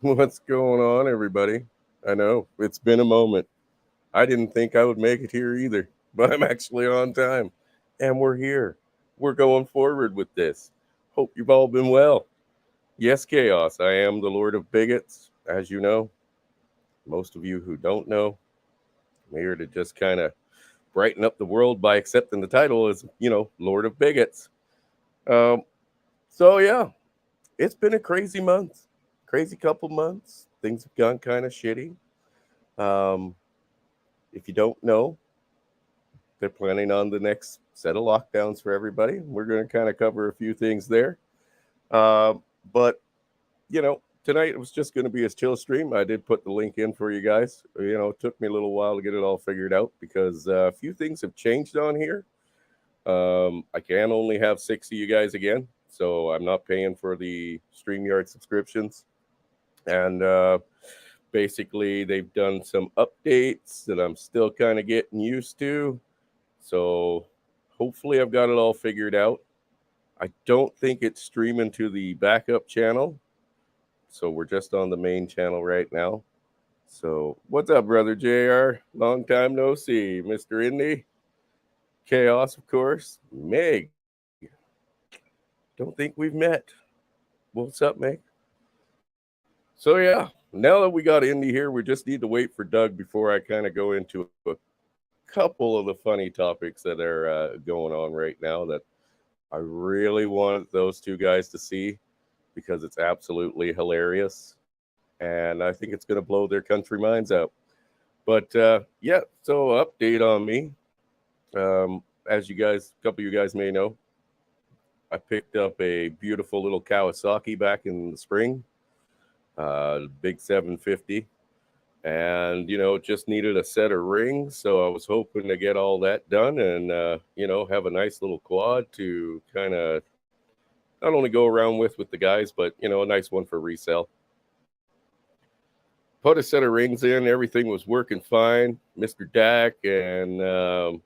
What's going on, everybody? I know it's been a moment. I didn't think I would make it here either, but I'm actually on time. And we're here. We're going forward with this. Hope you've all been well. Yes, Chaos, I am the Lord of Bigots, as you know. Most of you who don't know, I'm here to just kind of brighten up the world by accepting the title as, Lord of Bigots. Um, so, it's been a crazy month, crazy couple months. Things have gone kind of shitty. Um, if you don't know, they're planning on the next set of lockdowns for everybody. We're going to kind of cover a few things there. Uh, but, tonight it was just going to be a chill stream. I did put the link in for you guys. It took me a little while to get it all figured out because a few things have changed on here. I can only have 6 of you guys again. So I'm not paying for the StreamYard subscriptions. And basically, they've done some updates that I'm still kind of getting used to. So hopefully I've got it all figured out. I don't think it's streaming to the backup channel. So we're just on the main channel right now. So what's up, brother JR? Long time no see. Mr. Indy. Chaos, of course. Meg. Don't think we've met. What's up, Meg? So yeah, now that we got Indy here, we just need to wait for Doug before I kind of go into a couple of the funny topics that are going on right now that I really want those two guys to see because it's absolutely hilarious. And I think it's going to blow their country minds out. But yeah, so update on me. As a couple of you guys may know, I picked up a beautiful little Kawasaki back in the spring, big 750. And just needed a set of rings, so I was hoping to get all that done and have a nice little quad to kind of not only go around with the guys, but a nice one for resale. Put a set of rings in, everything was working fine. Mr. Dak and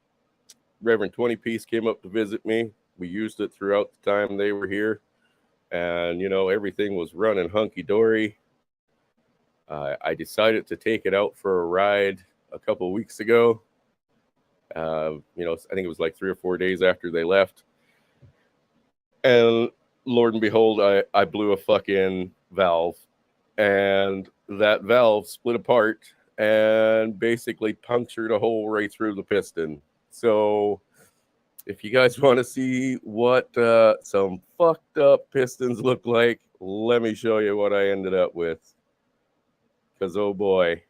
Reverend 20 Piece came up to visit me. We used it throughout the time they were here, and everything was running hunky-dory. I decided to take it out for a ride a couple of weeks ago. I think it was like 3 or 4 days after they left. And Lord and behold, I blew a fucking valve. And that valve split apart and basically punctured a hole right through the piston. So if you guys want to see what some fucked up pistons look like, let me show you what I ended up with. Because, oh boy,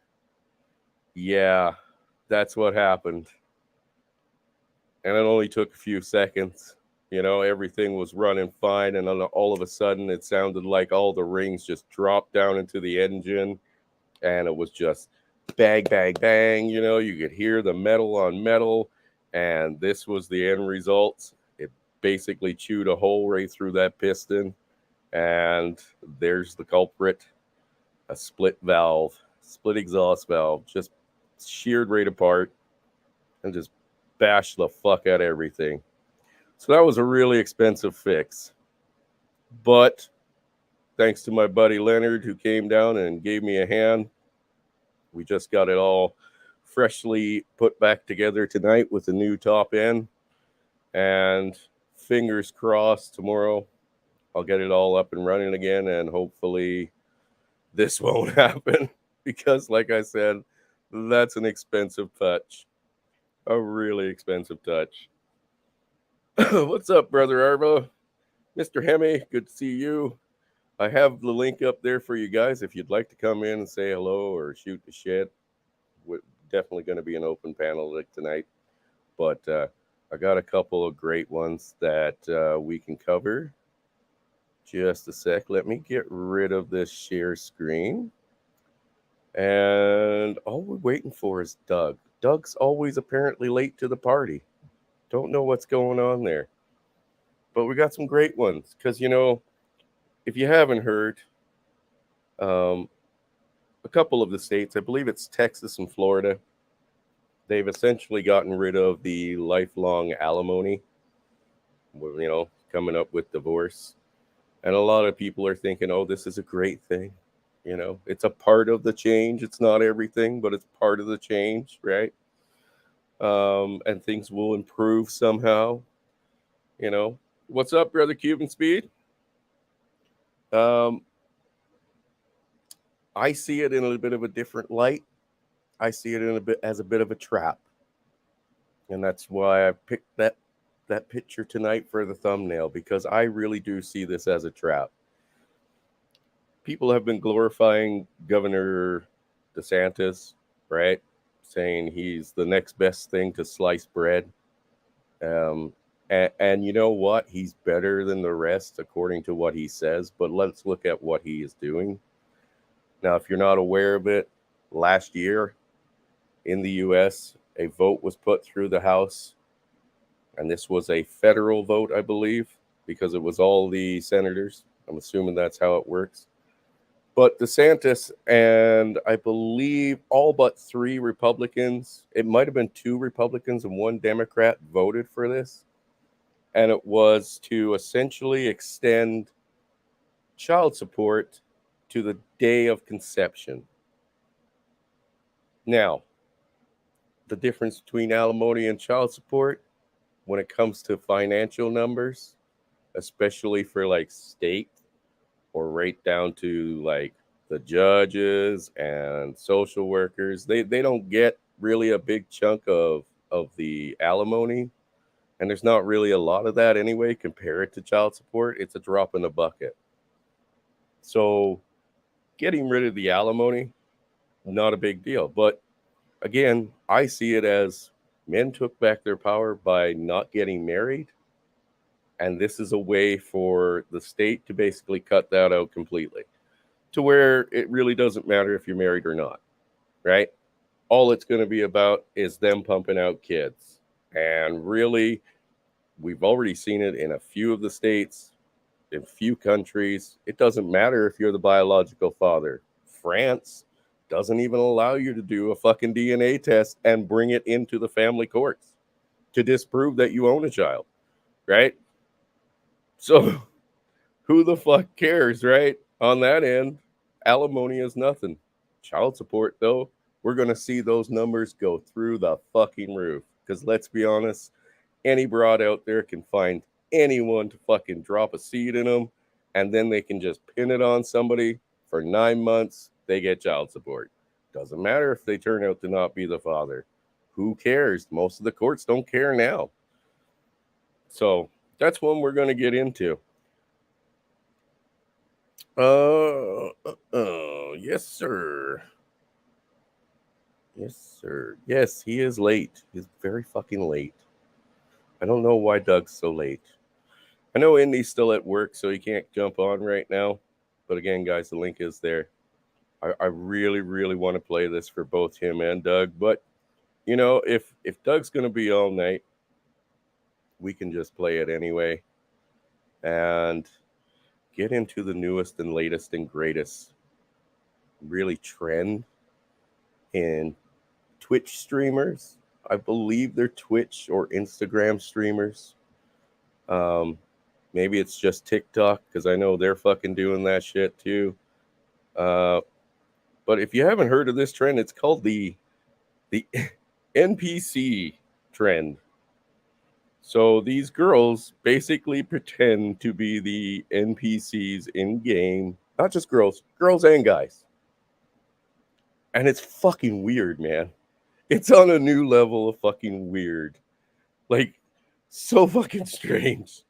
yeah, that's what happened. And it only took a few seconds. Everything was running fine. And then all of a sudden, it sounded like all the rings just dropped down into the engine. And it was just bang, bang, bang. You could hear the metal on metal. And this was the end result. It basically chewed a hole right through that piston. And there's the culprit. A split exhaust valve, just sheared right apart and just bashed the fuck out of everything. So that was a really expensive fix. But thanks to my buddy Leonard, who came down and gave me a hand, we just got it all freshly put back together tonight with a new top end. And fingers crossed, tomorrow I'll get it all up and running again, and hopefully this won't happen because, like I said, that's an expensive touch. A really expensive touch. What's up, Brother Arvo? Mr. Hemi, good to see you. I have the link up there for you guys if you'd like to come in and say hello or shoot the shit. We're definitely going to be an open panel like tonight. But I got a couple of great ones that we can cover. Just a sec. Let me get rid of this share screen. And all we're waiting for is Doug. Doug's always apparently late to the party. Don't know what's going on there. But we got some great ones. Because, if you haven't heard, a couple of the states, I believe it's Texas and Florida, they've essentially gotten rid of the lifelong alimony, coming up with divorce. And a lot of people are thinking, oh, this is a great thing. You know, it's a part of the change. It's not everything, but it's part of the change, right? And things will improve somehow. You know, what's up, brother Cuban Speed? Um, I see it in a little bit of a different light. I see it in a bit as a bit of a trap, and that's why I picked that picture tonight for the thumbnail, because I really do see this as a trap. People have been glorifying Governor DeSantis, right? Saying he's the next best thing to sliced bread. Um, and you know what? He's better than the rest, according to what he says. But let's look at what he is doing. Now, if you're not aware of it, last year in the US, a vote was put through the House. And this was a federal vote, I believe, because it was all the senators. I'm assuming that's how it works. But DeSantis and I believe all but 3 Republicans, it might have been 2 Republicans and 1 Democrat, voted for this. And it was to essentially extend child support to the day of conception. Now, the difference between alimony and child support when it comes to financial numbers, especially for like state or right down to like the judges and social workers, they don't get really a big chunk of the alimony, and there's not really a lot of that anyway compared to child support. It's a drop in the bucket. So getting rid of the alimony, not a big deal. But again, I see it as men took back their power by not getting married, and this is a way for the state to basically cut that out completely, to where it really doesn't matter if you're married or not, right? All it's going to be about is them pumping out kids. And really, we've already seen it in a few of the states, in few countries. It doesn't matter if you're the biological father. France doesn't even allow you to do a fucking DNA test and bring it into the family courts to disprove that you own a child, right? So who the fuck cares, right? On that end, alimony is nothing. Child support, though, we're going to see those numbers go through the fucking roof. Because let's be honest, any broad out there can find anyone to fucking drop a seed in them, and then they can just pin it on somebody for 9 months. They get child support. Doesn't matter if they turn out to not be the father. Who cares? Most of the courts don't care now. So that's one we're going to get into. Yes, sir. Yes, sir. Yes, he is late. He's very fucking late. I don't know why Doug's so late. I know Indy's still at work, so he can't jump on right now. But again, guys, the link is there. I really, really want to play this for both him and Doug. But, you know, if Doug's going to be all night, we can just play it anyway. And get into the newest and latest and greatest really trend in Twitch streamers. I believe they're Twitch or Instagram streamers. Maybe it's just TikTok, because I know they're fucking doing that shit too. But if you haven't heard of this trend, it's called the NPC trend. So these girls basically pretend to be the NPCs in game. Not just girls and guys. And it's fucking weird, man. It's on a new level of fucking weird. Like, so fucking strange.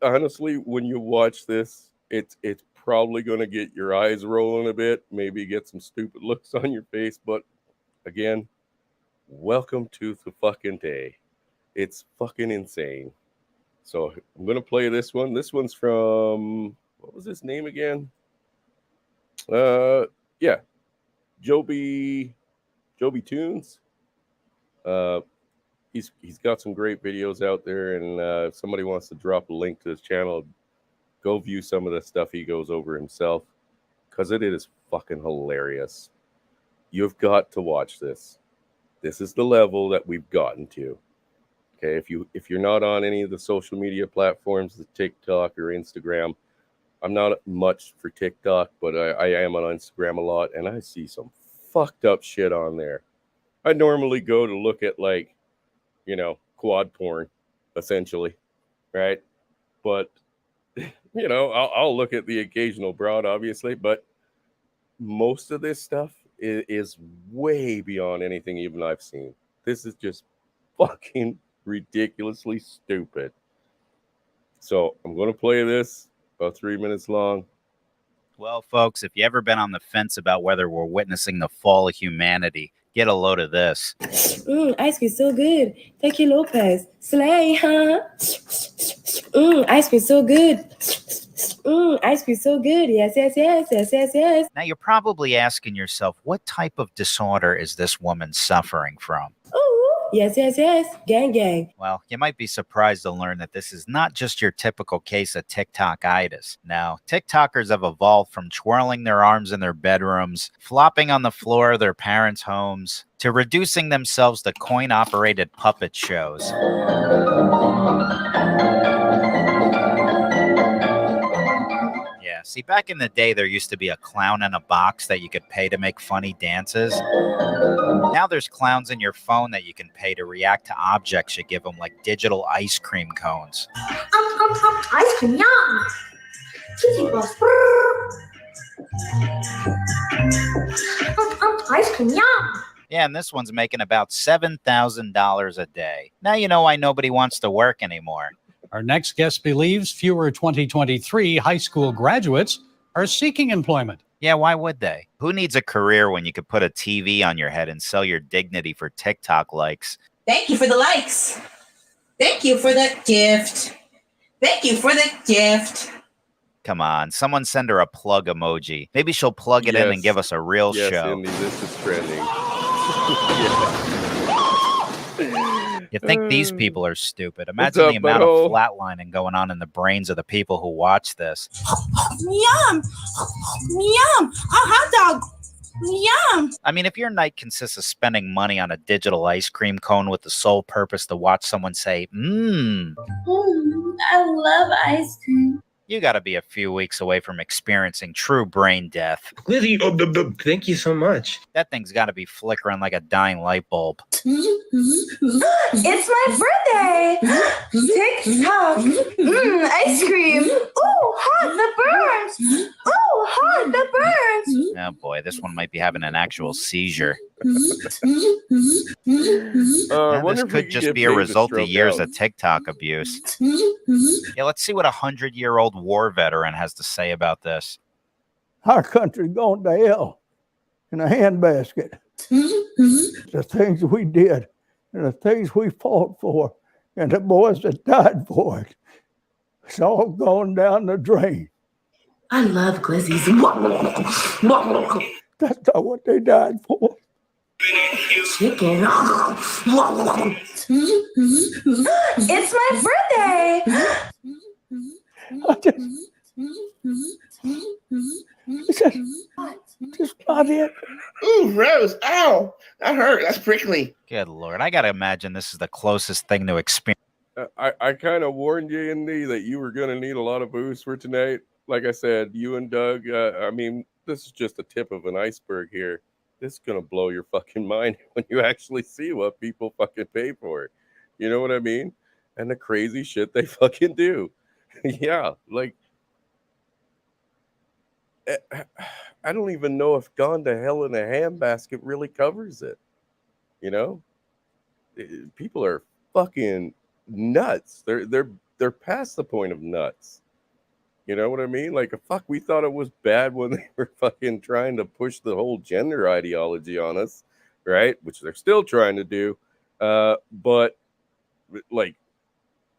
Honestly, when you watch this, it's probably going to get your eyes rolling a bit, maybe get some stupid looks on your face. But again, welcome to the fucking day. It's fucking insane. So I'm going to play this one. This one's from, what was his name again? Yeah, Joby Tunes. He's got some great videos out there, and if somebody wants to drop a link to his channel, go view some of the stuff he goes over himself, because it is fucking hilarious. You've got to watch this. This is the level that we've gotten to. Okay, if you're not on any of the social media platforms, the TikTok or Instagram, I'm not much for TikTok, but I am on Instagram a lot, and I see some fucked up shit on there. I normally go to look at, like, quad porn, essentially, right? But I'll look at the occasional broad, obviously, but most of this stuff is way beyond anything even I've seen. This is just fucking ridiculously stupid. So I'm going to play this, about 3 minutes long. Well, folks, if you ever been on the fence about whether we're witnessing the fall of humanity, get a load of this. Ice cream so good. Thank you, Lopez. Slay, huh? Ice cream so good. Ice cream so good. Yes. Now, you're probably asking yourself, what type of disorder is this woman suffering from? Ooh, yes. Gang. Well, you might be surprised to learn that this is not just your typical case of TikTok-itis. Now, TikTokers have evolved from twirling their arms in their bedrooms, flopping on the floor of their parents' homes, to reducing themselves to coin-operated puppet shows. Yeah, see, back in the day, there used to be a clown in a box that you could pay to make funny dances. Now there's clowns in your phone that you can pay to react to objects you give them, like digital ice cream cones. Ice cream, yum! Cheesy balls. Ice cream, yum! Yeah, and this one's making about $7,000 a day. Now you know why nobody wants to work anymore. Our next guest believes fewer 2023 high school graduates are seeking employment. Yeah, why would they? Who needs a career when you could put a TV on your head and sell your dignity for TikTok likes? Thank you for the likes. Thank you for the gift. Thank you for the gift. Come on, someone send her a plug emoji. Maybe she'll plug it in and give us a real show. Yes, Indy, this is trending. You think these people are stupid? Imagine the amount of flatlining going on in the brains of the people who watch this. Yum! Yum! A hot dog! Yum! I mean, if your night consists of spending money on a digital ice cream cone with the sole purpose to watch someone say, I love ice cream. You got to be a few weeks away from experiencing true brain death. Lizzie, thank you so much. That thing's got to be flickering like a dying light bulb. It's my birthday! TikTok! Ice cream! Ooh, hot, the burns! Ooh, hot, the burns! Oh boy, this one might be having an actual seizure. This could just be a result of years of TikTok abuse. Yeah, let's see what a 100-year-old war veteran has to say about this. Our country's gone to hell in a handbasket. The things we did and the things we fought for and the boys that died for it, it's all gone down the drain. I love glizzies. That's not what they died for. Chicken. It's my birthday! Just not it. Ooh, Rose, ow, that hurt. That's prickly. Good Lord, I got to imagine this is the closest thing to experience. I kind of warned you, Indy, that you were going to need a lot of booze for tonight. Like I said, you and Doug, I mean, this is just the tip of an iceberg here. This is going to blow your fucking mind when you actually see what people fucking pay for it. You know what I mean? And the crazy shit they fucking do. Yeah, like, I don't even know if Gone to Hell in a Handbasket really covers it. You know? People are fucking nuts. They're past the point of nuts. You know what I mean? Like, fuck, we thought it was bad when they were fucking trying to push the whole gender ideology on us, right? Which they're still trying to do. But, like,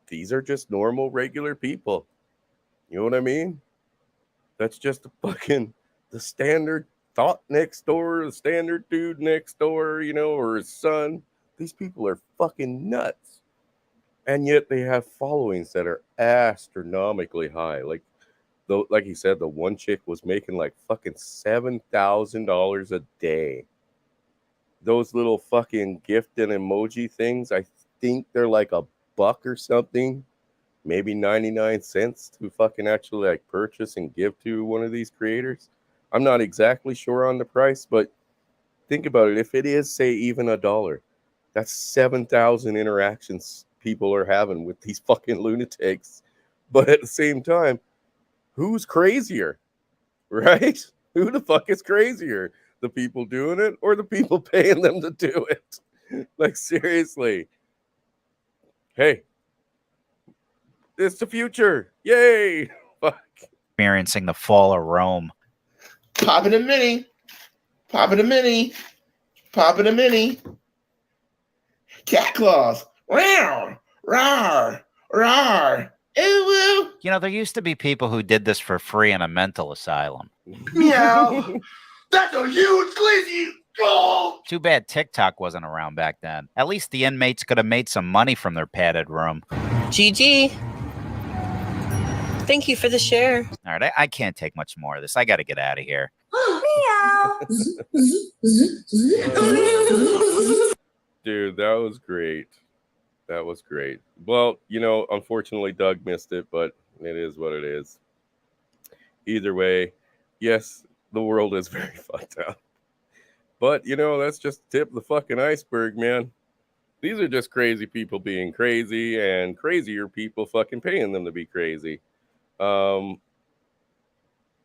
these are just normal, regular people. You know what I mean? That's just the standard thought next door, the standard dude next door, you know, or his son. These people are fucking nuts. And yet they have followings that are astronomically high. Like he said, the one chick was making like fucking $7,000 a day. Those little fucking gift and emoji things, I think they're like $1 or something. maybe 99 cents to fucking actually like purchase and give to one of these creators. I'm not exactly sure on the price, but think about it. If it is, say, even $1, that's 7,000 interactions people are having with these fucking lunatics. But at the same time, who's crazier, right? Who the fuck is crazier? The people doing it or the people paying them to do it? Like, seriously. Hey, it's the future. Yay. Fuck. Experiencing the fall of Rome. Popping a mini. Popping a mini. Popping a mini. Cat claws. Rawr. Rawr. Rawr. Ooh, You know, there used to be people who did this for free in a mental asylum. meow. That's a huge glizzy. Oh. Too bad TikTok wasn't around back then. At least the inmates could have made some money from their padded room. GG. Thank you for the share. All right, I can't take much more of this. I got to get out of here. Meow. Dude, that was great. That was great. Well, you know, unfortunately, Doug missed it, but it is what it is. Either way, yes, the world is very fucked up. But, you know, that's just the tip of the fucking iceberg, man. These are just crazy people being crazy and crazier people fucking paying them to be crazy. You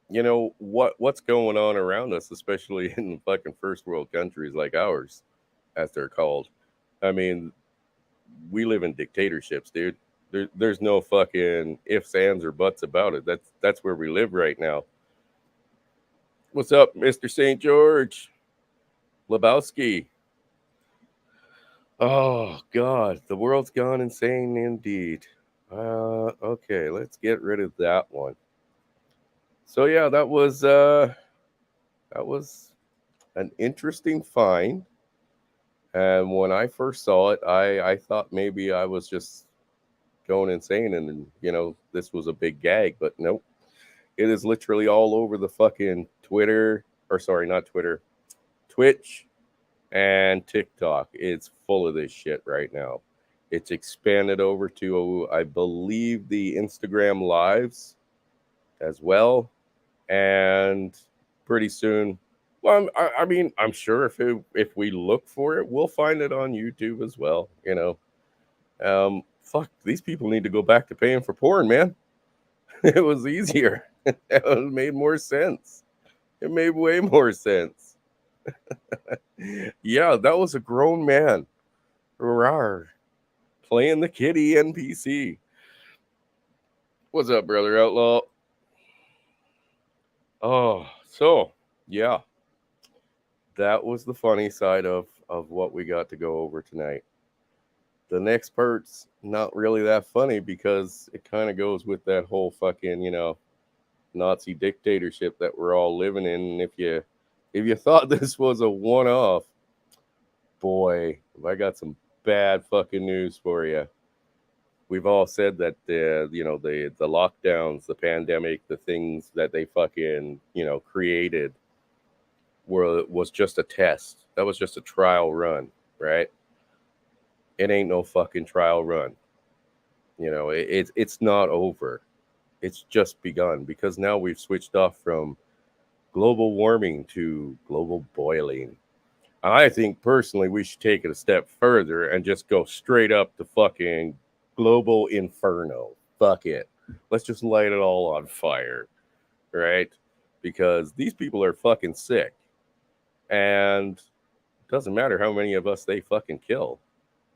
know, what's going on around us, especially in fucking first world countries like ours, as they're called. I mean, we live in dictatorships, dude. There's no fucking ifs, ands, or buts about it. That's where we live right now. What's up, Mr. St. George? Lebowski. Oh, God. The world's gone insane indeed. Okay, let's get rid of that one. So, yeah, that was an interesting find. And when I first saw it, I thought maybe I was just going insane and, you know, this was a big gag. But nope. It is literally all over the fucking Twitter. Or sorry, not Twitter. Twitch and TikTok. It's full of this shit right now. It's expanded over to, I believe, the Instagram lives as well. And pretty soon, well, I mean, I'm sure if we look for it, we'll find it on YouTube as well. You know, fuck, these people need to go back to paying for porn, man. It was easier. It made more sense. It made way more sense. Yeah, that was a grown man. Rawr. Playing the kitty NPC. What's up, brother outlaw? Oh, so yeah, that was the funny side of what we got to go over tonight. The next part's not really that funny because it kind of goes with that whole fucking, you know, Nazi dictatorship that we're all living in. And if you thought this was a one-off, boy, I got some bad fucking news for you. We've all said that the lockdowns, the pandemic, the things that they fucking, you know, created was just a test. That was just a trial run, right? It ain't no fucking trial run. You know, it's not over. It's just begun because now we've switched off from global warming to global boiling. I think personally we should take it a step further and just go straight up to fucking global inferno. Fuck it. Let's just light it all on fire, right? Because these people are fucking sick. And it doesn't matter how many of us they fucking kill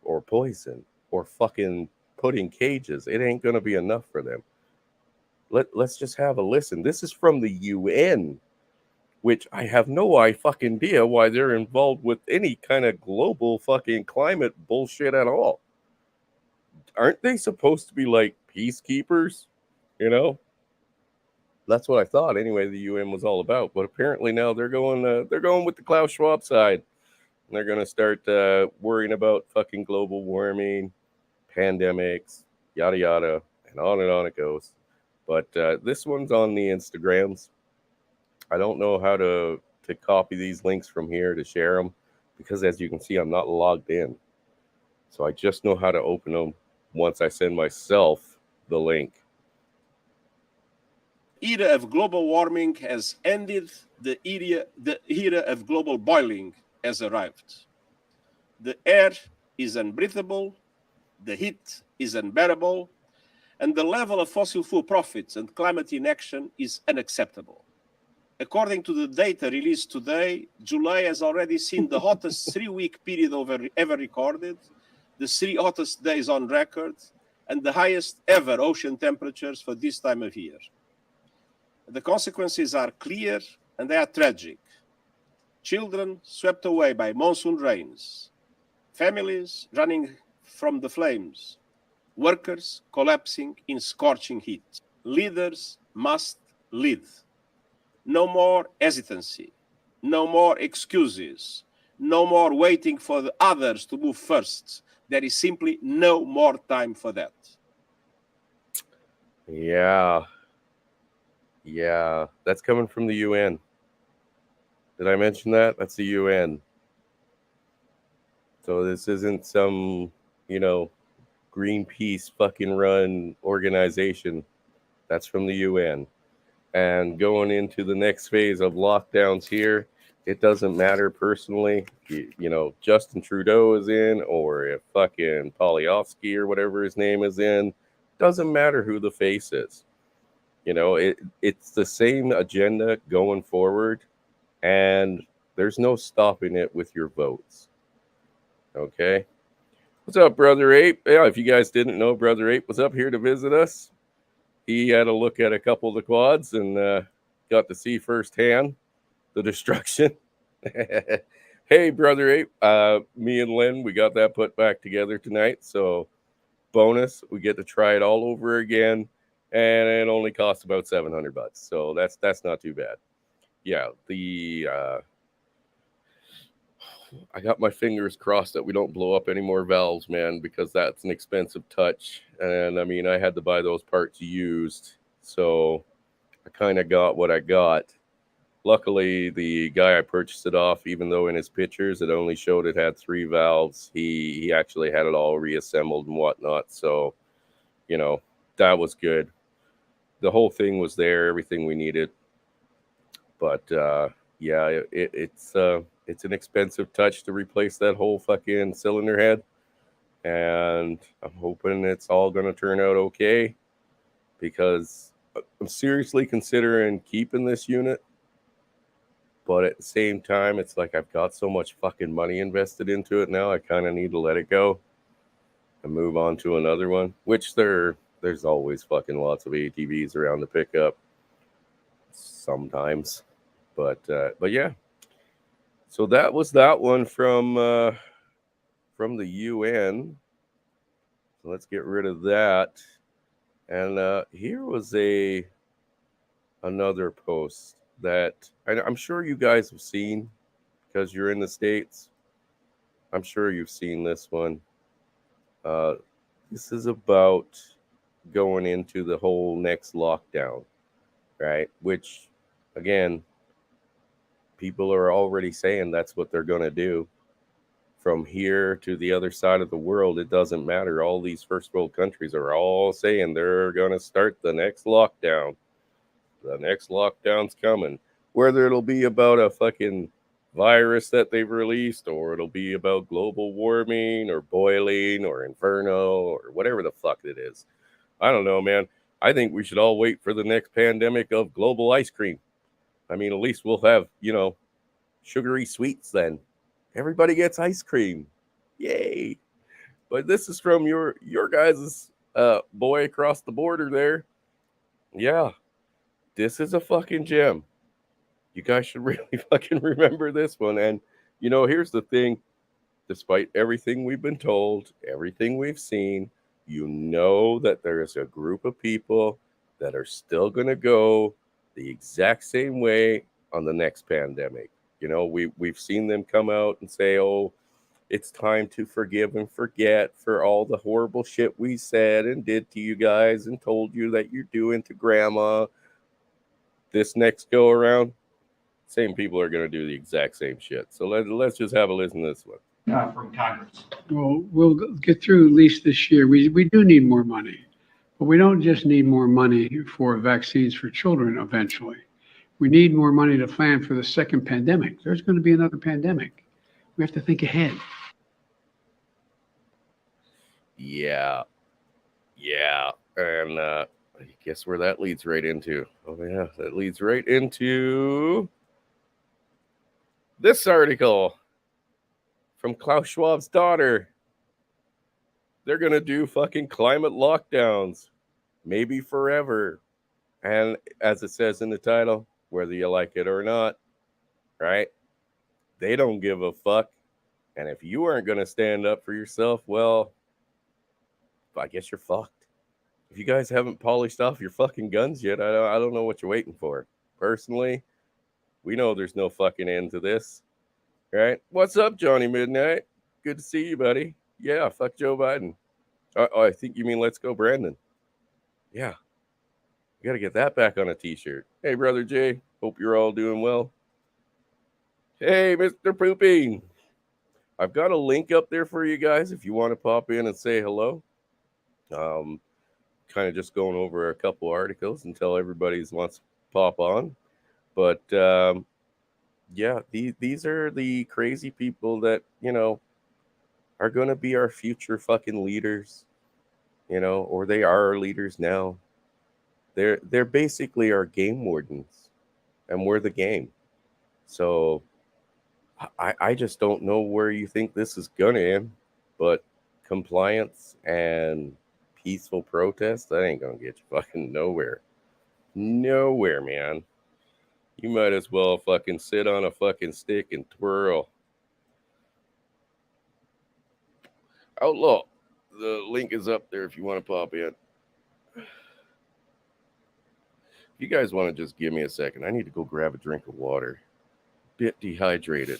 or poison or fucking put in cages. It ain't going to be enough for them. Let's just have a listen. This is from the UN, which I have no fucking idea why they're involved with any kind of global fucking climate bullshit at all. Aren't they supposed to be like peacekeepers? You know? That's what I thought anyway the UN was all about. But apparently now they're going with the Klaus Schwab side. And they're going to start worrying about fucking global warming, pandemics, yada yada, and on it goes. But this one's on the Instagrams. I don't know how to copy these links from here to share them because as you can see, I'm not logged in. So I just know how to open them once I send myself the link. Era of global warming has ended. The era of global boiling has arrived. The air is unbreathable, the heat is unbearable, and the level of fossil fuel profits and climate inaction is unacceptable. According to the data released today, July has already seen the hottest 3-week period ever recorded, the 3 hottest days on record, and the highest ever ocean temperatures for this time of year. The consequences are clear and they are tragic. Children swept away by monsoon rains, families running from the flames, workers collapsing in scorching heat. Leaders must lead. No more hesitancy, no more excuses, no more waiting for the others to move first. There is simply no more time for that. Yeah, that's coming from the UN. Did I mention that? That's the UN. So this isn't some, Greenpeace fucking run organization. That's from the UN. And going into the next phase of lockdowns here, it doesn't matter personally, Justin Trudeau is in, or if fucking Polyovsky or whatever his name is in. Doesn't matter who the face is. It's the same agenda going forward, and there's no stopping it with your votes. Okay? What's up, Brother Ape? Yeah, if you guys didn't know, Brother Ape was up here to visit us. He had a look at a couple of the quads and got to see firsthand the destruction. Hey, Brother Ape, me and Lynn, we got that put back together tonight. So bonus, we get to try it all over again. And it only costs about $700. So that's not too bad. Yeah, I got my fingers crossed that we don't blow up any more valves, man, because that's an expensive touch. And I had to buy those parts used. So I kind of got what I got. Luckily, the guy I purchased it off, even though in his pictures it only showed it had 3 valves, he actually had it all reassembled and whatnot. So, that was good. The whole thing was there, everything we needed. But yeah, it's an expensive touch to replace that whole fucking cylinder head. And I'm hoping it's all going to turn out okay, because I'm seriously considering keeping this unit. But at the same time, it's like I've got so much fucking money invested into it now, I kind of need to let it go and move on to another one, which there's always fucking lots of ATVs around to pick up sometimes. But yeah. So that was that one from the UN. So let's get rid of that. And here was another post that I'm sure you guys have seen because you're in the States. I'm sure you've seen this one. This is about going into the whole next lockdown, right? Which, again, people are already saying that's what they're going to do. From here to the other side of the world, it doesn't matter. All these first world countries are all saying they're going to start the next lockdown. The next lockdown's coming. Whether it'll be about a fucking virus that they've released, or it'll be about global warming or boiling or inferno or whatever the fuck it is. I don't know, man. I think we should all wait for the next pandemic of global ice cream. At least we'll have, sugary sweets then. Everybody gets ice cream. Yay. But this is from your guys' boy across the border there. Yeah. This is a fucking gem. You guys should really fucking remember this one. And, here's the thing. Despite everything we've been told, everything we've seen, that there is a group of people that are still going to go the exact same way on the next pandemic. We've seen them come out and say, oh, it's time to forgive and forget for all the horrible shit we said and did to you guys and told you that you're doing to grandma. This next go around, same people are going to do the exact same shit. So let's just have a listen to this one. From Congress. Well, we'll get through at least this year. We do need more money. But we don't just need more money for vaccines for children eventually. We need more money to plan for the second pandemic. There's going to be another pandemic. We have to think ahead. Yeah. And I guess where that leads right into. Oh, yeah, that leads right into this article from Klaus Schwab's daughter. They're going to do fucking climate lockdowns, maybe forever. And as it says in the title, whether you like it or not, right? They don't give a fuck. And if you aren't going to stand up for yourself, well, I guess you're fucked. If you guys haven't polished off your fucking guns yet, I don't know what you're waiting for. Personally, we know there's no fucking end to this, right? What's up, Johnny Midnight? Good to see you, buddy. Yeah, fuck Joe Biden. Oh, I think you mean let's go, Brandon. Yeah, you got to get that back on a t-shirt. Hey, Brother Jay, hope you're all doing well. Hey, Mr. Pooping. I've got a link up there for you guys if you want to pop in and say hello. Kind of just going over a couple articles until everybody wants to pop on. But yeah, these are the crazy people that, you know, are going to be our future fucking leaders, you know, or they are our leaders now. They're basically our game wardens, and we're the game. So I just don't know where you think this is going to end, but compliance and peaceful protest, that ain't gonna get you fucking nowhere. Nowhere, man. You might as well fucking sit on a fucking stick and twirl. Outlaw, the link is up there if you want to pop in. If you guys want to just give me a second, I need to go grab a drink of water. Bit dehydrated.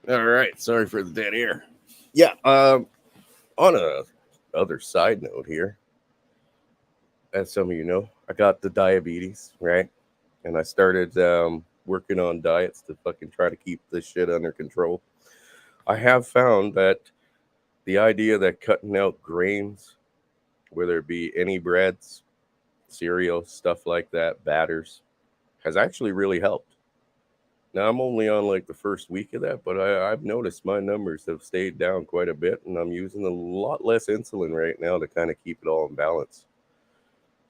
All right, sorry for the dead air. Yeah, on a other side note here, as some of you know, I got the diabetes, right? And I started working on diets to fucking try to keep this shit under control. I have found that the idea that cutting out grains, whether it be any breads, cereal, stuff like that, batters, has actually really helped. Now, I'm only on like the first week of that, but I've noticed my numbers have stayed down quite a bit, and I'm using a lot less insulin right now to kind of keep it all in balance.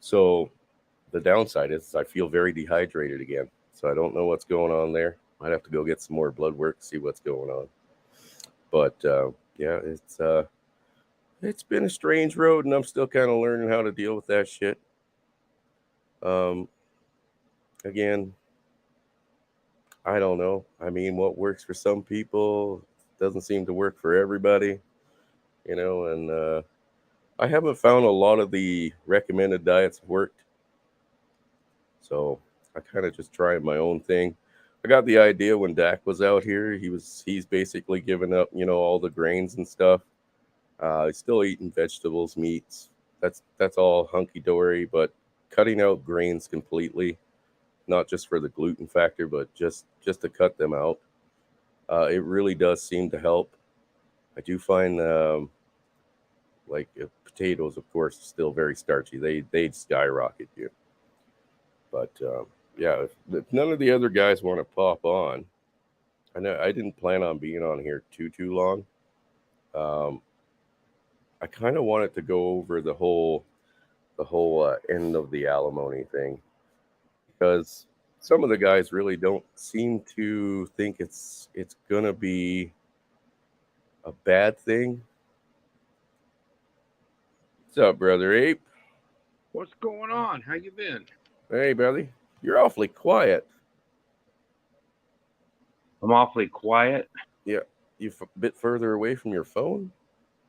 So the downside is I feel very dehydrated again. So I don't know what's going on there. Might have to go get some more blood work to see what's going on. But yeah, it's been a strange road, and I'm still kind of learning how to deal with that shit. Again, I don't know. I mean, what works for some people doesn't seem to work for everybody, you know, and I haven't found a lot of the recommended diets worked. So I kind of just tried my own thing. I got the idea when Dak was out here. He's basically given up, you know, all the grains and stuff. He's still eating vegetables, meats. That's all hunky dory, but cutting out grains completely, not just for the gluten factor, but just to cut them out. It really does seem to help. I do find potatoes, of course, still very starchy. They'd skyrocket you. But yeah, if none of the other guys want to pop on, I know I didn't plan on being on here too long. I kind of wanted to go over the whole end of the alimony thing, because some of the guys really don't seem to think it's gonna be a bad thing. What's up, Brother Ape? What's going on? How you been? Hey, brother. You're awfully quiet. I'm awfully quiet. Yeah, you a bit further away from your phone.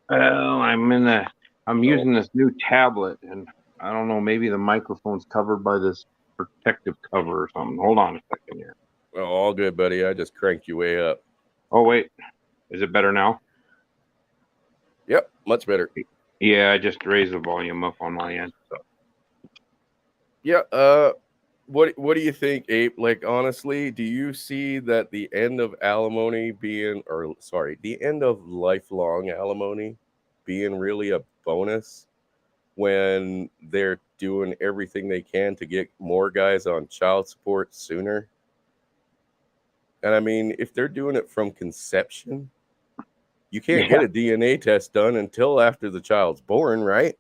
Well, I'm using this new tablet, and I don't know. Maybe the microphone's covered by this protective cover or something. Hold on a second here. Oh, all good, buddy. I just cranked you way up. Oh, wait. Is it better now? Yep, much better. Yeah, I just raised the volume up on my end. So. Yeah. What do you think, Ape? Like, honestly, do you see that the end of alimony being, or sorry, the end of lifelong alimony being really a bonus when they're doing everything they can to get more guys on child support sooner? And I mean, if they're doing it from conception, you can't get a DNA test done until after the child's born, right?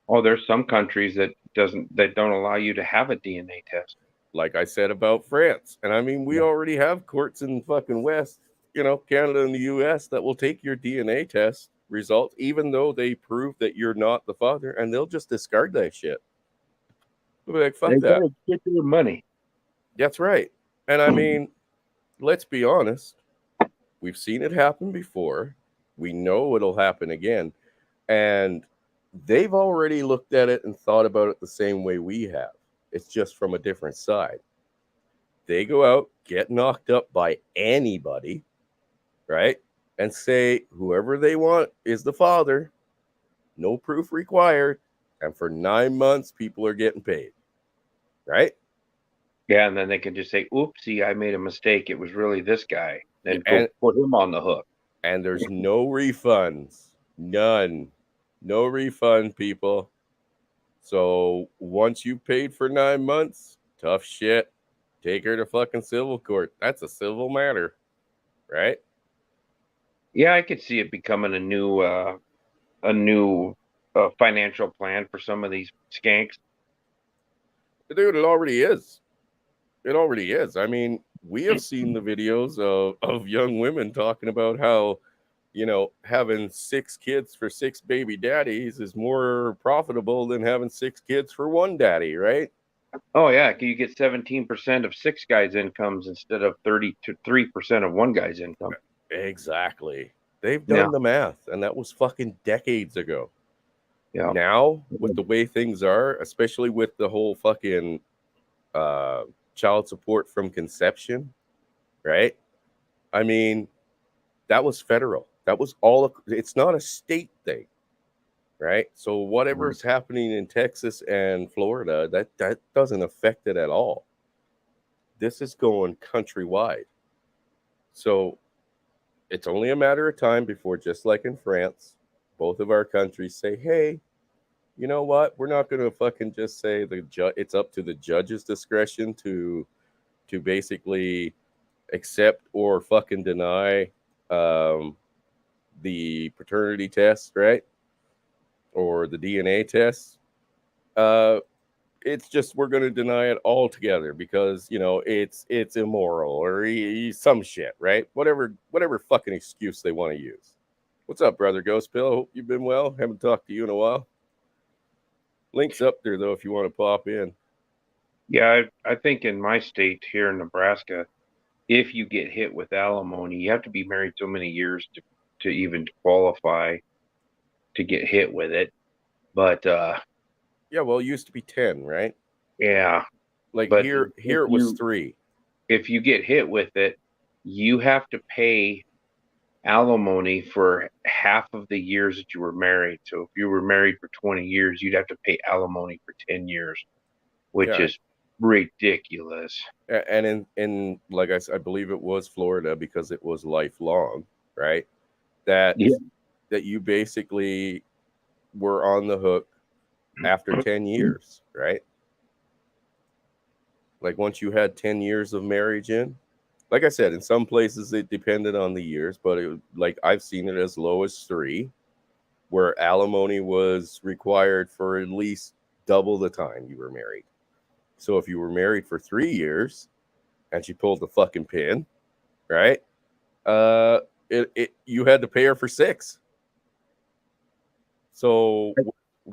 Oh, there's some countries that don't allow you to have a DNA test. Like I said about France. And I mean, we already have courts in fucking West, Canada and the US that will take your DNA test results, even though they prove that you're not the father, and they'll just discard that shit. They'll be like, fuck They that. gotta get their money. That's right. And I mean, let's be honest. We've seen it happen before. We know it'll happen again. And they've already looked at it and thought about it the same way we have. It's just from a different side. They go out, get knocked up by anybody, right? And say whoever they want is the father. No proof required. And for 9 months, people are getting paid, right? Yeah, and then they can just say, oopsie, I made a mistake. It was really this guy. Then go put him on the hook. And there's no refunds. None. No refund, people. So once you paid for 9 months, tough shit. Take her to fucking civil court. That's a civil matter, right? Yeah, I could see it becoming a new financial plan for some of these skanks. Dude, it already is. It already is. I mean, we have seen the videos of young women talking about how, having 6 kids for 6 baby daddies is more profitable than having 6 kids for one daddy, right? Oh, yeah. You get 17% of 6 guys' incomes instead of 33% of one guy's income. Exactly. They've done the math, and that was fucking decades ago. Yeah. Now, with the way things are, especially with the whole fucking child support from conception, right? I mean, that was federal. That was all. It's not a state thing, right? So whatever's happening in Texas and Florida, that doesn't affect it at all. This is going countrywide. So it's only a matter of time before, just like in France, both of our countries say, hey, you know what? We're not going to fucking just say it's up to the judge's discretion to basically accept or fucking deny the paternity test, right? Or the DNA test. It's just we're going to deny it altogether because, it's immoral or some shit, right? Whatever fucking excuse they want to use. What's up, brother Ghost Pill? Hope you've been well. Haven't talked to you in a while. Link's up there, though, if you want to pop in. Yeah, I think in my state here in Nebraska, if you get hit with alimony, you have to be married so many years to even qualify to get hit with it. But yeah, well, it used to be 10, right? Yeah. Like but here it was 3. If you get hit with it, you have to pay alimony for half of the years that you were married. So if you were married for 20 years, you'd have to pay alimony for 10 years, which is ridiculous. And in like I believe it was Florida because it was lifelong, right? That you basically were on the hook after 10 years, right? Like once you had 10 years of marriage in, like I said, in some places it depended on the years, but I've seen it as low as 3, where alimony was required for at least double the time you were married. So if you were married for 3 years and she pulled the fucking pin, right? You had to pay her for 6. So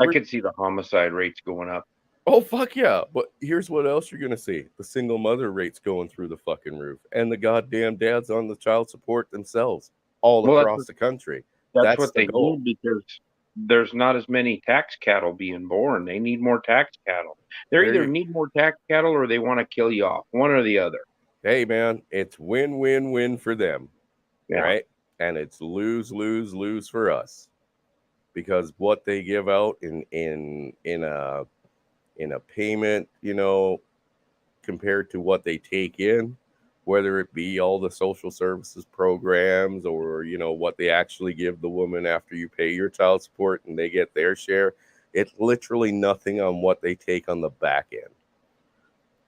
I could see the homicide rates going up. Oh, fuck yeah. But here's what else you're going to see. The single mother rates going through the fucking roof. And the goddamn dads on the child support themselves all across the country. That's what they need, because there's not as many tax cattle being born. They need more tax cattle. They There either you- need more tax cattle or they want to kill you off. One or the other. Hey man, it's win-win-win for them, Yeah. right? And it's lose-lose-lose for us, because what they give out in a payment, you know, compared to what they take in, whether it be all the social services programs or, you know, what they actually give the woman after you pay your child support and they get their share, it's literally nothing on what they take on the back end.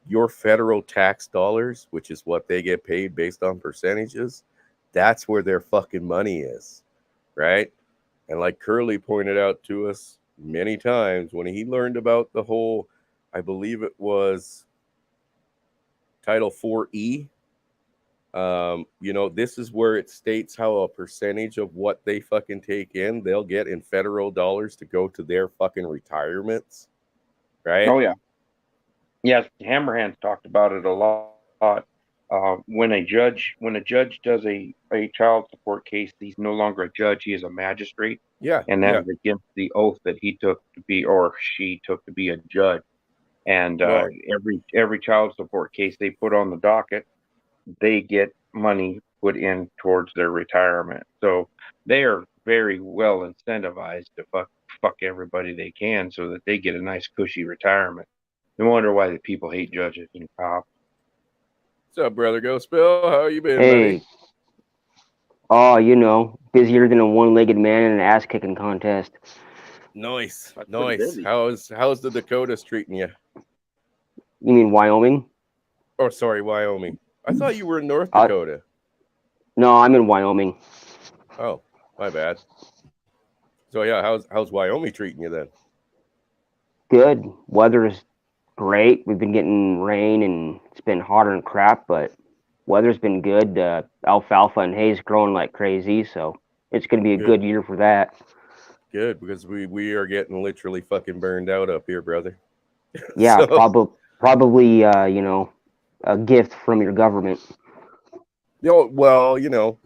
Your federal tax dollars, which is what they get paid based on percentages, that's where their fucking money is, right? And like Curly pointed out to us many times when he learned about the whole, I believe it was Title 4E, you know, this is where it states how a percentage of what they fucking take in, they'll get in federal dollars to go to their fucking retirements, right? Oh yeah. Yes, Hammerhands talked about it a lot. When a judge does a child support case, he's no longer a judge; he is a magistrate. Yeah, and that yeah. is against the oath that he took to be, or she took to be, a judge. And Well- every child support case they put on the docket, they get money put in towards their retirement. So they are very well incentivized to fuck everybody they can, so that they get a nice cushy retirement. No wonder why the people hate judges and cops. What's up, brother Ghost Bill? How you been, Hey. buddy? Oh, you know, busier than a one-legged man in an ass-kicking contest. Nice, pretty nice. busy. How's the Dakotas treating you? You mean Wyoming? Oh, sorry, Wyoming. I thought you were in North Uh, Dakota. No, I'm in Wyoming. Oh, my bad. So yeah, how's Wyoming treating you then? Good. Weather is great. We've been getting rain and it's been hotter than crap, but weather's been good. Alfalfa and hay's growing like crazy, so it's going to be a good year for that. Good, because we are getting literally fucking burned out up here, brother. Yeah, So- probably you know, a gift from your government. You know, well, you know,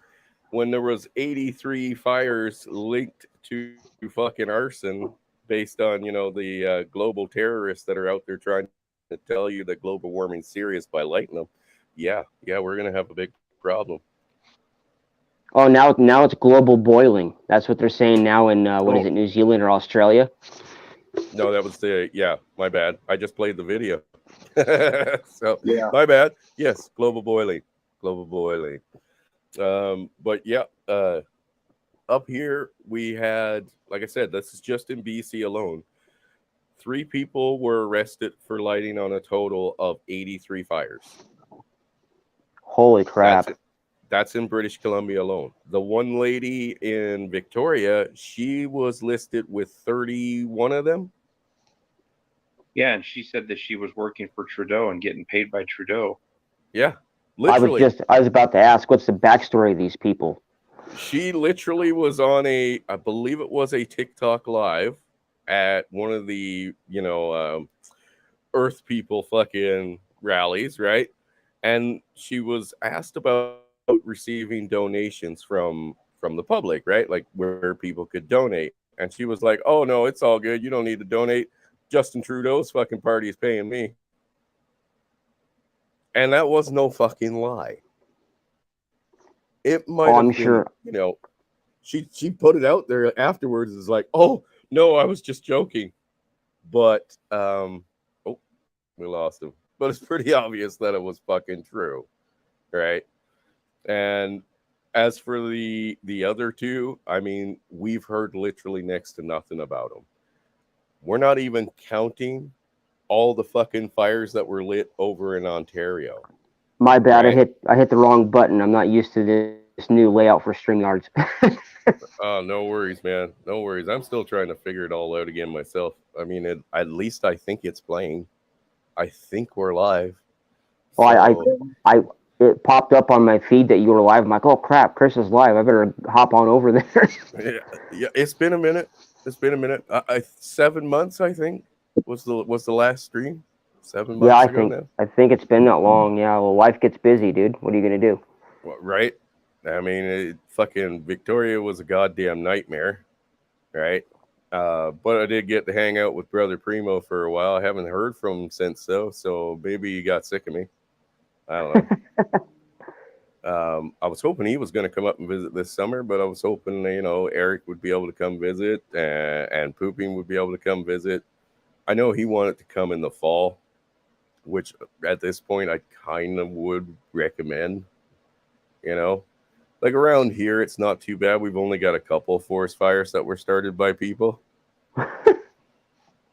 when there was 83 fires linked to fucking arson based on, you know, the global terrorists that are out there trying to tell you that global warming's serious by lighting them. Yeah, we're gonna have a big problem. Oh, now it's global boiling. That's what they're saying now in what is it, New Zealand or Australia? No, that was my bad. I just played the video. So Yeah. my bad. Yes, global boiling. But yeah, up here we had, like I said, this is just in BC alone. 3 people were arrested for lighting on a total of 83 fires. Holy crap. That's in British Columbia alone. The one lady in Victoria, she was listed with 31 of them. Yeah, and she said that she was working for Trudeau and getting paid by Trudeau. Yeah, literally. I was about to ask, what's the backstory of these people? She literally was on I believe it was a TikTok live at one of the, you know, Earth People fucking rallies, right? And she was asked about receiving donations from the public, right? Like where people could donate. And she was like, "Oh no, it's all good. You don't need to donate. Justin Trudeau's fucking party is paying me." And that was no fucking lie. It might have I'm been, sure. you know, she put it out there afterwards. Is like, "Oh no, I was just joking," but we lost him. But it's pretty obvious that it was fucking true, right? And as for the other 2, I mean, we've heard literally next to nothing about them. We're not even counting all the fucking fires that were lit over in Ontario. My bad. Right. I hit the wrong button. I'm not used to this new layout for StreamYards. Oh, no worries, man. No worries. I'm still trying to figure it all out again myself. I mean, at least I think it's playing. I think we're live. Well, So- it popped up on my feed that you were live. I'm like, oh crap, Chris is live. I better hop on over there. yeah, it's been a minute. 7 months, I think, was the last stream. 7 months Yeah, ago now. I think it's been that long. Yeah, well, life gets busy, dude. What are you gonna do? Well, right? I mean, fucking Victoria was a goddamn nightmare, right? But I did get to hang out with Brother Primo for a while. I haven't heard from him since, though, so maybe he got sick of me. I don't know. I was hoping he was going to come up and visit this summer, but I was hoping, Eric would be able to come visit and Pooping would be able to come visit. I know he wanted to come in the fall, which at this point I kind of would recommend, Like around here, it's not too bad. We've only got a couple forest fires that were started by people,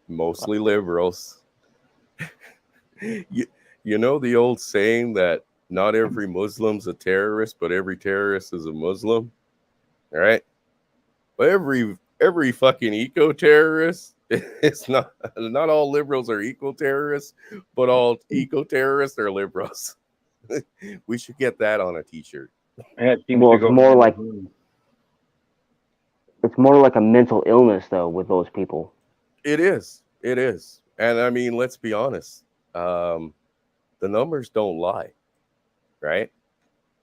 mostly liberals. You know the old saying that not every Muslim's a terrorist, but every terrorist is a Muslim, all right? But every fucking eco-terrorist, it's not all liberals are equal terrorists, but all eco-terrorists are liberals. We should get that on a t-shirt. Well, it's more like a mental illness, though, with those people. It is. And I mean, let's be honest. The numbers don't lie, right?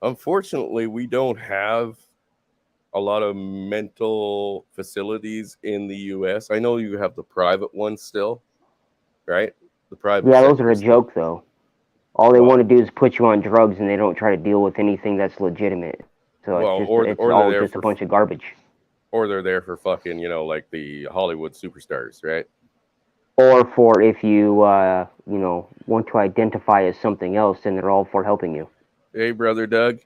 Unfortunately, we don't have a lot of mental facilities in the U.S. I know you have the private ones still, right? The private. Yeah, those are a joke, though. All they want to do is put you on drugs, and they don't try to deal with anything that's legitimate. So it's all just a bunch of garbage. Or they're there for fucking, like the Hollywood superstars, right? Or for if you, want to identify as something else, then they're all for helping you. Hey, Brother Doug,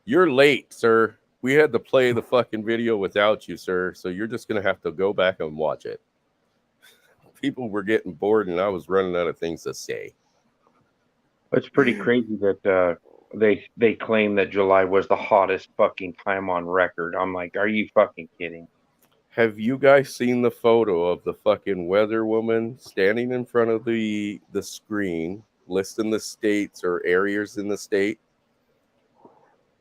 you're late, sir. We had to play the fucking video without you, sir. So you're just going to have to go back and watch it. People were getting bored, and I was running out of things to say. It's pretty crazy that they claim that July was the hottest fucking time on record. I'm like, are you fucking kidding? Have you guys seen the photo of the fucking weather woman standing in front of the screen, listing the states or areas in the state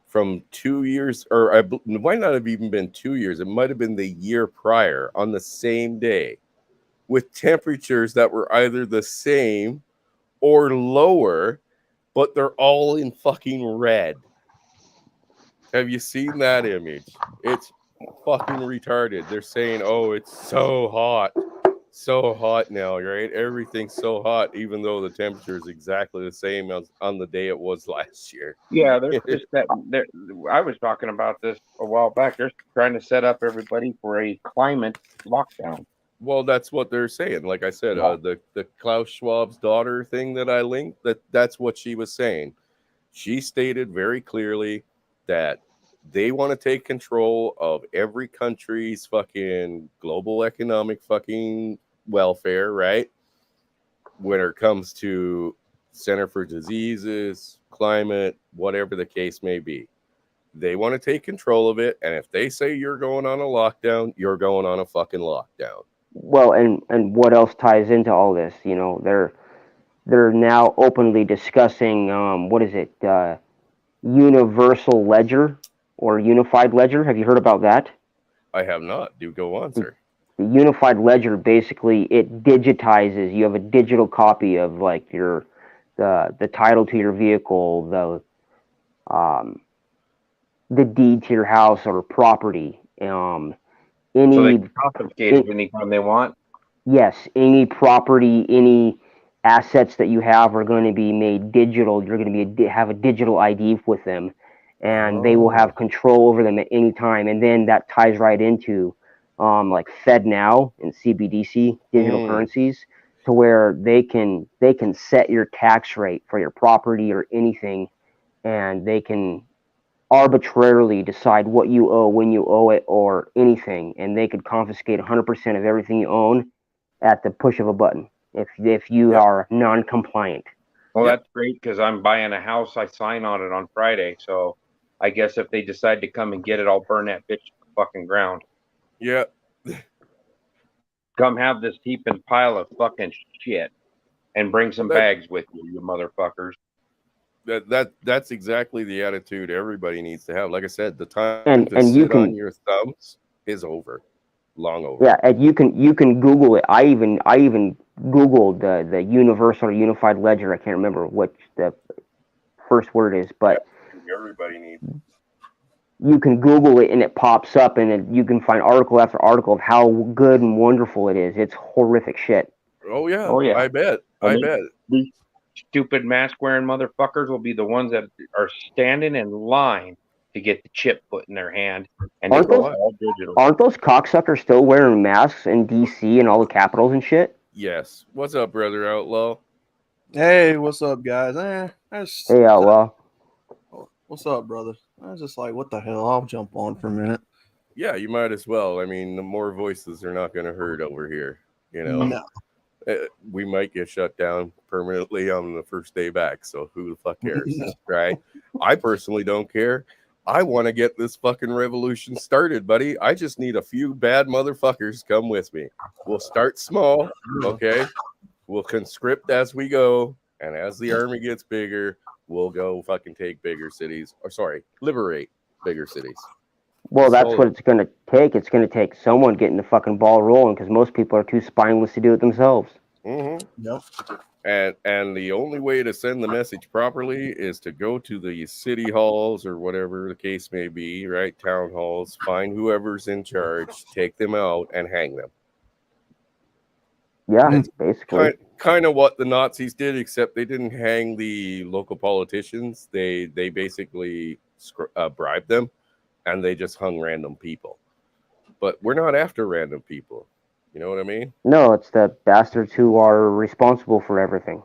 from 2 years, or it might not have even been 2 years. It might have been the year prior on the same day with temperatures that were either the same or lower, but they're all in fucking red. Have you seen that image? It's fucking retarded. They're saying, oh, it's so hot now, right? Everything's so hot, even though the temperature is exactly the same as on the day it was last year. Yeah, there's just that. I was talking about this a while back. They're trying to set up everybody for a climate lockdown. Well, that's what they're saying. Like I said, the Klaus Schwab's daughter thing that I linked, that's what she was saying. She stated very clearly that they want to take control of every country's fucking global economic fucking welfare, right? When it comes to Center for Diseases, climate, whatever the case may be. They want to take control of it, and if they say you're going on a lockdown, you're going on a fucking lockdown. Well, and what else ties into all this? They're now openly discussing universal ledger or unified ledger. Have you heard about that? I have not. Do go on, sir. The unified ledger, basically, it digitizes. You have a digital copy of like the title to your vehicle, the deed to your house or property. So they can confiscate it anytime they want? Yes, any property, any assets that you have are going to be made digital. You're going to have a digital ID with them, and they will have control over them at any time. And then that ties right into like FedNow and CBDC, digital currencies, to where they can set your tax rate for your property or anything, and they can arbitrarily decide what you owe, when you owe it, or anything, and they could confiscate 100% of everything you own at the push of a button if you are non-compliant. Well, that's great, because I'm buying a house. I sign on it on Friday, so I guess if they decide to come and get it, I'll burn that bitch to the fucking ground. Yeah. Come have this heaping pile of fucking shit and bring some bags with you, you motherfuckers. That's exactly the attitude everybody needs to have. Like I said, the time to and sit on your thumbs is over, long over. Yeah, and you can Google it. I even Googled the universal or unified ledger. I can't remember what the first word is, but everybody needs. you can Google it and it pops up, and you can find article after article of how good and wonderful it is. It's horrific shit. Oh yeah. Oh, yeah. I bet. And I bet. These stupid mask wearing motherfuckers will be the ones that are standing in line to get the chip put in their hand, and it's all digital. Aren't those cocksuckers still wearing masks in DC and all the capitals and shit? Yes. What's up, brother Outlaw? Hey, what's up, guys? Hey, Outlaw. What's up, brother? I was just like, what the hell? I'll jump on for a minute. Yeah, you might as well. I mean, the more voices are not going to hurt over here. You know, No. We might get shut down permanently on the first day back. So who the fuck cares, right? I personally don't care. I want to get this fucking revolution started, buddy. I just need a few bad motherfuckers come with me. We'll start small, okay? We'll conscript as we go, and as the army gets bigger, we'll go fucking take bigger cities. Or sorry, liberate bigger cities. Well, that's what it's going to take. It's going to take someone getting the fucking ball rolling, because most people are too spineless to do it themselves. Mm-hmm. Yep. And the only way to send the message properly is to go to the city halls or whatever the case may be, right? Town halls, find whoever's in charge, take them out and hang them. Yeah, basically. Kind of what the Nazis did, except they didn't hang the local politicians. They basically bribed them, and they just hung random people. But we're not after random people. You know what I mean? No, it's the bastards who are responsible for everything.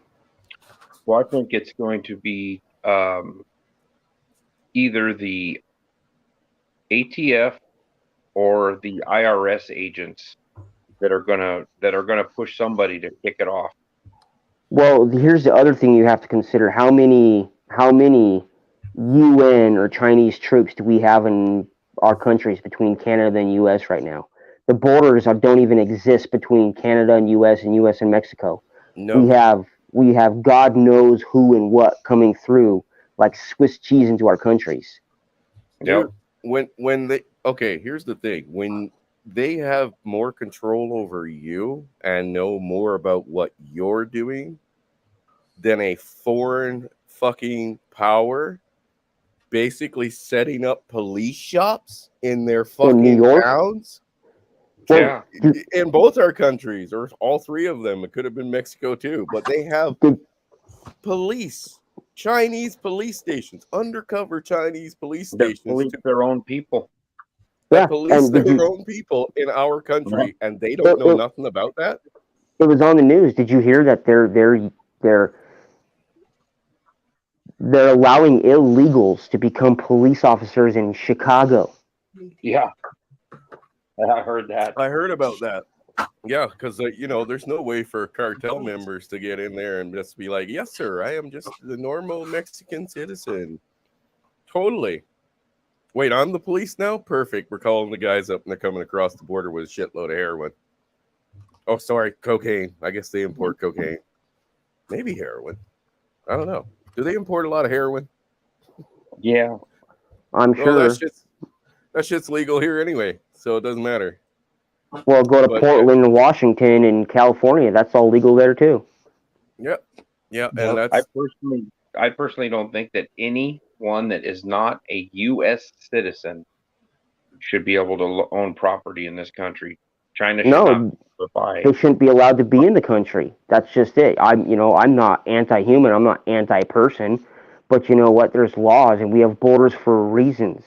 Well, I think it's going to be either the ATF or the IRS agents that are gonna push somebody to kick it off. Well, here's the other thing you have to consider: how many UN or Chinese troops do we have in our countries between Canada and US right now? The borders don't even exist between Canada and US and Mexico. No. We have God knows who and what coming through like Swiss cheese into our countries. Yeah. When they here's the thing. When they have more control over you and know more about what you're doing than a foreign fucking power basically setting up police shops in their fucking towns. Yeah. In both our countries, or all three of them. It could have been Mexico too, but they have police, Chinese police stations, undercover Chinese police stations. They police their own people. They police their own people in our country, and they don't know nothing about that. It was on the news. Did you hear that they're allowing illegals to become police officers in Chicago? Yeah. I heard that. I heard about that. Yeah, because there's no way for cartel members to get in there and just be like, "Yes, sir, I am just the normal Mexican citizen." Totally. Wait, I'm the police now? Perfect. We're calling the guys up and they're coming across the border with a shitload of heroin. Oh, sorry, cocaine. I guess they import cocaine. Maybe heroin. I don't know. Do they import a lot of heroin? Yeah. I'm sure. That shit's legal here anyway, so it doesn't matter. Well, go to Portland, Washington, and California. That's all legal there too. Yep. Yeah, and that's. I personally don't think that anyone that is not a U.S. citizen should be able to own property in this country. China should not buy. They shouldn't be allowed to be in the country. That's just it. I'm not anti-human. I'm not anti-person, but you know what? There's laws, and we have borders for reasons.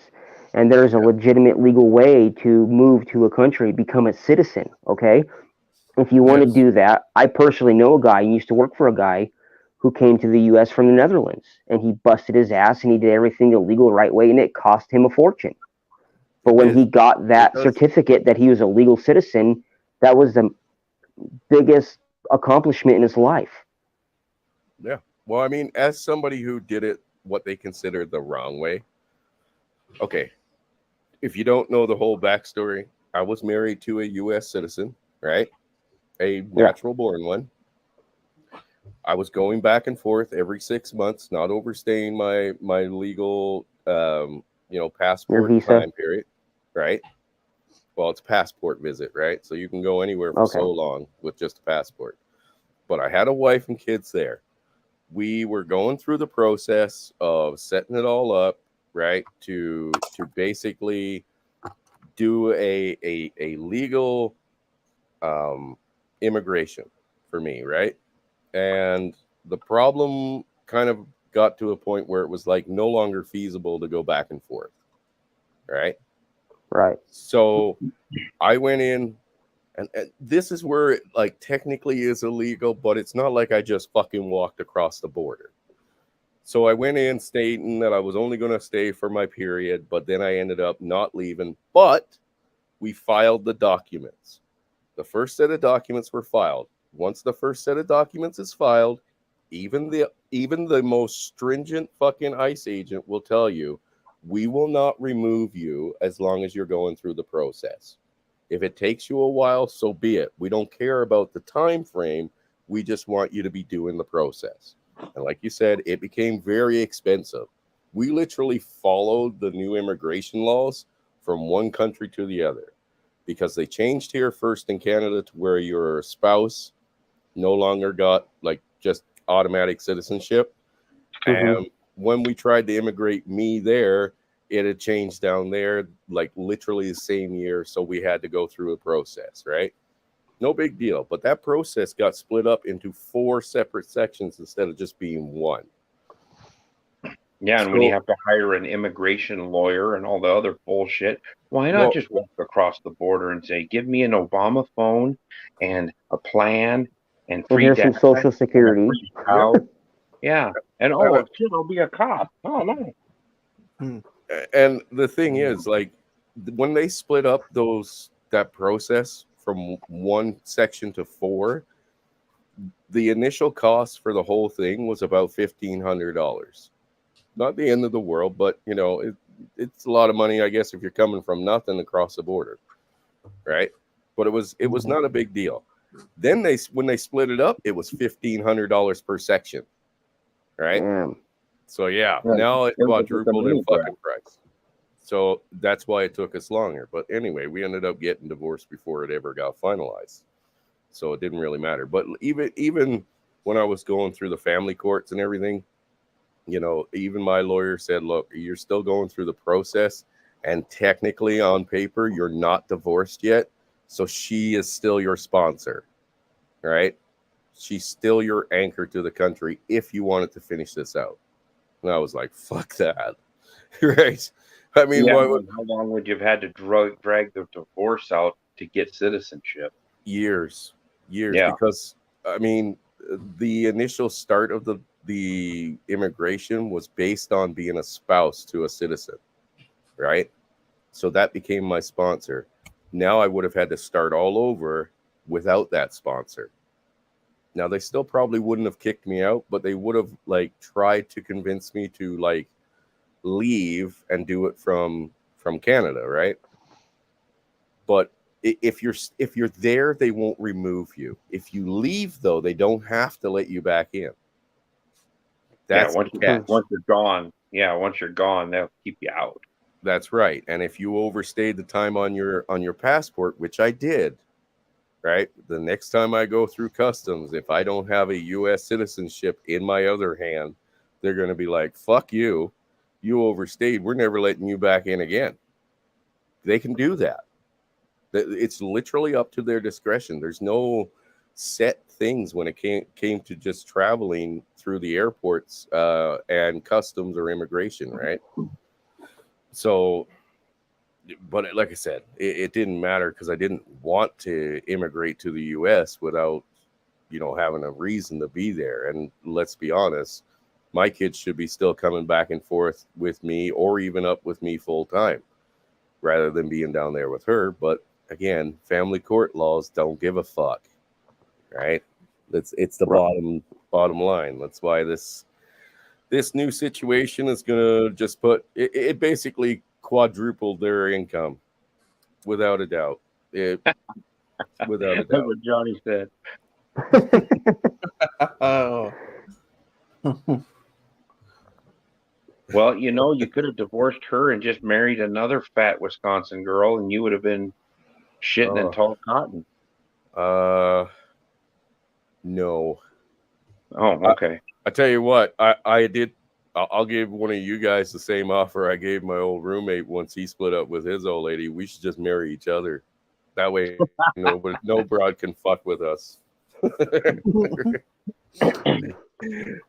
And there's a legitimate legal way to move to a country, become a citizen. Okay, if you want to do that, I personally know a guy. He used to work for a guy who came to the U.S. from the Netherlands, and he busted his ass, and he did everything the legal right way, and it cost him a fortune. But when he got that certificate that he was a legal citizen, that was the biggest accomplishment in his life. Yeah. Well, I mean, as somebody who did it what they considered the wrong way. Okay. If you don't know the whole backstory, I was married to a U.S. citizen, right? A natural born one. I was going back and forth every 6 months, not overstaying my legal, passport time period, right? Well, it's passport visit, right? So you can go anywhere for so long with just a passport. But I had a wife and kids there. We were going through the process of setting it all up, right? To basically do a legal immigration for me, right? And the problem kind of got to a point where it was like no longer feasible to go back and forth, right? Right. So I went in, and this is where it like technically is illegal, but it's not like I just fucking walked across the border. So I went in stating that I was only going to stay for my period, but then I ended up not leaving. But we filed the documents. The first set of documents were filed. Once the first set of documents is filed, even the most stringent fucking ICE agent will tell you, we will not remove you as long as you're going through the process. If it takes you a while, so be it. We don't care about the time frame. We just want you to be doing the process. And like you said, it became very expensive. We literally followed the new immigration laws from one country to the other because they changed here first in Canada to where your spouse no longer got like just automatic citizenship. And when we tried to immigrate me there, it had changed down there like literally the same year. So we had to go through a process, right? No big deal. But that process got split up into 4 separate sections instead of just being one. Yeah, and when you have to hire an immigration lawyer and all the other bullshit, why not just walk across the border and say, give me an Obama phone and a plan and free here's some Social Security. Yeah. And shit, I'll be a cop. Oh no. And the thing is, like, when they split up that process from 1 section to 4, the initial cost for the whole thing was about $1,500. Not the end of the world, but you know, it's a lot of money, I guess, if you're coming from nothing across the border, right? But it was not a big deal. Then when they split it up, it was $1,500 per section, right? So yeah, now it quadrupled in fucking price. So that's why it took us longer. But anyway, we ended up getting divorced before it ever got finalized. So it didn't really matter. But even when I was going through the family courts and everything, you know, even my lawyer said, look, you're still going through the process. And technically on paper, you're not divorced yet. So she is still your sponsor, right? She's still your anchor to the country if you wanted to finish this out. And I was like, fuck that. Right? I mean, how long would you have had to drag the divorce out to get citizenship? Years. Because, I mean, the initial start of the immigration was based on being a spouse to a citizen, right? So that became my sponsor. Now I would have had to start all over without that sponsor. Now they still probably wouldn't have kicked me out, but they would have like tried to convince me to like leave and do it from Canada, right? But if you're there, they won't remove you. If you leave though, they don't have to let you back in. Once you're gone. Yeah, once you're gone, they'll keep you out. That's right. And if you overstayed the time on your passport, which I did, right? The next time I go through customs, if I don't have a U.S. citizenship in my other hand, they're going to be like, fuck you. You overstayed. We're never letting you back in again. They can do that. It's literally up to their discretion. There's no set things when it came to just traveling through the airports and customs or immigration, right? So, but like I said, it didn't matter because I didn't want to immigrate to the U.S. without, you know, having a reason to be there. And let's be honest, my kids should be still coming back and forth with me or even up with me full time rather than being down there with her. But again, family court laws don't give a fuck, right? It's the bottom line. That's why this new situation is gonna just put it basically quadrupled their income, without a doubt. Without a doubt. That's what Johnny said. Well, you know, you could have divorced her and just married another fat Wisconsin girl, and you would have been shitting in tall cotton. No. Oh, okay. I tell you what, I I'll give one of you guys the same offer I gave my old roommate once he split up with his old lady. We should just marry each other. That way, no broad can fuck with us.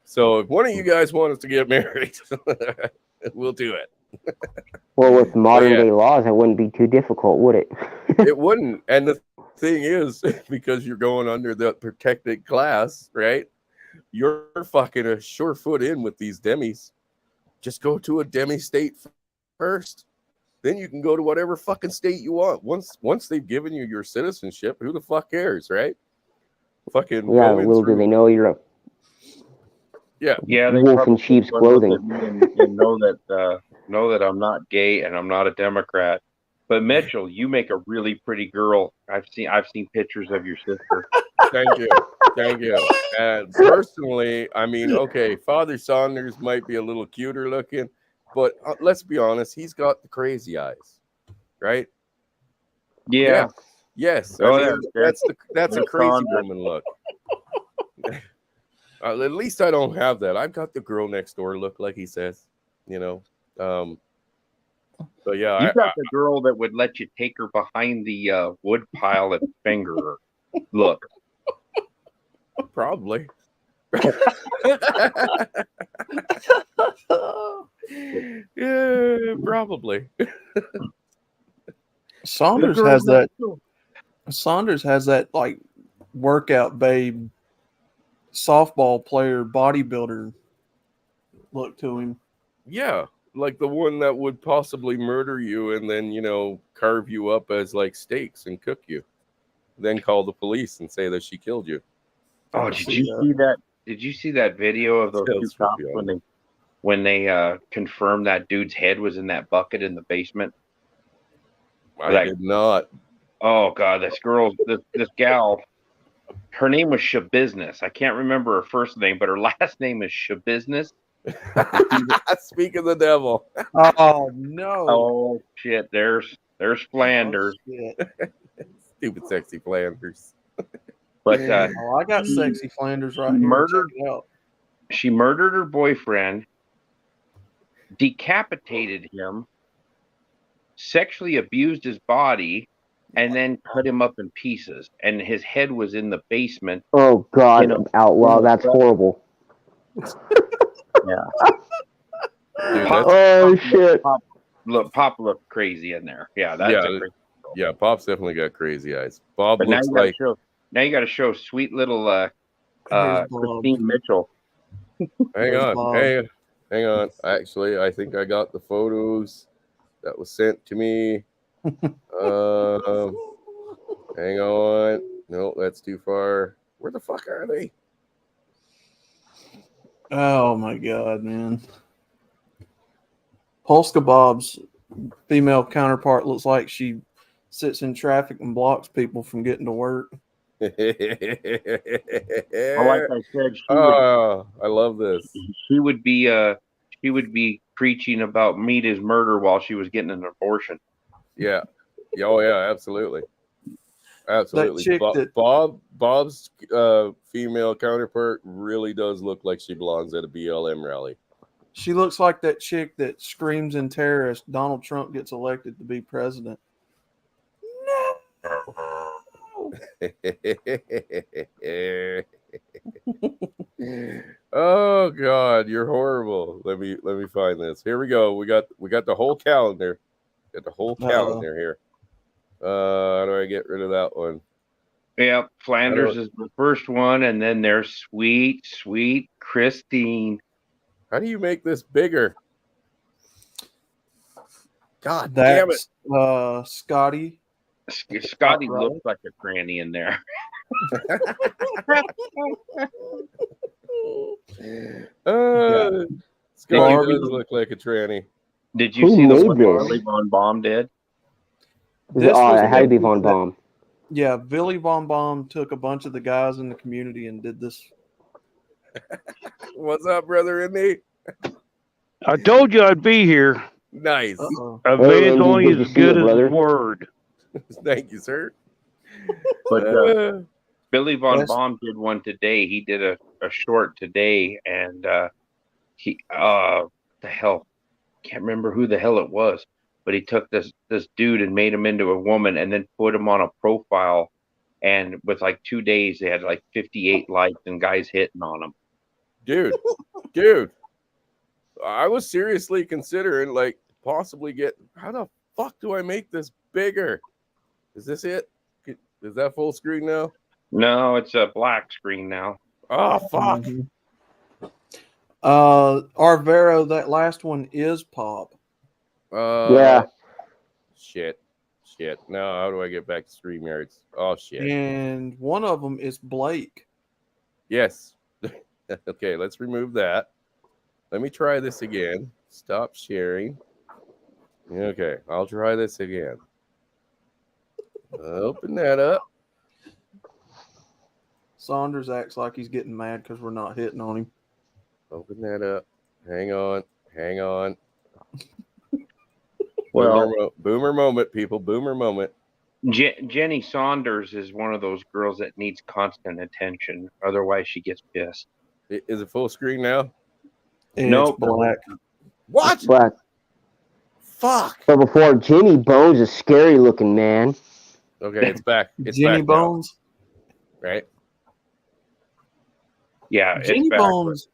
So if one of you guys want us to get married, we'll do it. Well, with modern day laws, it wouldn't be too difficult, would it? It wouldn't. And the thing is, because you're going under the protected class, right? You're fucking a sure foot in with these demis. Just go to a demi state first. Then you can go to whatever fucking state you want. Once they've given you your citizenship, who the fuck cares, right? Fucking yeah, little do they know you're a yeah. They wolf in probably sheep's would look clothing. at me and know that I'm not gay and I'm not a Democrat. But Mitchell, you make a really pretty girl. I've seen pictures of your sister. Thank you. And personally, I mean, okay, Father Saunders might be a little cuter looking, but let's be honest, he's got the crazy eyes, right? Yeah. Yes. Oh, I mean, that's a crazy Sandra. woman look. At least I don't have that. I've got the girl next door look, like he says, So yeah, You got the girl that would let you take her behind the wood pile and finger her. Look. Probably. Yeah, probably. Saunders has that. Saunders has that like workout babe, softball player, bodybuilder look to him. Yeah, like the one that would possibly murder you and then, carve you up as like steaks and cook you. Then call the police and say that she killed you. Oh, did you see that? Did you see that video of those two cops when they confirmed that dude's head was in that bucket in the basement? I did not. Oh God, this gal, her name was Shabusiness. I can't remember her first name, but her last name is Shabusiness. Speak of the devil. Oh no! Oh shit! There's Flanders. Oh, stupid, sexy Flanders. But I got sexy Flanders right here. She murdered her boyfriend, decapitated him, sexually abused his body, and then cut him up in pieces. And his head was in the basement. Oh God, outlaw! That's horrible. Yeah. Dude, shit! Pop looked crazy in there. Yeah, yeah. Pop's definitely got crazy eyes. Bob but looks like. Now you got to show sweet little Christine Mitchell. Hang on. Actually, I think I got the photos that was sent to me. Hang on. No, that's too far. Where the fuck are they? Oh my God, man. Polska Bob's female counterpart looks like she sits in traffic and blocks people from getting to work. Like I said, I love this. She would be preaching about meat is murder while she was getting an abortion. Yeah. Oh yeah, absolutely. Absolutely. Bob's female counterpart really does look like she belongs at a BLM rally. She looks like that chick that screams in terror as Donald Trump gets elected to be president. Oh God, you're horrible. Let me find this. Here we go. We got the whole calendar. Got the whole calendar here. How do I get rid of that one? Yeah, Flanders is the first one, and then there's sweet Christine. How do you make this bigger? God damn it. Scotty. Scotty looks like a granny in there. Scotty does look like a tranny. Did you see the one Billy Von Baum did? It had to be Von Baum. Yeah, Billy Von Baum took a bunch of the guys in the community and did this. What's up, brother Indy? I told you I'd be here. Nice. A man's only as good as his word. Thank you, sir. But Billy Von Baum did one today. He did a short today, and the hell, can't remember who the hell it was, but he took this dude and made him into a woman and then put him on a profile, and with like 2 days they had like 58 likes and guys hitting on him. Dude, I was seriously considering like possibly how the fuck do I make this bigger? Is this it? Is that full screen now? No, it's a black screen now. Oh fuck. Arvero, that last one is Pop. Yeah. Shit. Now how do I get back to StreamYards? Oh shit. And one of them is Blake. Yes. Okay, let's remove that. Let me try this again. Stop sharing. Okay, I'll try this again. Open that up. Saunders acts like he's getting mad because we're not hitting on him. Open that up. Hang on. Well, boomer moment, people. Boomer moment. Jenny Saunders is one of those girls that needs constant attention. Otherwise, she gets pissed. Is it full screen now? Nope. Black. What? Black. Fuck. But before, Jimmy Bones is scary looking, man. Okay, it's back. It's Jenny back Bones. now, right? Yeah, Jenny it's back. Bones.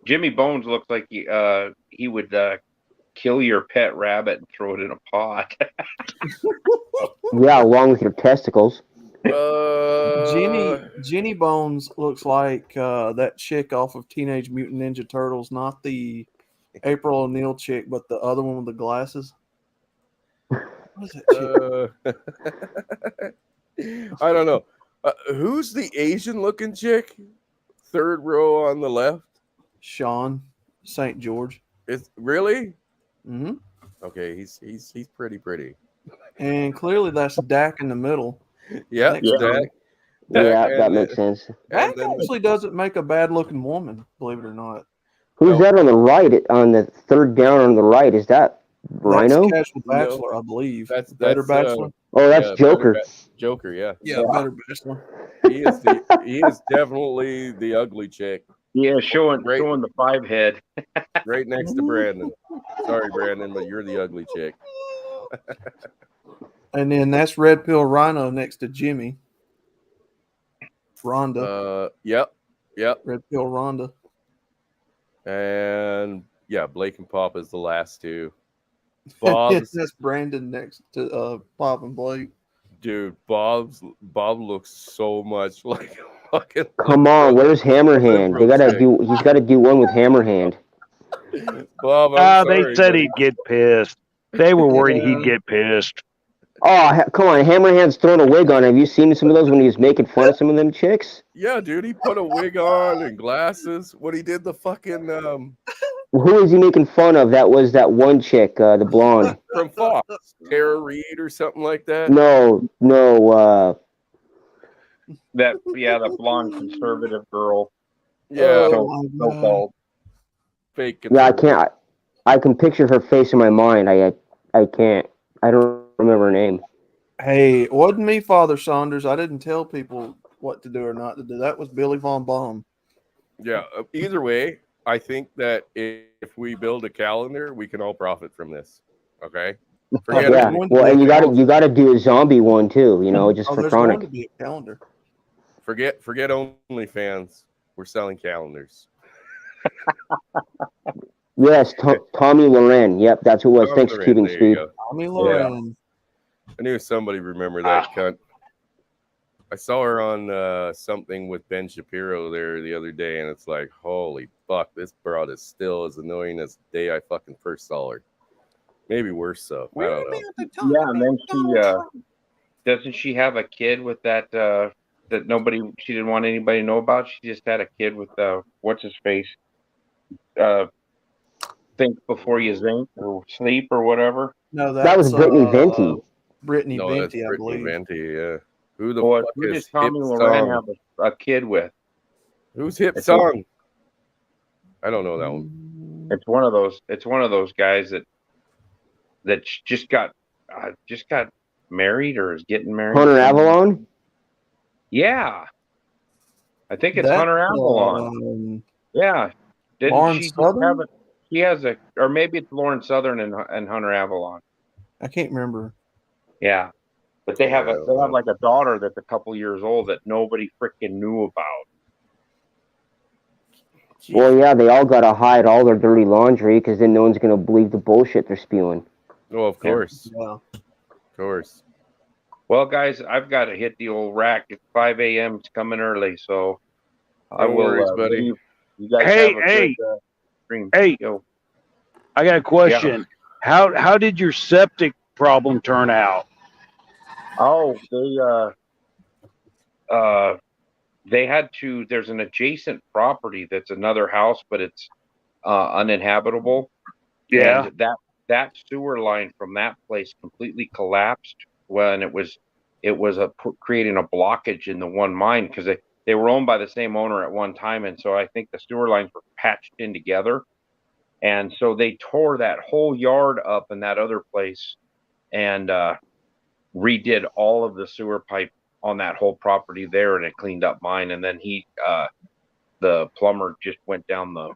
Jimmy Bones looks like he would kill your pet rabbit and throw it in a pot. Yeah, along with your testicles. Jenny Bones looks like that chick off of Teenage Mutant Ninja Turtles, not the April O'Neil chick, but the other one with the glasses. What is that chick? I don't know. Who's the Asian-looking chick? Third row on the left. Sean St. George. Is really? Mm-hmm. Okay, he's pretty. And clearly that's Dak in the middle. Yeah, Next to him. Yeah, that makes sense. Dak actually doesn't make a bad looking woman, believe it or not. Who's that on the right? On the third down on the right, is that Rhino? That's Casual Bachelor, I believe. That's Better Bachelor. Oh, that's Joker. Joker, yeah. Yeah, Better Bachelor. He is definitely the ugly chick. Yeah, showing the 5 head. Right next to Brandon. Sorry, Brandon, but you're the ugly chick. And then that's Red Pill Rhino next to Jimmy. Rhonda. Yep. Red Pill Rhonda. And yeah, Blake and Pop is the last two. Bob's That's Brandon next to Pop and Blake. dude, Bob looks so much like a fucking. Come on, where's Hammerhand? He's got to do one with Hammerhand. Bob, I'm sorry, they said but- he'd get pissed. They were worried he'd get pissed. Oh, come on, Hammerhand's throwing a wig on. Have you seen some of those when he was making fun of some of them chicks? Yeah, dude, he put a wig on and glasses. When he did the fucking Who is he making fun of? That was that one chick, the blonde. from Fox, Tara Reid or something like that. No. The blonde conservative girl. Yeah, So-called. fake. Yeah, I can't. I can picture her face in my mind. I can't. I don't remember her name. Hey, it wasn't me, Father Saunders. I didn't tell people what to do or not to do. That was Billy Von Baum. Yeah. Either way, I think that if we build a calendar, we can all profit from this. Okay. Forget Yeah. Well, and you got to do a zombie one too. You know, just for there's going to Chronic. be a calendar. Forget OnlyFans. We're selling calendars. Yes, Tommy Loren. Yep, that's who it was. Tommy Thanks for Loren, keeping there you speed. go. Tommy Loren. I knew somebody remembered that cunt. I saw her on something with Ben Shapiro there the other day, and it's like, holy fuck, this broad is still as annoying as the day I fucking first saw her. Maybe worse so. I don't know. Yeah, and then she doesn't she have a kid with that that she didn't want anybody to know about? She just had a kid with what's his face? Think before you zinc or sleep or whatever. No, That was Brittany Venti. Brittany No, that's Venti, I Brittany believe. Venti, yeah. Who the Who fuck does is Tommy Hip Loren Song? have a kid with? Who's Hip It's Song? I don't know that one. It's one of those guys that just got married or is getting married. Hunter Avalon. Yeah, I think it's That, Hunter Avalon. Yeah, Didn't Lauren she just Southern? have it? She has a, or maybe it's Lauren Southern and Hunter Avalon. I can't remember. Yeah, but they have Yeah, like a daughter that's a couple years old that nobody freaking knew about. Well, yeah, they all got to hide all their dirty laundry because then no one's going to believe the bullshit they're spewing. Oh, of course. Yeah. Of course. Well, guys, I've got to hit the old rack. It's 5 a.m. It's coming early, so I No will worries, buddy. leave. You guys Hey, have a hey. good stream. Hey. Yo. I got a question. How did your septic problem turn out? Oh, they had to. There's an adjacent property that's another house, but it's uninhabitable. Yeah. And that sewer line from that place completely collapsed when it was creating a blockage in the one mine because they were owned by the same owner at one time, and so I think the sewer lines were patched in together, and so they tore that whole yard up in that other place and redid all of the sewer pipe on that whole property there, and it cleaned up mine. And then the plumber just went down the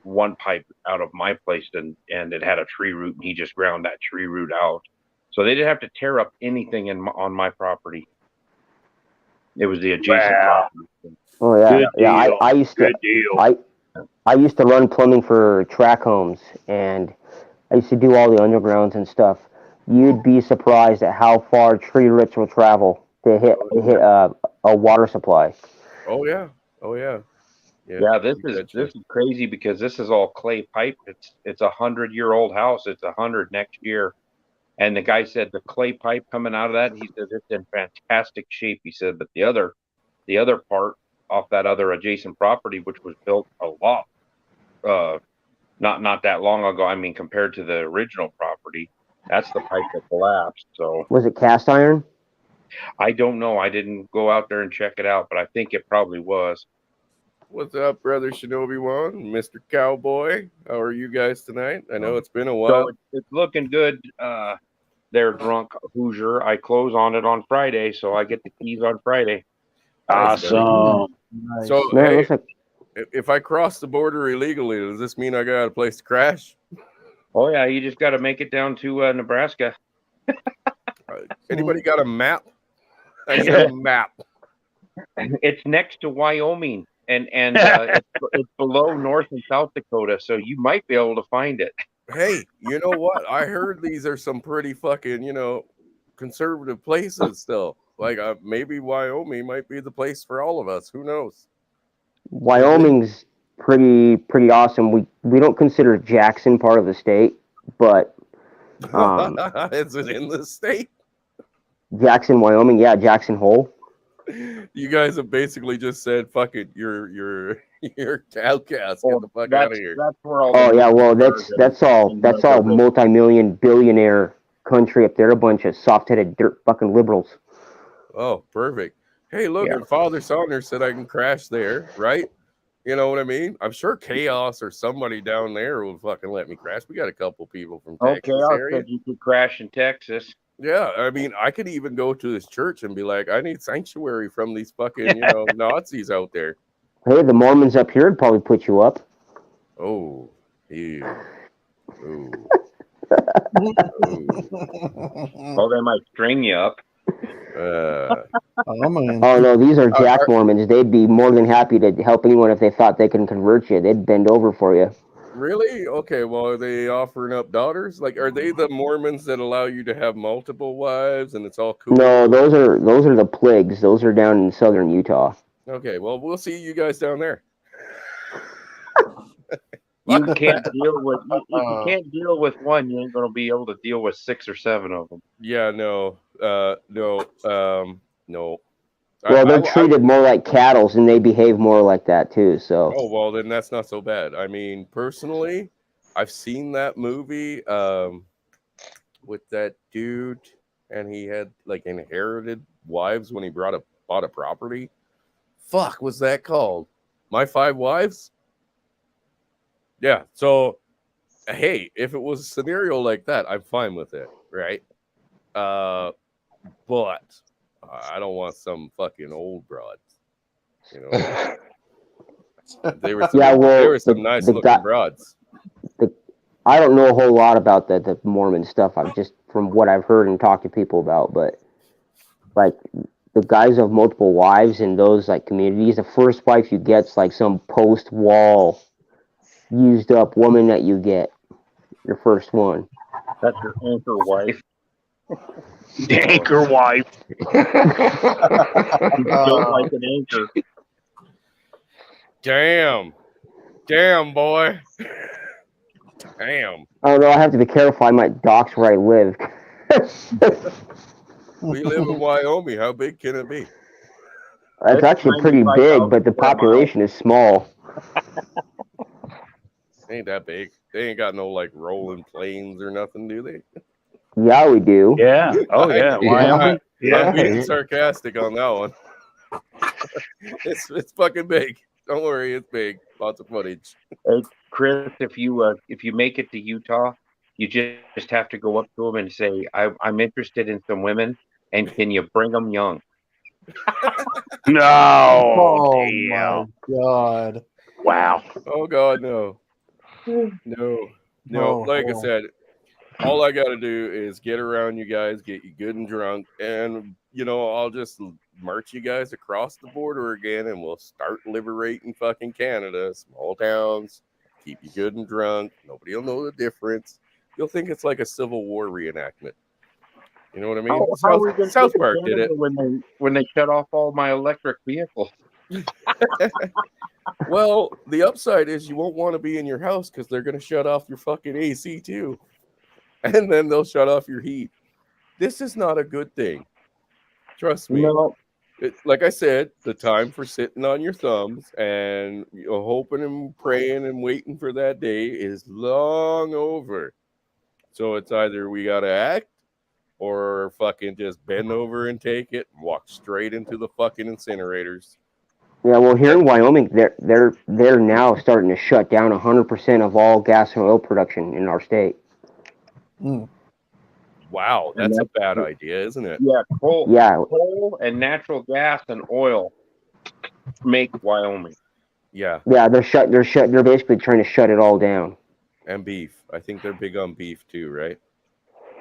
one pipe out of my place, and it had a tree root, and he just ground that tree root out. So they didn't have to tear up anything on my property. It was the adjacent property. Oh yeah, Good yeah. deal. I used to. Good deal. I used to run plumbing for track homes, and I used to do all the undergrounds and stuff. You'd be surprised at how far tree roots will travel to hit a water supply. Oh yeah. Yeah, this is crazy because this is all clay pipe. It's 100-year-old house. It's 100 next year. And the guy said the clay pipe coming out of that, he said it's in fantastic shape. He said, but the other part off that other adjacent property, which was built a lot, not that long ago. I mean, compared to the original property, that's the pipe that collapsed. So Was it cast iron? I don't know. I didn't go out there and check it out, but I think it probably was. What's up, brother Shinobi One, Mr. Cowboy? How are you guys tonight? I know it's been a while. So it's looking good. They're drunk Hoosier. I close on it on Friday, so I get the keys on Friday. Awesome. Nice. So, Man, it hey, looks like if I cross the border illegally, does this mean I got a place to crash? Oh yeah, you just got to make it down to Nebraska. Anybody got a map? I need a map. It's next to Wyoming, and it's below North and South Dakota, so you might be able to find it. Hey, you know what? I heard these are some pretty fucking, conservative places still. Like maybe Wyoming might be the place for all of us. Who knows? Wyoming's pretty awesome. We don't consider Jackson part of the state, but Is it in the state? Jackson, Wyoming, yeah, Jackson Hole. You guys have basically just said, "Fuck it, you're outcast. Get the fuck out of here." That's where all. Oh yeah, well that's all multi-million billionaire country up there. A bunch of soft-headed dirt fucking liberals. Oh, perfect. Hey, look, and Father Saunders said I can crash there, right? You know what I mean? I'm sure Chaos or somebody down there will fucking let me crash. We got a couple people from Texas Chaos area. said you could crash in Texas. Yeah, I mean, I could even go to this church and be like, I need sanctuary from these fucking, Nazis out there. Hey, the Mormons up here would probably put you up. Oh, yeah. Oh. Oh, they might string you up. Oh no, these are Jack Mormons. They'd be more than happy to help anyone if they thought they can convert you. They'd bend over for you. Really? Okay, well, are they offering up daughters? Like, are they the Mormons that allow you to have multiple wives and it's all cool? No, those are the plagues. Those are down in southern Utah. Okay, well, we'll see you guys down there. You can't deal with if you can't deal with one, you ain't gonna be able to deal with 6 or 7 of them. Yeah, no. Well, they're treated more like cattle, and they behave more like that too. So. Oh well, then that's not so bad. I mean, personally, I've seen that movie with that dude, and he had like inherited wives when he bought a property. Fuck, what's that called? My 5 Wives? Yeah. So, hey, if it was a scenario like that, I'm fine with it, right? But I don't want some fucking old broad. They were some, Yeah, well, there were some nice the looking guy- broads. I don't know a whole lot about the Mormon stuff. I've just from what I've heard and talked to people about, but like the guys have multiple wives in those like communities. The first wife you get's like some post-wall used up woman that you get. Your first one. That's your anchor wife. Anchor wife. Built like an anchor. Damn, boy. Damn. I don't know. I have to be careful. I might dox where I live. We live in Wyoming. How big can it be? That's actually pretty big, but the population is small. Ain't that big. They ain't got no like rolling plains or nothing, do they? Yeah, we do. Yeah. Oh yeah. Wyoming. I'm being sarcastic on that one. It's fucking big. Don't worry, it's big. Lots of footage. Hey, Chris, if you make it to Utah, you just have to go up to them and say, I'm interested in some women, and can you bring them young? No. Oh damn. my God. Wow. Oh God, no. No. Oh, Like I oh. said, all I gotta do is get around you guys, get you good and drunk, and I'll just march you guys across the border again, and we'll start liberating fucking Canada. Small towns, keep you good and drunk. Nobody will know the difference. You'll think it's like a Civil War reenactment. You know what I mean? How are we gonna South get Park did Canada it. when they shut off all my electric vehicles. Well, the upside is you won't want to be in your house because they're going to shut off your fucking AC too. And then they'll shut off your heat. This is not a good thing. Trust me. No. Like I said, the time for sitting on your thumbs and hoping and praying and waiting for that day is long over. So it's either we got to act or fucking just bend over and take it and walk straight into the fucking incinerators. Yeah, well, here in Wyoming, they're now starting to shut down 100% of all gas and oil production in our state. Wow, that's a bad idea, isn't it? Yeah, coal. Yeah. Coal and natural gas and oil make Wyoming. Yeah, Yeah, they're basically trying to shut it all down. and beef. I think they're big on beef too, right?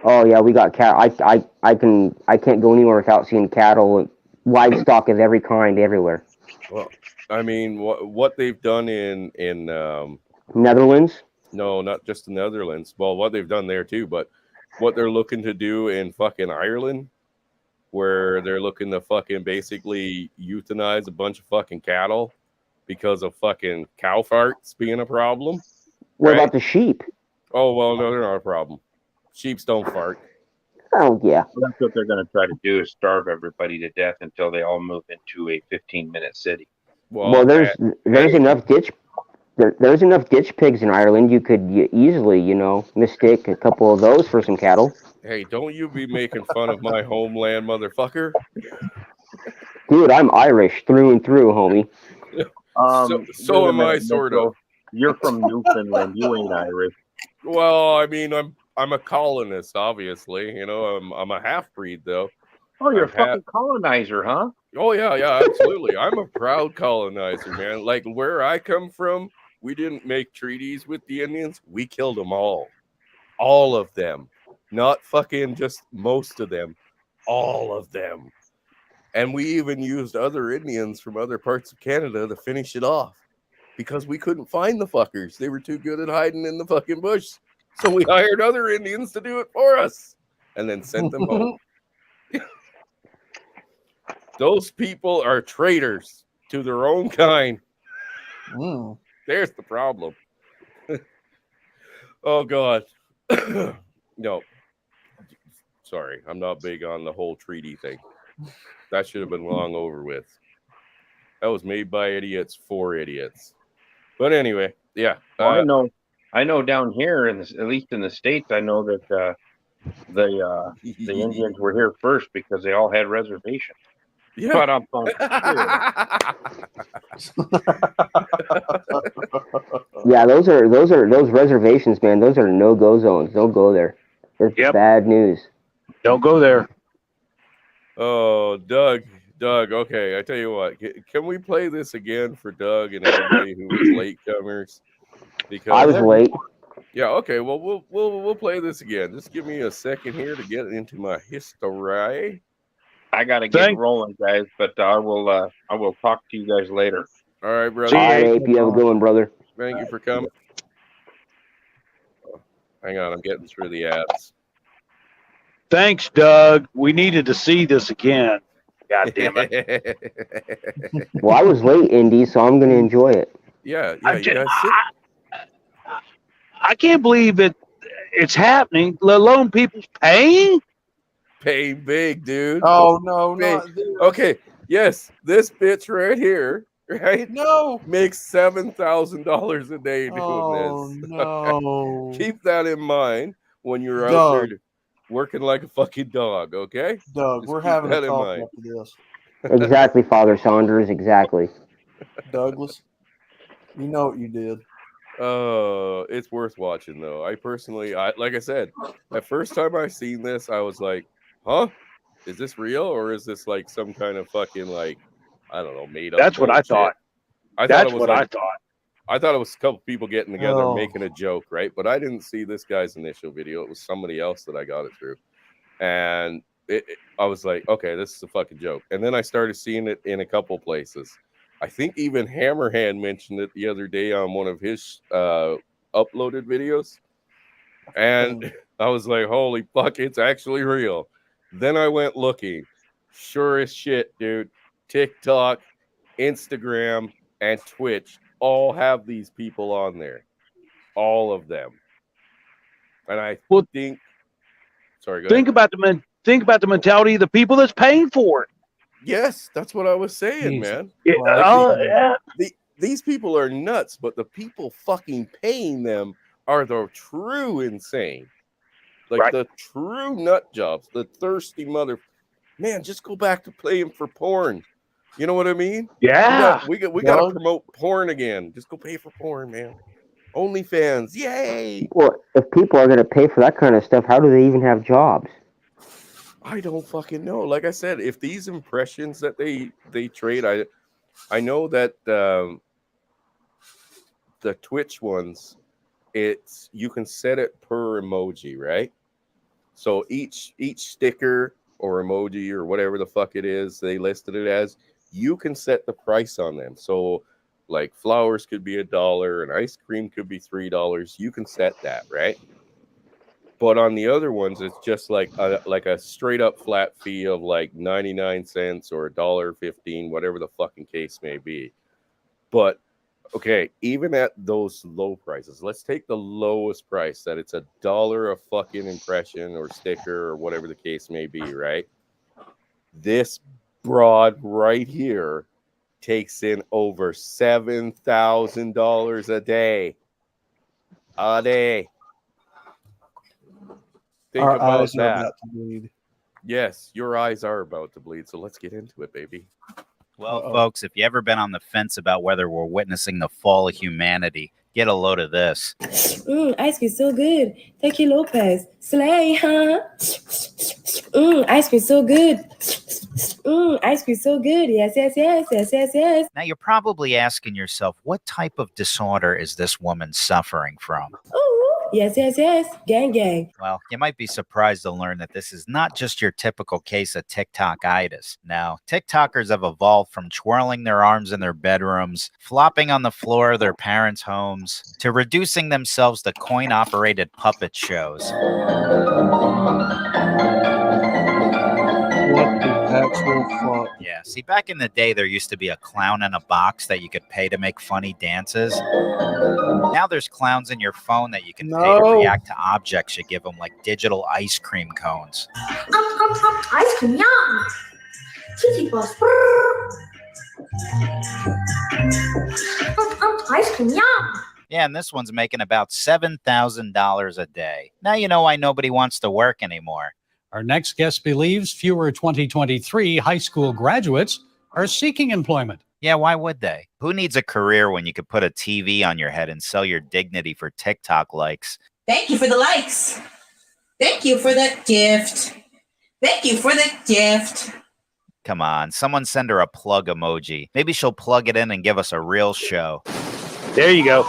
Oh yeah, we got cat. I can't go anywhere without seeing cattle, livestock of every kind everywhere. Well, I mean, what they've done in Netherlands? No, not just the Netherlands. Well, what they've done there too, but what they're looking to do in fucking Ireland, where they're looking to fucking basically euthanize a bunch of fucking cattle because of fucking cow farts being a problem. What right? about the sheep? Oh, well, no, they're not a problem. Sheeps don't fart. Oh yeah. That's what they're going to try to do, is starve everybody to death until they all move into a 15-minute city. Well, there's enough ditch. There's enough ditch pigs in Ireland. You could easily, mistake a couple of those for some cattle. Hey, don't you be making fun of my homeland, motherfucker. Dude, I'm Irish through and through, homie. So wait a am I, minute, sort Nico. of. You're from Newfoundland. You ain't Irish. Well, I mean, I'm a colonist, obviously. I'm a half breed though. Oh, you're a I'm fucking colonizer, huh? Oh yeah, absolutely. I'm a proud colonizer, man. Like where I come from, we didn't make treaties with the Indians. We killed them all of them, not fucking just most of them, all of them. And we even used other Indians from other parts of Canada to finish it off because we couldn't find the fuckers. They were too good at hiding in the fucking bush. So we hired other Indians to do it for us and then sent them home. Those people are traitors to their own kind. There's the problem. Oh, God. No. Sorry, I'm not big on the whole treaty thing. That should have been long over with. That was made by idiots for idiots. But anyway, yeah. Well, I know down here, at least in the States, I know that the Indians were here first because they all had reservations. Yeah. But I'm Yeah, those reservations, man. Those are no-go zones. Don't go there. It's bad news. Don't go there. Oh, Doug, Doug, okay, I tell you what. Can we play this again for Doug and everybody who was latecomers? Because I was late. Yeah, okay. Well, we'll play this again. Just give me a second here to get into my history. I gotta get rolling, guys, but I will talk to you guys later. All right, brother. All right, Ape, you have a good one, brother. Thank you for coming. Oh, hang on, I'm getting through the ads. Thanks, Doug. We needed to see this again. God damn it. Well, I was late, Indy, so I'm going to enjoy it. Yeah, you guys sit. I can't believe it's happening, let alone people paying. Paying big, dude. Oh no, Big. not this. Okay, yes, this bitch right here, right? No. Makes $7,000 a day doing Oh this. no. Keep that in mind when you're out Doug. there working like a fucking dog, okay? Doug, Just we're keep having that a in talk mind. after this. Exactly, Father Saunders, exactly. Douglas, you know what you did. It's worth watching though. I personally, like I said, the first time I seen this, I was like, "Huh? Is this real or is this like some kind of fucking like, I don't know, made up?" That's what I bullshit? thought. That's what I thought. I thought it was a couple people getting together Oh. making a joke, right? But I didn't see this guy's initial video. It was somebody else that I got it through, and I was like, "Okay, this is a fucking joke." And then I started seeing it in a couple places. I think even Hammerhand mentioned it the other day on one of his uploaded videos. And I was like, holy fuck, it's actually real. Then I went looking. Sure as shit, dude. TikTok, Instagram, and Twitch all have these people on there. All of them. And I think... Sorry, go Think ahead. about the mentality of the people that's paying for it. Yes, that's what I was saying, Jesus man. Yeah, Like yeah. These people are nuts, but the people fucking paying them are the true insane. Like Right. the true nut jobs, the thirsty mother. Man, just go back to playing for porn. You know what I mean? Yeah. We got to promote porn again. Just go pay for porn, man. OnlyFans, yay! Well, if people are going to pay for that kind of stuff, how do they even have jobs? I don't fucking know. Like I said, if these impressions that they trade, I know that the Twitch ones, it's you can set it per emoji, right? So each sticker or emoji or whatever the fuck it is they listed it as, you can set the price on them. So like flowers could be $1 and ice cream could be $3. You can set that, right? But on the other ones, it's just like a straight up flat fee of like 99 cents or $1.15, whatever the fucking case may be. But okay, even at those low prices, let's take the lowest price that it's $1 a fucking impression or sticker or whatever the case may be, right? This broad right here takes in over $7,000 a day. A day. Think Our about eyes are that. about to bleed. Yes, your eyes are about to bleed. So let's get into it, baby. Well, folks, if you ever been on the fence about whether we're witnessing the fall of humanity, get a load of this. Ice cream so good. Thank you, Lopez. Slay, huh? Ice cream so good. Ice cream so good. Yes, yes, yes, yes, yes, yes. Now, you're probably asking yourself, what type of disorder is this woman suffering from? Ooh, yes, yes, yes. Gang, gang. Well, you might be surprised to learn that this is not just your typical case of TikTok-itis. Now, TikTokers have evolved from twirling their arms in their bedrooms, flopping on the floor of their parents' homes, to reducing themselves to coin-operated puppet shows. What the actual fuck? Yeah, see, back in the day, there used to be a clown in a box that you could pay to make funny dances. Now there's clowns in your phone that you can pay to No. react to objects you give them, like digital ice cream cones. Ice cream, yum. Cheesy balls. Ice cream, yum. Yeah, and this one's making about $7,000 a day. Now you know why nobody wants to work anymore. Our next guest believes fewer 2023 high school graduates are seeking employment. Yeah, why would they? Who needs a career when you could put a TV on your head and sell your dignity for TikTok likes? Thank you for the likes. Thank you for the gift. Thank you for the gift. Come on, someone send her a plug emoji. Maybe she'll plug it in and give us a real show. There you go.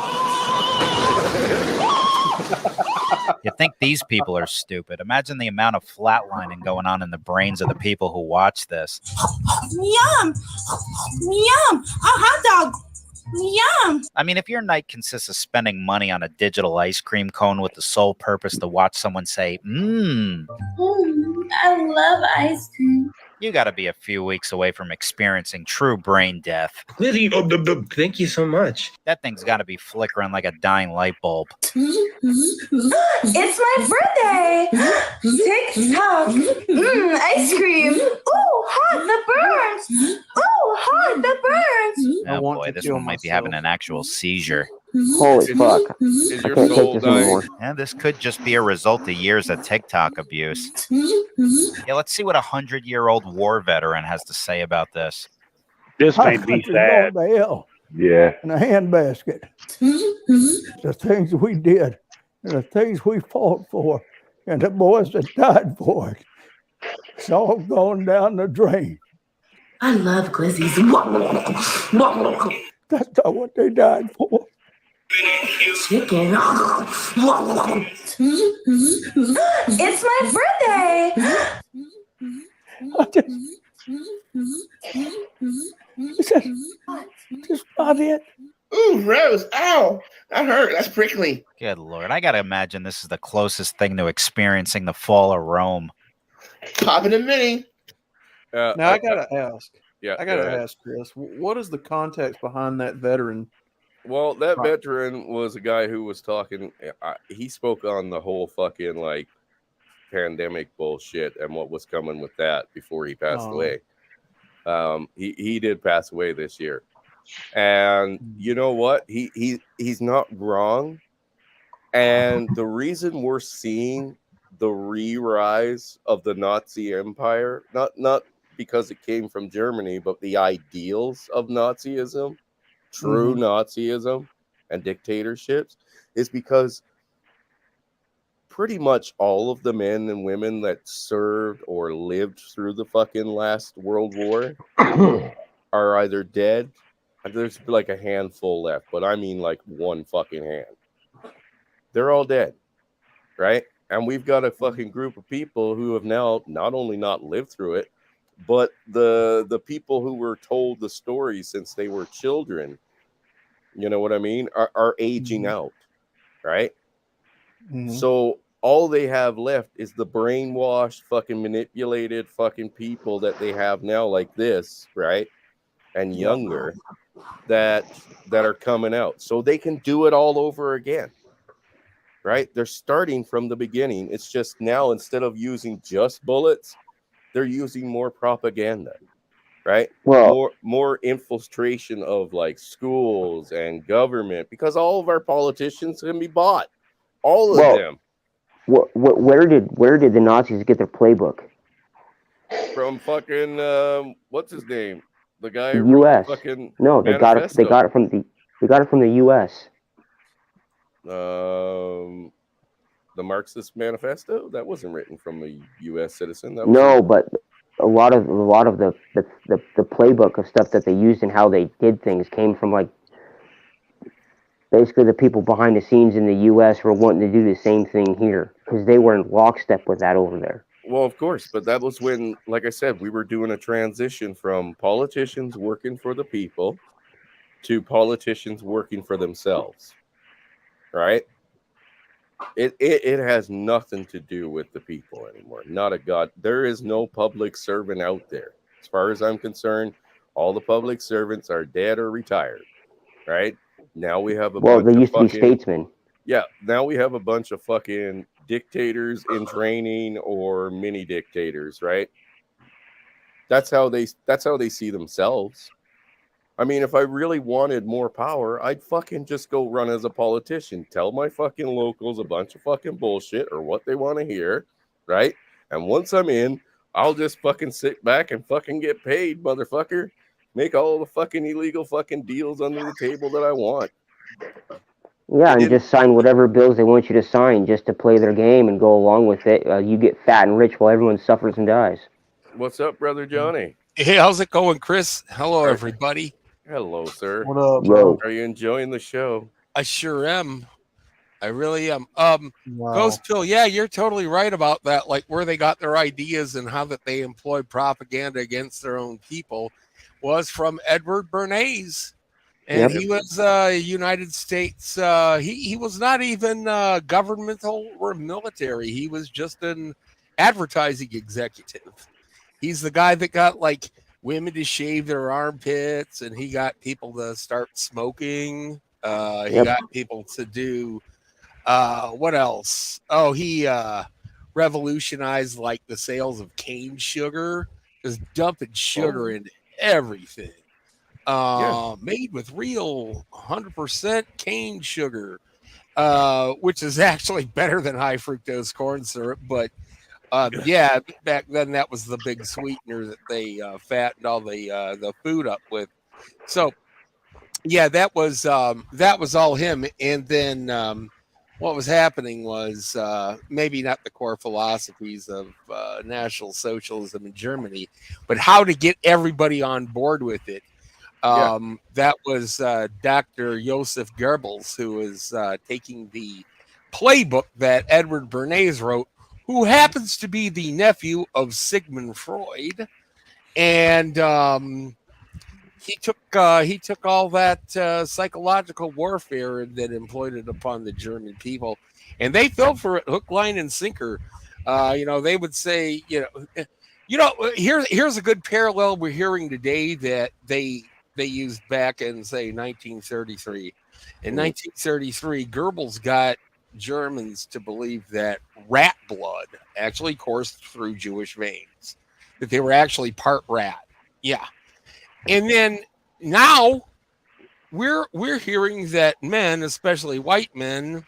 You think these people are stupid. Imagine the amount of flatlining going on in the brains of the people who watch this. Yum! Yum! A hot dog! Yum! I mean, if your night consists of spending money on a digital ice cream cone with the sole purpose to watch someone say, I love ice cream. you got to be a few weeks away from experiencing true brain death. Lizzie, thank you so much. That thing's got to be flickering like a dying light bulb. It's my birthday! Tick-tock! Ice cream! Ooh, hot, the burns! Ooh, hot, the burns! Oh boy, this one might be having an actual seizure. Holy fuck. Is I your can't soul take this dying? anymore. And this could just be a result of years of TikTok abuse. Yeah, let's see what a 100-year-old war veteran has to say about this. This Our made me country's sad. going to hell Yeah. in a handbasket. The things we did and the things we fought for and the boys that died for it. It's all going down the drain. I love glizzies. That's not what they died for. Chicken. It's my birthday! Just not it. Ooh, Rose. Ow. That hurt. That's prickly. Good Lord, I got to imagine this is the closest thing to experiencing the fall of Rome. Popping a mini. Now I gotta ask. Yeah, I go gotta ahead. ask Chris. What is the context behind that veteran? Well, that Right. veteran was a guy who was talking. He spoke on the whole fucking like pandemic bullshit and what was coming with that before he passed Oh. away. He did pass away this year, and you know what? He's not wrong. And the reason we're seeing the re-rise of the Nazi Empire, not because it came from Germany, but the ideals of Nazism, true Nazism and dictatorships, is because pretty much all of the men and women that served or lived through the fucking last World War are either dead. There's like a handful left, but I mean like one fucking hand. They're all dead, right? And we've got a fucking group of people who have now not only not lived through it, but the people who were told the story since they were children, you know what I mean, are aging out, right? So all they have left is the brainwashed, fucking manipulated fucking people that they have now, like this, right? And younger, that are coming out. So they can do it all over again. Right? They're starting from the beginning. It's just now, instead of using just bullets, they're using more propaganda, right? Well, more infiltration of like schools and government, because all of our politicians can be bought. All of them. Where did the Nazis get their playbook? From fucking what's his name? The guy The who wrote U.S. the fucking No, they got it. They got it from the U.S. The Marxist Manifesto, that wasn't written from a U.S. citizen. That No, but a lot of the playbook of stuff that they used and how they did things came from like basically the people behind the scenes in the U.S. were wanting to do the same thing here because they were in lockstep with that over there. Well, of course, but that was when, like I said, we were doing a transition from politicians working for the people to politicians working for themselves, right? It has nothing to do with the people anymore. Not a god. There is no public servant out there. As far as I'm concerned, all the public servants are dead or retired, right? Now we have a bunch they of used to be fucking, statesmen. Yeah, now we have a bunch of fucking dictators in training or mini dictators, right? That's how they see themselves. I mean, if I really wanted more power, I'd fucking just go run as a politician. Tell my fucking locals a bunch of fucking bullshit or what they want to hear, right? And once I'm in, I'll just fucking sit back and fucking get paid, motherfucker. Make all the fucking illegal fucking deals under the table that I want. Yeah, and just sign whatever bills they want you to sign just to play their game and go along with it. You get fat and rich while everyone suffers and dies. What's up, brother Johnny? Hey, how's it going, Chris? Hello, everybody. Hello, sir. What up, bro? Are you enjoying the show? I sure am. I really am. Wow. Ghost Pill, yeah, you're totally right about that. Like where they got their ideas and how that they employed propaganda against their own people was from Edward Bernays. And Yep. he was United States. He was not even governmental or military. He was just an advertising executive. He's the guy that got like women to shave their armpits, and he got people to start smoking. He Yep. got people to do what else? Oh, he revolutionized like the sales of cane sugar, just dumping sugar into everything. Made with real 100% cane sugar, which is actually better than high fructose corn syrup. But yeah, back then that was the big sweetener that they fattened all the food up with. So yeah, that was all him. And then what was happening was maybe not the core philosophies of National Socialism in Germany, but how to get everybody on board with it. That was Dr. Joseph Goebbels, who was taking the playbook that Edward Bernays wrote, who happens to be the nephew of Sigmund Freud, and he took all that psychological warfare and then employed it upon the German people, and they fell for it hook, line, and sinker. They would say, here's a good parallel we're hearing today that they used back in, say, 1933. In 1933, Goebbels got Germans to believe that rat blood actually coursed through Jewish veins, that they were actually part rat. Yeah. And then now we're hearing that men, especially white men,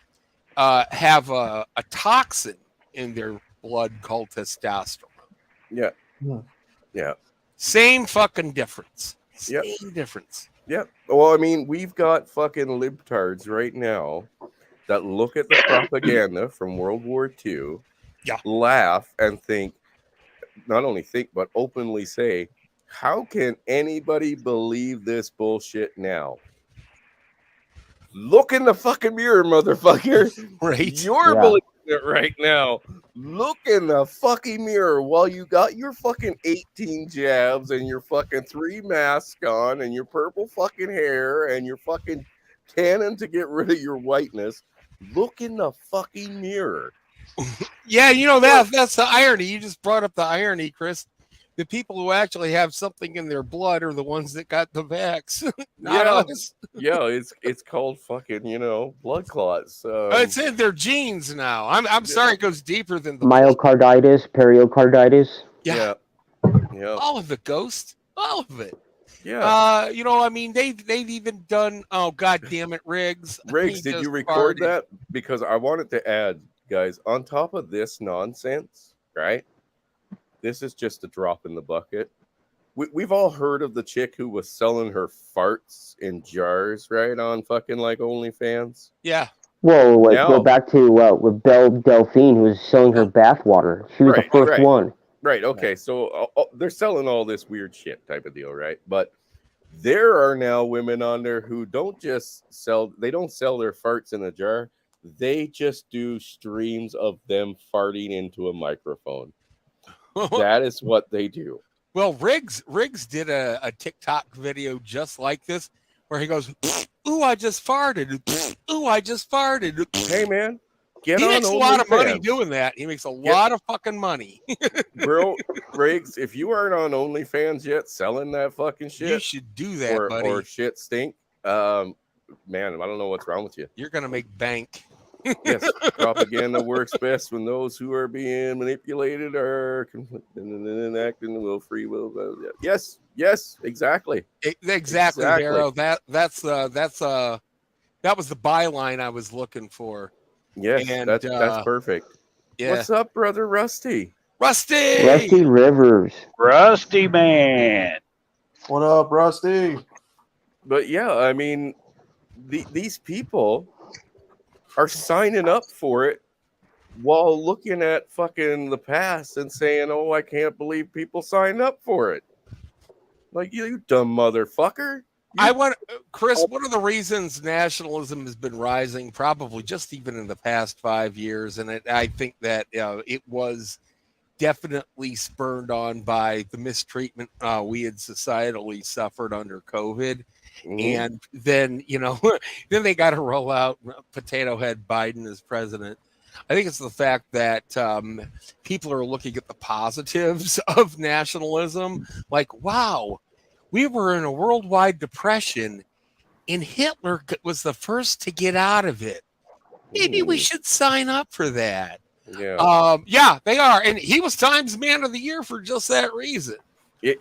have a toxin in their blood called testosterone. Yeah. Yeah. Same fucking difference. Yep. Same difference. Yep. Well, I mean, we've got fucking libtards right now that look at the propaganda from World War II, laugh, and think, not only think, but openly say, how can anybody believe this bullshit now? Look in the fucking mirror, motherfucker. Right. You're believing it right now. Look in the fucking mirror while you got your fucking 18 jabs and your fucking 3 masks on and your purple fucking hair and your fucking cannon to get rid of your whiteness. Look in the fucking mirror. Yeah, that's the irony. You just brought up the irony, Chris. The people who actually have something in their blood are the ones that got the vax. Not us. Yeah, it's called fucking, blood clots. It's in their genes now. I'm sorry, it goes deeper than the Myocarditis, pericarditis. Yeah. All of the ghost. All of it. Yeah. They've even done. Oh, God damn it, Riggs. Riggs, did you record that? Because I wanted to add, guys, on top of this nonsense, right? This is just a drop in the bucket. We've all heard of the chick who was selling her farts in jars, right? On fucking like OnlyFans. Yeah. Whoa, go back to with Belle Delphine, who was selling her bath water. She was the first one. Right. Okay. So they're selling all this weird shit type of deal, right? But there are now women on there who don't just sell. They don't sell their farts in a jar. They just do streams of them farting into a microphone. That is what they do. Well, Riggs did a TikTok video just like this, where he goes, "Ooh, I just farted. Ooh, I just farted." Hey, man, he makes a lot of money doing that. He makes a lot of fucking money. Bro, Riggs, if you aren't on OnlyFans yet selling that fucking shit, you should do that, buddy. Or shit stink. Man, I don't know what's wrong with you. You're gonna make bank. Yes, propaganda works best when those who are being manipulated are acting the will, free will. Yes, exactly. Exactly, Darrow. That was the byline I was looking for. Yes, and, that's perfect. Yeah. What's up, brother Rusty? Rusty Rivers. Rusty man. What up, Rusty? But yeah, I mean, these people are signing up for it while looking at fucking the past and saying, "Oh, I can't believe people signed up for it." Like, you dumb motherfucker. I want, Chris, one of the reasons nationalism has been rising, probably just even in the past 5 years, and I think that it was definitely spurred on by the mistreatment we had societally suffered under COVID. And then, then they got to roll out Potato Head Biden as president. I think it's the fact that people are looking at the positives of nationalism. Like, wow, we were in a worldwide depression and Hitler was the first to get out of it. Maybe we should sign up for that. Yeah. They are. And he was Times Man of the Year for just that reason.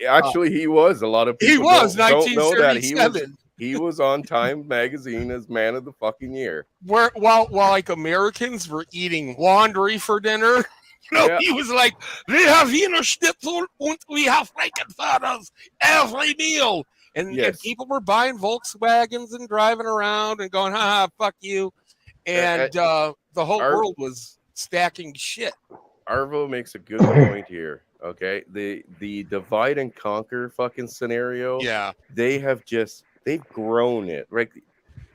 Actually, he was. A lot of people he was don't know that. He 1977. was on Time magazine as Man of the fucking Year. While like Americans were eating laundry for dinner, he was like, we have Wiener Schnitzel and we have Frankenfurters every meal. And people were buying Volkswagens and driving around and going, haha, fuck you. And the whole world was stacking shit. Arvo makes a good point here. Okay, the divide and conquer fucking scenario. Yeah, they've grown it. Right,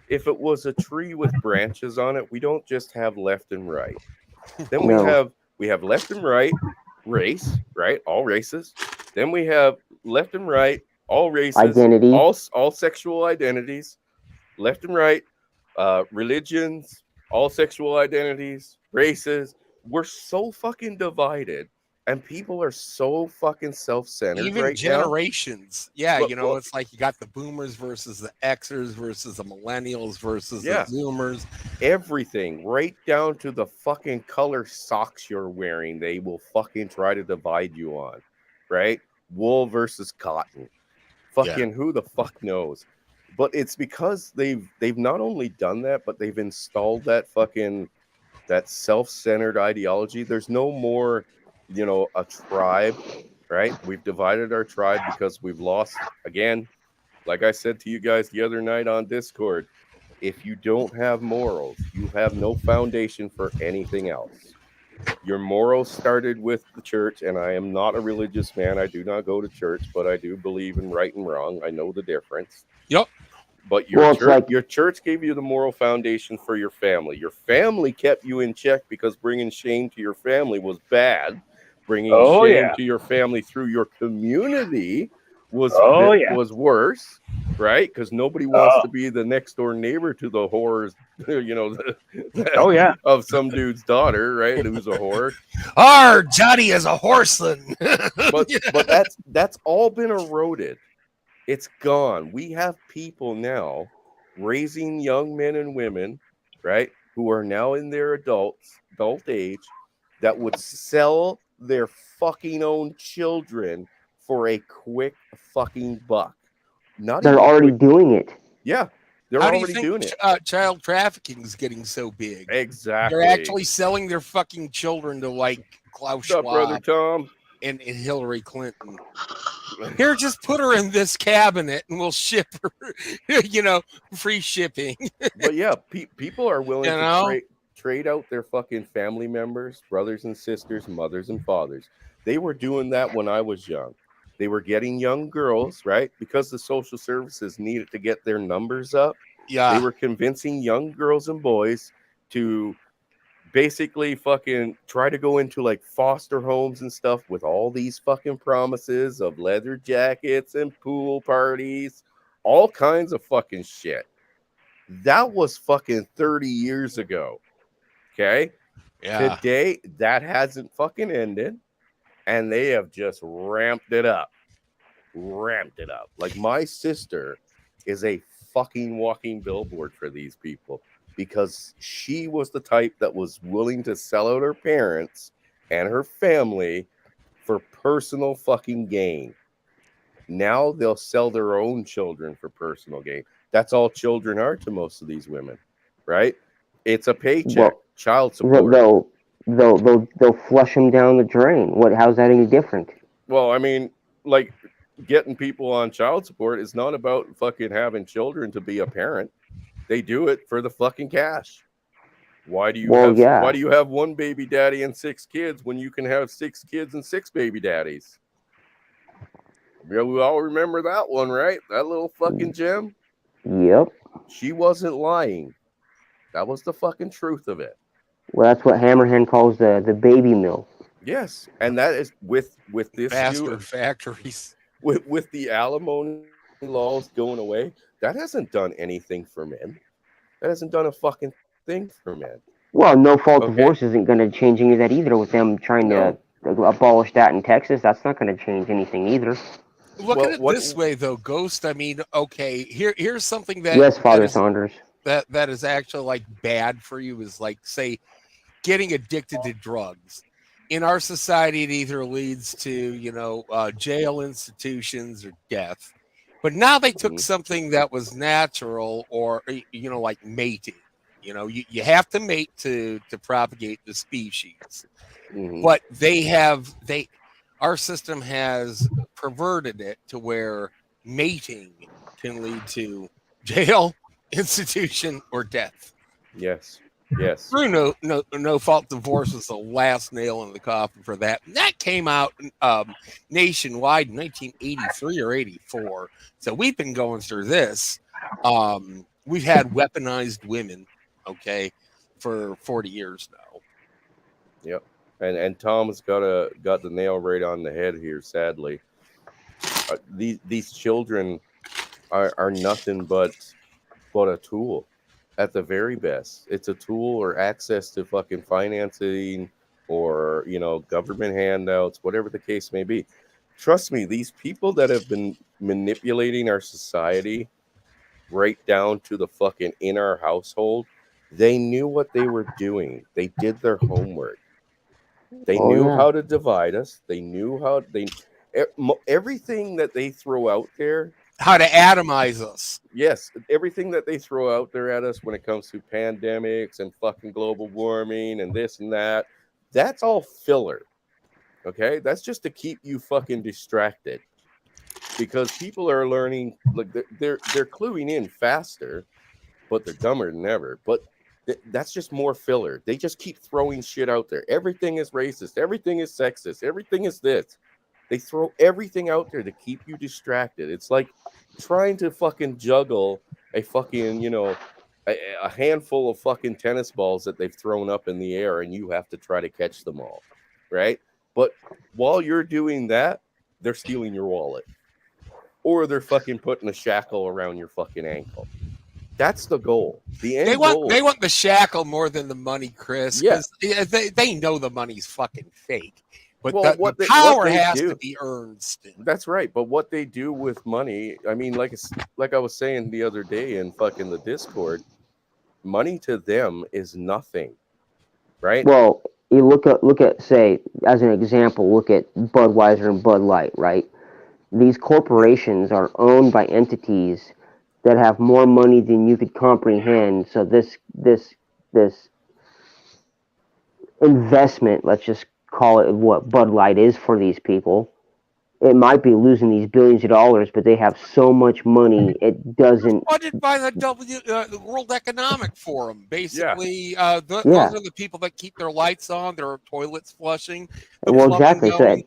if it was a tree with branches on it, we don't just have left and right. Then we have left and right, race, right, all races. Then we have left and right, all races, identity, all sexual identities, left and right, religions, all sexual identities, races. We're so fucking divided, and people are so fucking self-centered. Even right generations. now. Yeah, it's like you got the boomers versus the Xers versus the millennials versus the Zoomers. Everything, right down to the fucking color socks you're wearing, they will fucking try to divide you on, right? Wool versus cotton. Fucking who the fuck knows? But it's because they've not only done that, but they've installed that self-centered ideology. There's no more, a tribe, right? We've divided our tribe because we've lost. Again, like I said to you guys the other night on Discord, if you don't have morals, you have no foundation for anything else. Your morals started with the church, and I am not a religious man. I do not go to church, but I do believe in right and wrong. I know the difference. Yep. But your church gave you the moral foundation for your family. Your family kept you in check because bringing shame to your family was bad. Bringing shame to your family through your community was worse, right? Because nobody wants to be the next door neighbor to the horrors, of some dude's daughter, right? Who's a whore. Johnny is a horseman. but that's all been eroded. It's gone. We have people now raising young men and women, right, who are now in their adult age, that would sell their fucking own children for a quick fucking buck. They're already doing it. Yeah, they're already doing it. Child trafficking is getting so big. Exactly. They're actually selling their fucking children to like Klaus Schwab, brother Tom, and Hillary Clinton. Here, just put her in this cabinet and we'll ship her, free shipping. But yeah, people are willing to trade out their fucking family members, brothers and sisters, mothers and fathers. They were doing that when I was young. They were getting young girls, right? Because the social services needed to get their numbers up. Yeah. They were convincing young girls and boys to basically fucking try to go into like foster homes and stuff with all these fucking promises of leather jackets and pool parties, all kinds of fucking shit. That was fucking 30 years ago. Okay? Yeah. Today, that hasn't fucking ended, and they have just ramped it up. Like, my sister is a fucking walking billboard for these people, because she was the type that was willing to sell out her parents and her family for personal fucking gain. Now they'll sell their own children for personal gain. That's all children are to most of these women, right? It's a paycheck, child support. They'll flush them down the drain. How's that any different? Well, I mean, like, getting people on child support is not about fucking having children to be a parent. They do it for the fucking cash. Why do you have one baby daddy and 6 kids when you can have 6 kids and 6 baby daddies? Yeah, we all remember that one, right? That little fucking gem. Yep. She wasn't lying. That was the fucking truth of it. Well, that's what Hammerhand calls the baby mill. Yes, and that is with this Bastard factories. with the alimony laws going away. That hasn't done anything for men. That hasn't done a fucking thing for men. Well, no fault divorce isn't going to change any of that either. With them trying to abolish that in Texas, that's not going to change anything either. Look at it this way, though, Ghost. I mean, okay, here's something that Yes, Father Saunders. that is actually like bad for you is like, say, getting addicted to drugs. In our society, it either leads to jail, institutions, or death. But now they took something that was natural, or like mating. You have to mate to propagate the species. But our system has perverted it to where mating can lead to jail, institution, or death. Yes. Yes. True, no fault divorce was the last nail in the coffin for that. And that came out nationwide in 1983 or 84. So we've been going through this. We've had weaponized women, for 40 years now. Yep. And Tom's got the nail right on the head here. Sadly, these children are nothing but a tool. At the very best, it's a tool or access to fucking financing or government handouts, whatever the case may be. Trust me, these people that have been manipulating our society right down to the fucking in our household, they knew what they were doing. They did their homework. They knew how to divide us. They knew how everything that they throw out there. How to atomize us. Yes, everything that they throw out there at us when it comes to pandemics and fucking global warming and this and that, that's all filler. Okay? That's just to keep you fucking distracted. Because people are learning, like they're cluing in faster, but they're dumber than ever. But that's just more filler. They just keep throwing shit out there. Everything is racist. Everything is sexist. Everything is this. They throw everything out there to keep you distracted. It's like trying to fucking juggle a fucking, a handful of fucking tennis balls that they've thrown up in the air, and you have to try to catch them all, right? But while you're doing that, they're stealing your wallet, or they're fucking putting a shackle around your fucking ankle. That's the goal. The end goal. They want the shackle more than the money, Chris. Yes. They know the money's fucking fake. But the power has to be earned still. That's right. But what they do with money, I mean, like I was saying the other day in fucking the Discord, money to them is nothing, right? Well, you look at say as an example, look at Budweiser and Bud Light, right? These corporations are owned by entities that have more money than you could comprehend. So this investment, let's just call it what Bud Light is for these people, it might be losing these billions of dollars, but they have so much money it doesn't. Funded by the World Economic Forum, basically. Those are the people that keep their lights on, their toilets flushing. Well, exactly. So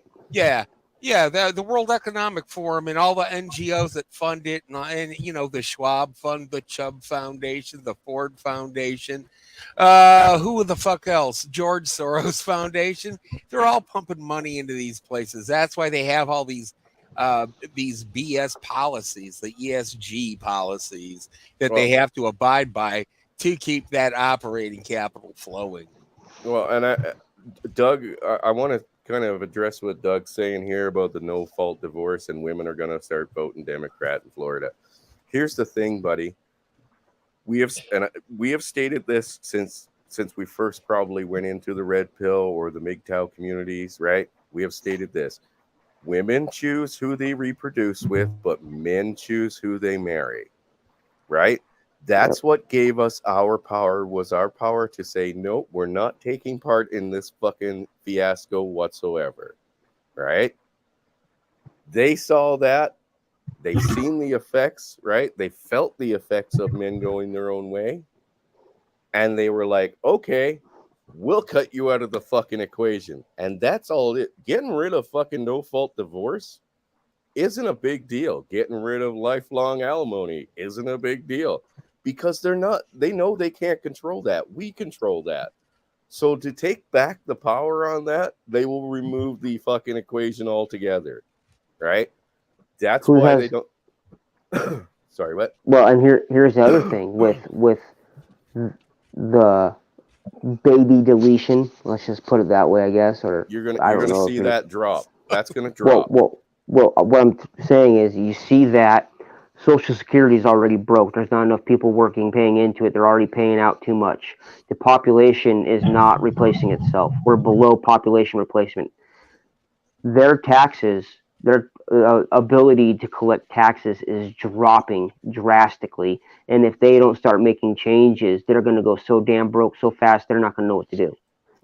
the World Economic Forum and all the NGOs that fund it, and the Schwab Fund, the Chubb Foundation, the Ford Foundation. Who the fuck else? George Soros Foundation. They're all pumping money into these places. That's why they have all these BS policies, the ESG policies that they have to abide by to keep that operating capital flowing. Well, and Doug, I want to kind of address what Doug's saying here about the no fault divorce and women are going to start voting Democrat in Florida. Here's the thing, buddy. We have stated this since we first probably went into the red pill or the MGTOW communities, right? We have stated this. Women choose who they reproduce with, but men choose who they marry, right? That's what gave us our power, was our power to say, nope, we're not taking part in this fucking fiasco whatsoever, right? They saw that. They seen the effects, right? They felt the effects of men going their own way. And they were like, okay, we'll cut you out of the fucking equation. And that's all it. Getting rid of fucking no fault divorce isn't a big deal. Getting rid of lifelong alimony isn't a big deal because they know they can't control that. We control that. So to take back the power on that, they will remove the fucking equation altogether. Right? That's why they don't. Sorry, what? Well, and here's the other thing with the baby deletion. Let's just put it that way, I guess. Or You're gonna see that drop. That's gonna drop. Well, what I'm saying is, you see that Social Security is already broke. There's not enough people working, paying into it. They're already paying out too much. The population is not replacing itself. We're below population replacement. Their taxes, their ability to collect taxes is dropping drastically. And if they don't start making changes, they're going to go so damn broke so fast, they're not going to know what to do.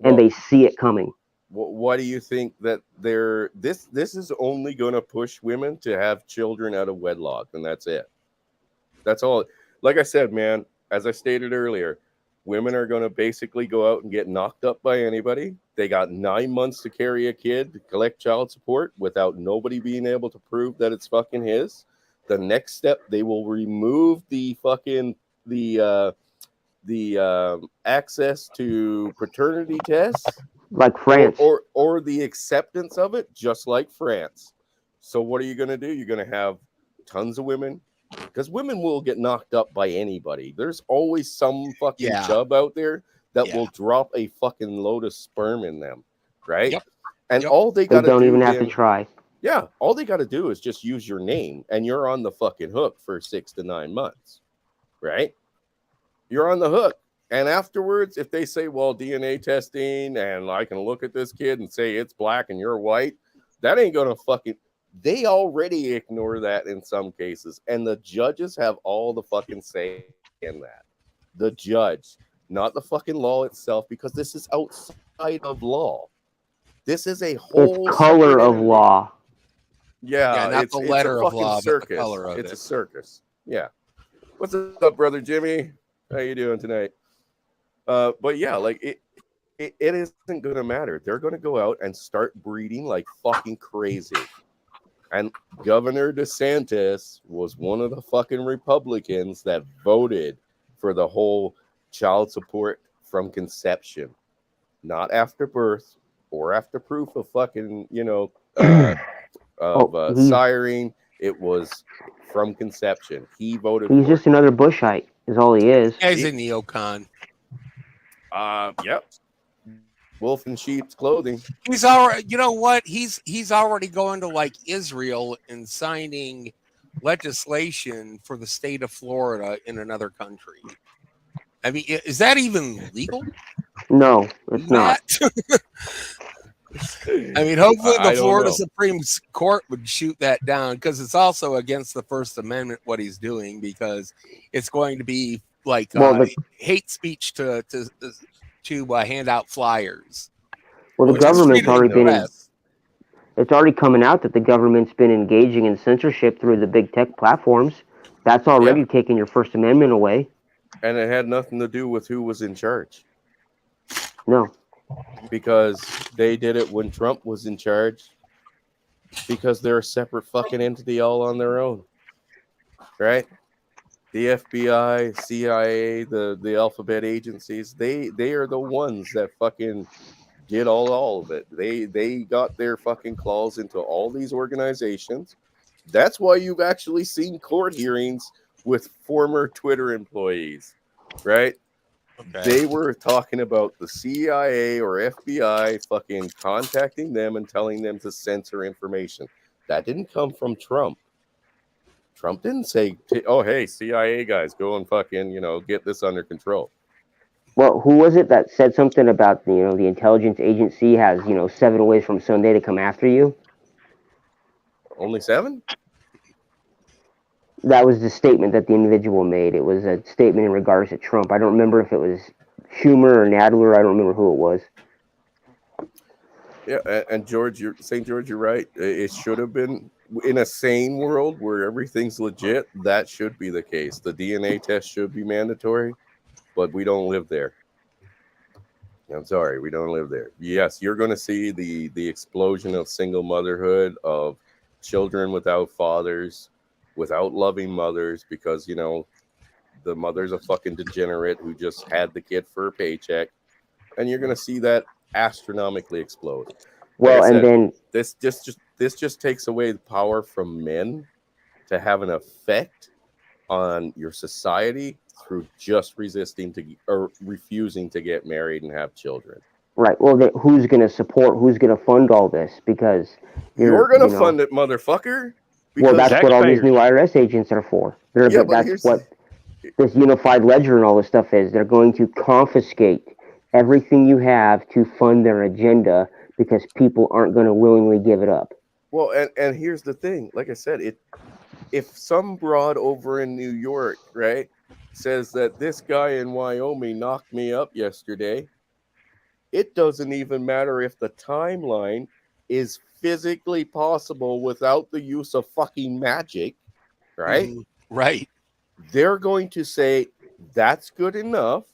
And they see it coming. Why do you think that this is only going to push women to have children out of wedlock, and that's it? That's all. Like I said, man, as I stated earlier, women are going to basically go out and get knocked up by anybody. They got 9 months to carry a kid, to collect child support without nobody being able to prove that it's fucking his. The next step, they will remove the fucking the access to paternity tests. Like France. Or the acceptance of it, just like France. So what are you going to do? You're going to have tons of women, because women will get knocked up by anybody. There's always some fucking chub out there that will drop a fucking load of sperm in them, right? Yep. And all they got to do... don't even have to try. Yeah, all they got to do is just use your name, and you're on the fucking hook for 6 to 9 months, right? You're on the hook. And afterwards, if they say, well, DNA testing, and I can look at this kid and say it's black and you're white, that ain't going to fucking... They already ignore that in some cases. And the judges have all the fucking say in that. The judge, not the fucking law itself, because this is outside of law. This is a whole... It's color of law. Yeah, not it's, the letter it's a of law, fucking circus. but the color of It's it. a circus. Yeah. What's up, brother Jimmy? How you doing tonight? But yeah, like it isn't going to matter. They're going to go out and start breeding like fucking crazy. And Governor DeSantis was one of the fucking Republicans that voted for the whole child support from conception, not after birth or after proof of fucking, siring. It was from conception. He voted. He's for just another Bushite, is all he is. He's a neocon. Yep. Wolf in sheep's clothing. He's already, you know what? He's already going to like Israel and signing legislation for the state of Florida in another country. I mean, is that even legal? No, it's not. I mean, hopefully I the don't Florida know. Supreme Court would shoot that down, because it's also against the First Amendment what he's doing, because it's going to be like hate speech to hand out flyers. Well, the Which is government's freedom of already been. press. It's already coming out that the government's been engaging in censorship through the big tech platforms. That's already taking your First Amendment away. And it had nothing to do with who was in charge. No. Because they did it when Trump was in charge. Because they're a separate fucking entity all on their own. Right? The FBI, CIA, the alphabet agencies, they are the ones that fucking did all of it. They got their fucking claws into all these organizations. That's why you've actually seen court hearings with former Twitter employees, right? Okay. They were talking about the CIA or FBI fucking contacting them and telling them to censor information. That didn't come from Trump. Trump didn't say, oh, hey, CIA guys, go and fucking, get this under control. Well, who was it that said something about, the intelligence agency has, 7 ways from Sunday to come after you? Only 7? That was the statement that the individual made. It was a statement in regards to Trump. I don't remember if it was Schumer or Nadler. I don't remember who it was. Yeah, and St. George, you're right. It should have been, in a sane world where everything's legit, that should be the case. The DNA test should be mandatory, but we don't live there. I'm sorry, we don't live there. Yes, you're going to see the explosion of single motherhood, of children without fathers, without loving mothers, because, you know, the mother's a fucking degenerate who just had the kid for a paycheck. And you're going to see that astronomically explode. Like Well, I and said, then this just takes away the power from men to have an effect on your society through just resisting to or refusing to get married and have children. right. Well, then who's going to support? Who's going to fund all this? Because You're going you to know, fund it, motherfucker. well, Because that's what all these new IRS agents are for. Yeah, but That's what this unified ledger and all this stuff is. They're going to confiscate everything you have to fund their agenda because people aren't going to willingly give it up. Well, and here's the thing. Like I said, if some broad over in New York, right, says that this guy in Wyoming knocked me up yesterday, it doesn't even matter if the timeline is physically possible without the use of fucking magic, right? Right. They're going to say that's good enough,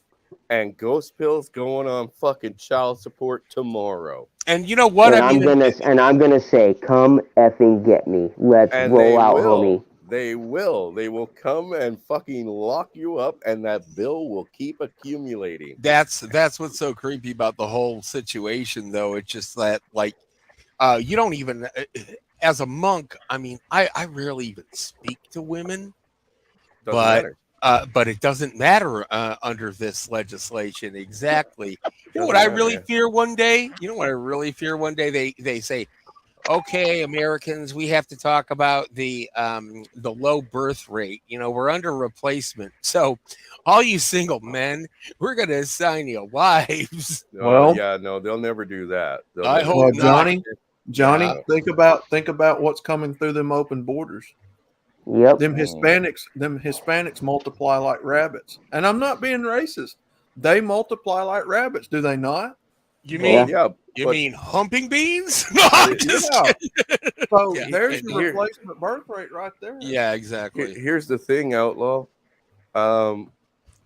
and Ghost Pill's going on fucking child support tomorrow. And you know what? And I mean, I'm gonna say, come effing get me. Let's And roll they out, will. homie. They will come and fucking lock you up, and that bill will keep accumulating. that's what's so creepy about the whole situation, though. It's just that, like, you don't even, as a monk. I mean, I rarely even speak to women, Doesn't matter. But it doesn't matter under this legislation. Exactly. You know what Doesn't I really matter. fear one day? You know what I really fear one day? They say, okay, Americans, we have to talk about the low birth rate. You know, we're under replacement. So all you single men, we're going to assign you wives. Oh, yeah, no, they'll never do that. They'll I never hope do not. that. Johnny, Yeah. think about what's coming through them open borders. Yep. Them Hispanics multiply like rabbits. And I'm not being racist. They multiply like rabbits, do they not? You mean Yeah, you but- mean humping beans? No, I'm just Yeah. kidding. So Yeah, there's and your here- replacement birth rate right there. Yeah, exactly. Here's the thing, Outlaw.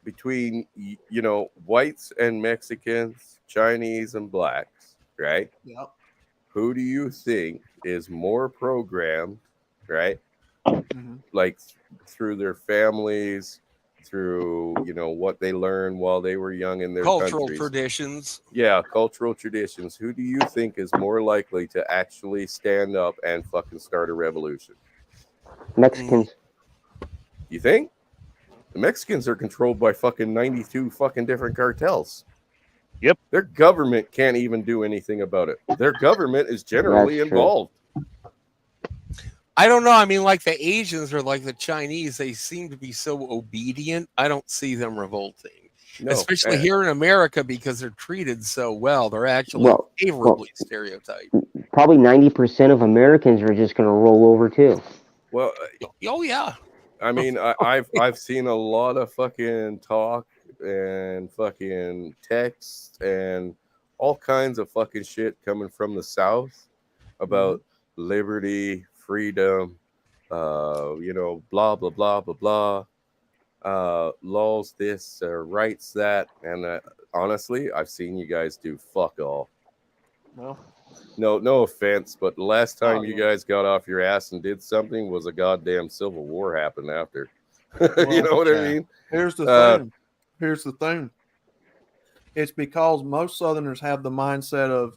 Between you know, whites and Mexicans, Chinese and blacks, right? Yep. Who do you think is more programmed, right? Like through their families, through, you know, what they learned while they were young in their Cultural countries. traditions. Yeah, cultural traditions. Who do you think is more likely to actually stand up and fucking start a revolution? Mexicans. You think? The Mexicans are controlled by fucking 92 fucking different cartels. Yep. Their government can't even do anything about it. Their government is generally That's true. involved. I don't know. I mean, like the Asians or like the Chinese, they seem to be so obedient. I don't see them revolting, No, especially and- here in America because they're treated so well. They're actually Well, favorably stereotyped. Probably 90% of Americans are just gonna roll over too. Well, Oh yeah. I mean, I've seen a lot of fucking talk and fucking text and all kinds of fucking shit coming from the South about liberty, freedom, you know, blah blah blah blah blah, laws this, rights that, and honestly, I've seen you guys do fuck all. Well, No offense, but the last time Oh, you yeah. guys got off your ass and did something was a goddamn civil war happened after. You Well, know what I yeah. mean? Here's the thing. Here's the thing. It's because most Southerners have the mindset of,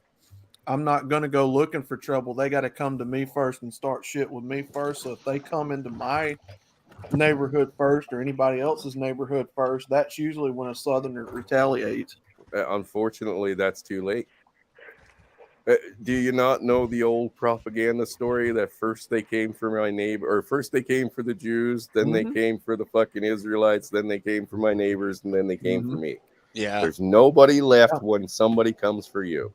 I'm not going to go looking for trouble. They got to come to me first and start shit with me first. So if they come into my neighborhood first or anybody else's neighborhood first, that's usually when a Southerner retaliates. Unfortunately, that's too late. Do you not know the old propaganda story that first they came for my neighbor, or first they came for the Jews, then they Mhm. came for the fucking Israelites, then they came for my neighbors, and then they came for Mhm. me. Yeah. There's nobody left when somebody comes for you.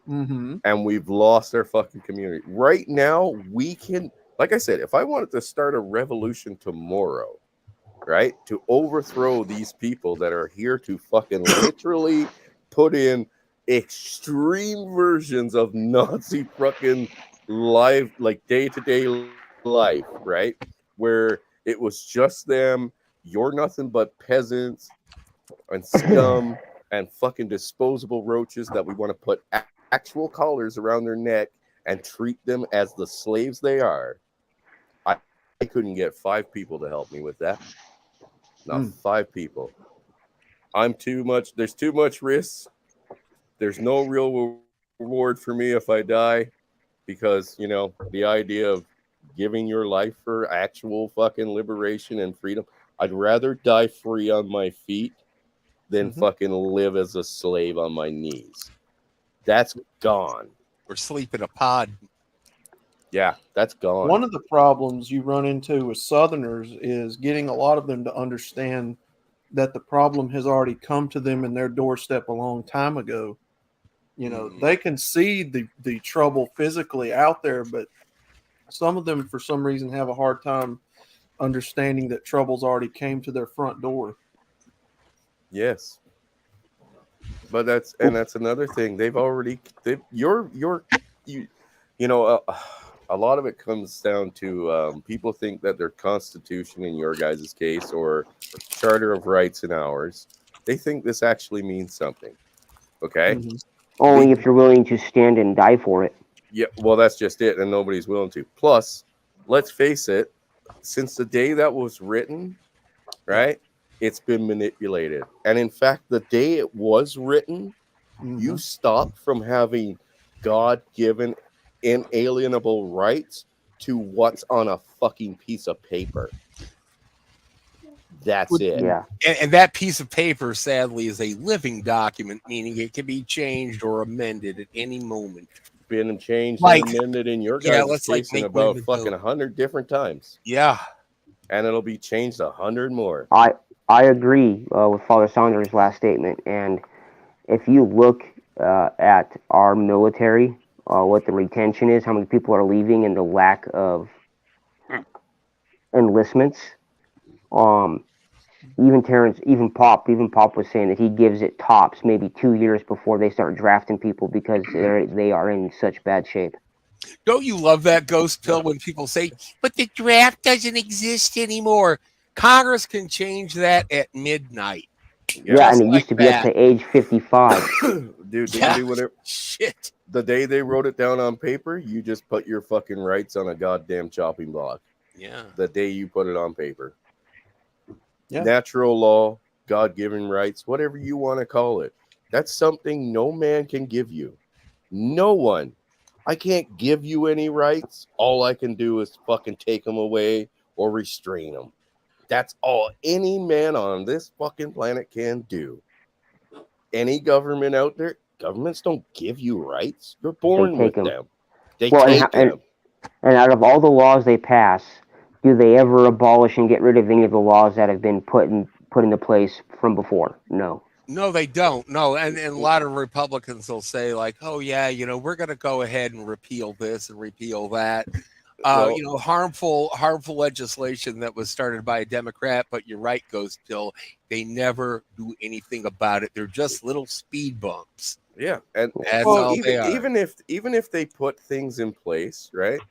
Mm-hmm. And we've lost our fucking community. Right now, we can, like I said, if I wanted to start a revolution tomorrow, right, to overthrow these people that are here to fucking literally put in extreme versions of Nazi fucking life, like day-to-day life, right, where it was just them, you're nothing but peasants and scum and fucking disposable roaches that we want to put actual collars around their neck and treat them as the slaves they are, I couldn't get 5 people to help me with that. Not 5 people. I'm too much. There's too much risk. There's no real reward for me if I die, because, you know, the idea of giving your life for actual fucking liberation and freedom, I'd rather die free on my feet than fucking live as a slave on my knees. That's gone. Or sleep in a pod. Yeah, that's gone. One of the problems you run into with Southerners is getting a lot of them to understand that the problem has already come to them in their doorstep a long time ago. You know, they can see the trouble physically out there, but some of them, for some reason, have a hard time understanding that troubles already came to their front door. Yes. But that's another thing. A lot of it comes down to people think that their Constitution in your guys' case, or Charter of Rights in ours, they think this actually means something. Okay? Only if you're willing to stand and die for it. Yeah, well, that's just it, and nobody's willing to. Plus, let's face it, since the day that was written, right, it's been manipulated. And in fact, the day it was written, you stopped from having God-given inalienable rights to what's on a fucking piece of paper. That's it. Yeah. And that piece of paper, sadly, is a living document, meaning it can be changed or amended at any moment. Been changed Like- and amended in your Yeah, guys' let's, case in make about women fucking do. 100 different times. Yeah. And it'll be changed 100 more. I agree with Father Saunders' last statement. And if you look at our military, what the retention is, how many people are leaving, and the lack of enlistments, even Pop was saying that he gives it tops maybe 2 years before they start drafting people because they are in such bad shape. Don't you love that, Ghost Pill, when people say, but the draft doesn't exist anymore? Congress can change that at midnight. Yeah, and it used to be up to age 55. Dude, they Yeah. do whatever. Shit. The day they wrote it down on paper, you just put your fucking rights on a goddamn chopping block. Yeah. The day you put it on paper. Yeah. Natural law, God-given rights, whatever you want to call it. That's something no man can give you. No one. I can't give you any rights. All I can do is fucking take them away or restrain them. That's all any man on this fucking planet can do. Any government out there, governments don't give you rights. You're born They with take 'em. them. They Well, take them. and out of all the laws they pass, do they ever abolish and get rid of any of the laws that have been put into place from before? No. No, they don't. No, and a lot of Republicans will say, like, oh, yeah, we're going to go ahead and repeal this and repeal that. Harmful legislation that was started by a Democrat, but you're right, Ghost Pill. They never do anything about it. They're just little speed bumps. Yeah, and That's all even, they are. even if they put things in place, right?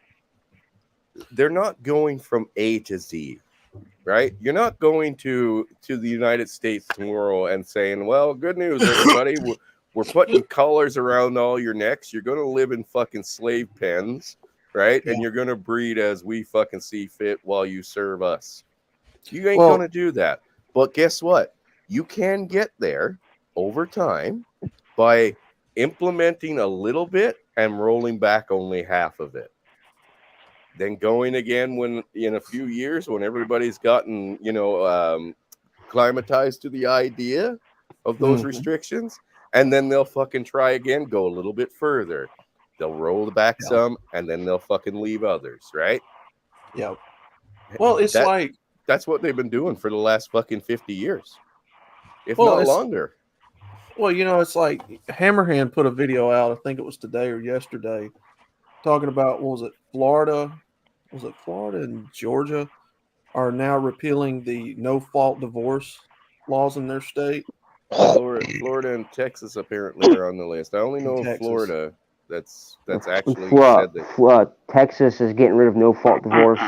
They're not going from A to Z, right? You're not going to the United States tomorrow and saying, "Well, good news, everybody, we're putting collars around all your necks. You're going to live in fucking slave pens, right? And you're going to breed as we fucking see fit while you serve us." You ain't going to do that. But guess what? You can get there over time by implementing a little bit and rolling back only half of it. Then going again when in a few years when everybody's gotten, climatized to the idea of those restrictions, and then they'll fucking try again, go a little bit further. They'll roll back some, and then they'll fucking leave others, right? Yeah. Well, it's that's what they've been doing for the last fucking 50 years, if Well, not it's- longer. Well, it's like Hammerhand put a video out, I think it was today or yesterday, talking about, what was it, Florida? Was it Florida and Georgia are now repealing the no-fault divorce laws in their state? Florida and Texas apparently are on the list. I only know of Texas. Florida that's actually said that. Texas is getting rid of no-fault divorce.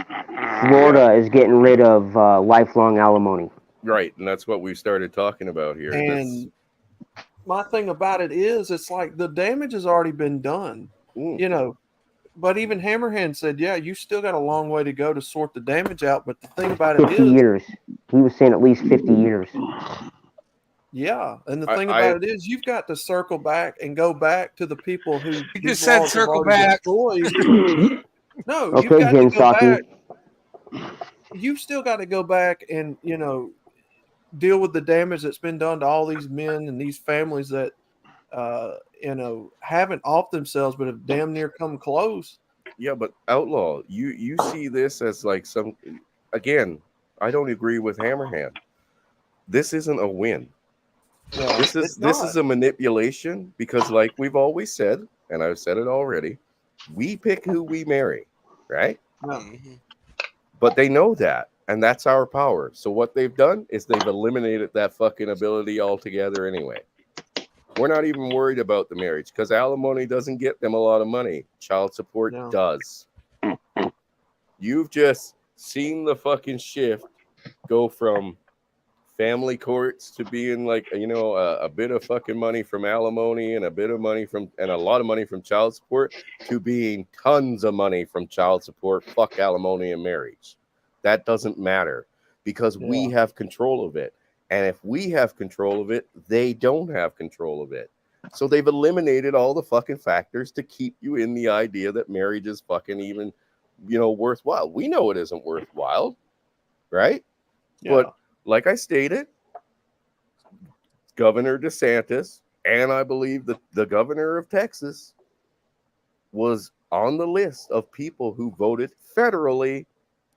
Florida is getting rid of lifelong alimony. Right, and that's what we started talking about here. And my thing about it is, it's like the damage has already been done. But even Hammerhand said, yeah, you still got a long way to go to sort the damage out. But the thing about it 50 is, years. He was saying at least 50 years. yeah, and the thing about it is, you've got to circle back and go back to the people who You these just said laws have circle already back. destroyed. No, you've Okay, got to Jen go back. Psaki. You've still got to go back and deal with the damage that's been done to all these men and these families that haven't off themselves but have damn near come close. Yeah, but Outlaw, you see this as like some, again, I don't agree with Hammerhand. This isn't a win. No, this it's is not. a manipulation because, like we've always said, and I've said it already, we pick who we marry, right? But they know that, and that's our power. So what they've done is they've eliminated that fucking ability altogether anyway. We're not even worried about the marriage because alimony doesn't get them a lot of money. Child support does. You've just seen the fucking shift go from family courts to being like, a bit of fucking money from alimony and a bit of money from, and a lot of money from child support, to being tons of money from child support, fuck alimony and marriage. That doesn't matter because we have control of it. And if we have control of it, they don't have control of it. So they've eliminated all the fucking factors to keep you in the idea that marriage is fucking even, worthwhile. We know it isn't worthwhile, right? Yeah. But like I stated, Governor DeSantis, and I believe the governor of Texas was on the list of people who voted federally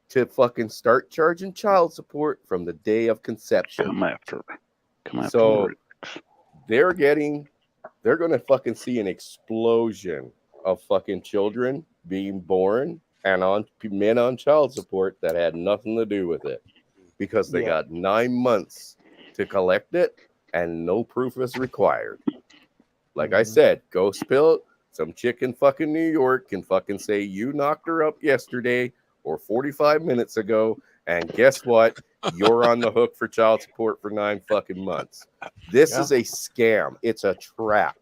to fucking start charging child support from the day of conception. Come after So Rick. they're going to fucking see an explosion of fucking children being born and on men on child support that had nothing to do with it because they got 9 months to collect it and no proof is required. Like I said, go spill it. Some chick in fucking New York can fucking say you knocked her up yesterday or 45 minutes ago, and guess what? You're on the hook for child support for 9 fucking months. This is a scam. It's a trap.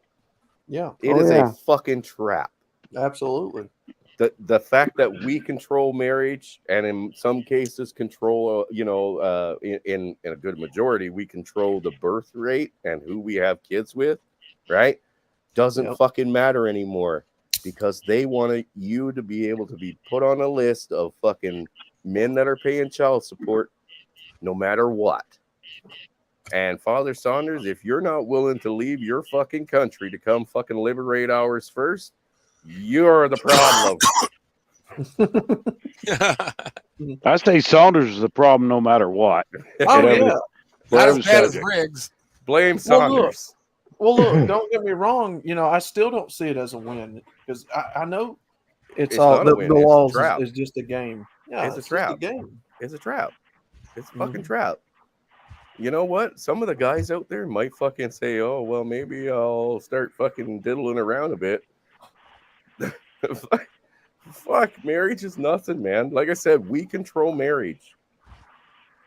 Yeah. It is a fucking trap. Absolutely. The fact that we control marriage and in some cases control, in a good majority, we control the birth rate and who we have kids with, right? Doesn't fucking matter anymore. Because they want you to be able to be put on a list of fucking men that are paying child support no matter what. And Father Saunders, if you're not willing to leave your fucking country to come fucking liberate ours first, you're the problem. I say Saunders is the problem no matter what. Oh, yeah. Not as bad as Briggs. Blame Saunders. Well, look, don't get me wrong. I still don't see it as a win because I know it's all the laws is just a game. Yeah, it's a trap. Just a game. It's a trap. It's a fucking trap. You know what? Some of the guys out there might fucking say, "Oh, well, maybe I'll start fucking diddling around a bit." Fuck, marriage is nothing, man. Like I said, we control marriage.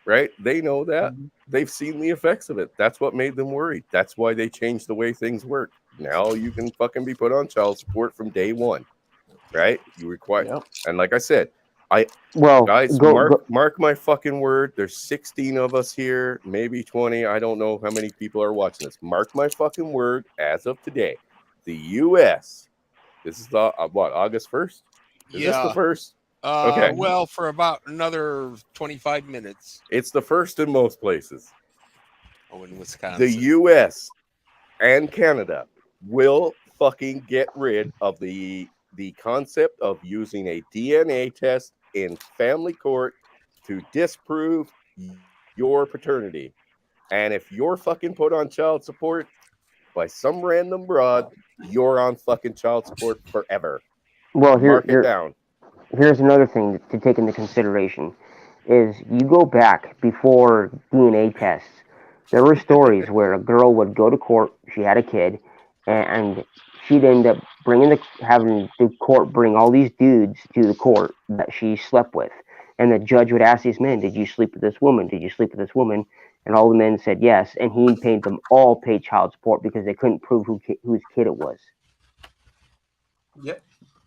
Right? They know that. They've seen the effects of it. That's what made them worried. That's why they changed the way things work. Now you can fucking be put on child support from day one. Right? You require, and like I said, guys, mark my fucking word. There's 16 of us here, maybe 20. I don't know how many people are watching this. Mark my fucking word. As of today, the U.S. This is the August 1st. Is this the first? Okay. Well, for about another 25 minutes. It's the first in most places. Oh, in Wisconsin. The U.S. and Canada will fucking get rid of the concept of using a DNA test in family court to disprove your paternity. And if you're fucking put on child support by some random broad, you're on fucking child support forever. Well, mark it down. Here's another thing to take into consideration is you go back before DNA tests. There were stories where a girl would go to court, she had a kid, and she'd end up having the court bring all these dudes to the court that she slept with. And the judge would ask these men, did you sleep with this woman? Did you sleep with this woman? And all the men said yes, and he paid them all pay child support because they couldn't prove whose kid it was. Yep.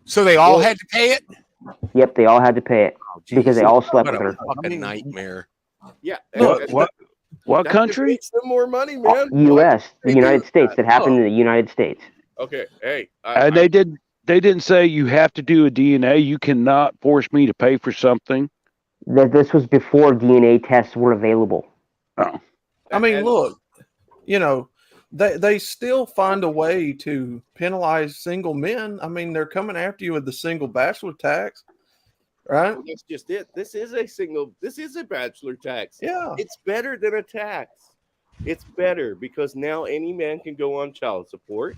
So they all had to pay it? Yep, they all had to pay it because they all slept What with a her. fucking nightmare. Yeah. What that country? Makes them more money, man. U.S., the They United do States. that. That happened in the United States. Okay. Hey. And they didn't say you have to do a DNA. You cannot force me to pay for something. That this was before DNA tests were available. Oh. I mean, look, you know, they still find a way to penalize single men. I mean, they're coming after you with the single bachelor tax, right? Well, that's just it. This is a bachelor tax. Yeah. It's better than a tax. It's better because now any man can go on child support,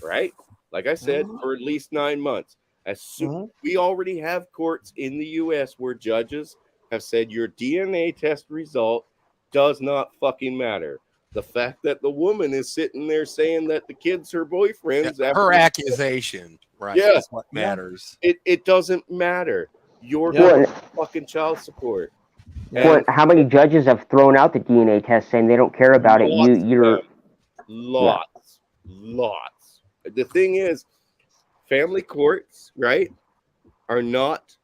right? Like I said, for at least 9 months. As soon we already have courts in the U.S. where judges have said your DNA test result does not fucking matter. The fact that the woman is sitting there saying that the kid's her boyfriend's Her accusation, right? Yeah, Is what matters. It doesn't matter. You're Yeah. going fucking child support. Well, how many judges have thrown out the DNA test saying they don't care about it? You're Lots. The thing is, family courts, right, are not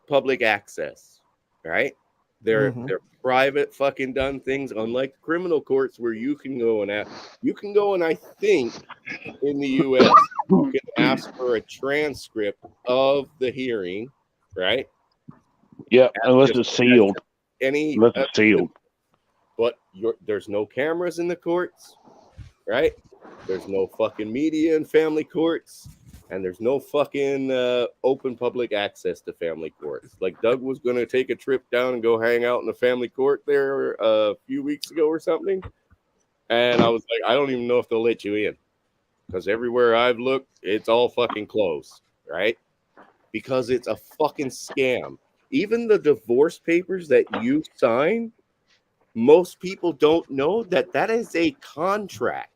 public access, right? They're private fucking done things, unlike criminal courts where you can go and I think in the US you can ask for a transcript of the hearing, right? Yeah, unless it's sealed. Unless it's sealed. But there's no cameras in the courts, right? There's no fucking media in family courts, and there's no fucking open public access to family courts. Like Doug was going to take a trip down and go hang out in the family court there a few weeks ago or something. And I was like, I don't even know if they'll let you in because everywhere I've looked, it's all fucking closed, right? Because it's a fucking scam. Even the divorce papers that you sign, most people don't know that is a contract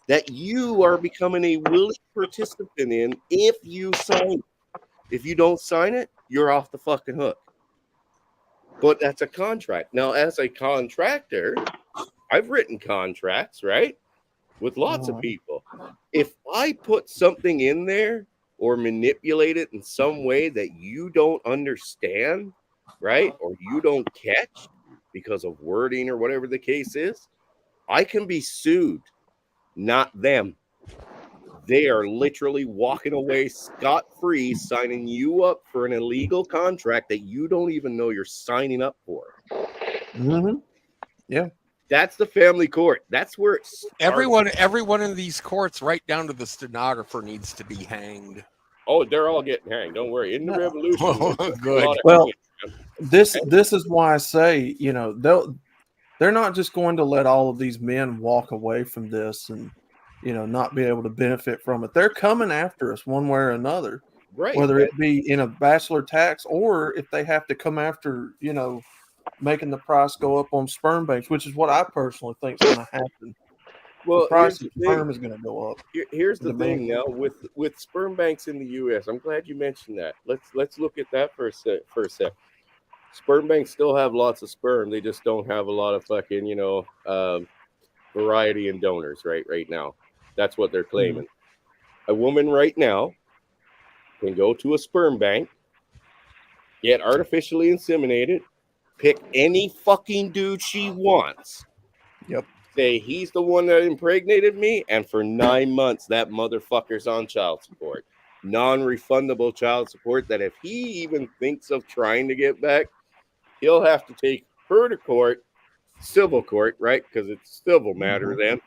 that you are becoming a willing participant in if you sign it. If you don't sign it, you're off the fucking hook. But that's a contract. Now, as a contractor, I've written contracts, right? With lots of people. If I put something in there or manipulate it in some way that you don't understand, right? Or you don't catch because of wording or whatever the case is, I can be sued. Not them. They are literally walking away scot-free, signing you up for an illegal contract that you don't even know you're signing up for. Yeah. That's the family court. That's where it starts. Every one of these courts, right down to the stenographer, needs to be hanged. Oh, they're all getting hanged. Don't worry. In the revolution, Good. Well, this is why I say, you know, they're not just going to let all of these men walk away from this and, you know, not be able to benefit from it. They're coming after us one way or another, right? Whether it be in a bachelor tax or if they have to come after, you know, making the price go up on sperm banks, which is what I personally think is going to happen. Well, the price of here's the thing. sperm is going to go up. Here's the thing now with sperm banks in the U.S. I'm glad you mentioned that. Let's look at that for a sec. Sperm banks still have lots of sperm. They just don't have a lot of fucking, you know, variety in donors right now. That's what they're claiming. A woman right now can go to a sperm bank, get artificially inseminated, pick any fucking dude she wants. Yep. Say he's the one that impregnated me, and for 9 months that motherfucker's on child support. Non-refundable child support that if he even thinks of trying to get back, he'll have to take her to court, civil court, right? Because it's civil matter then,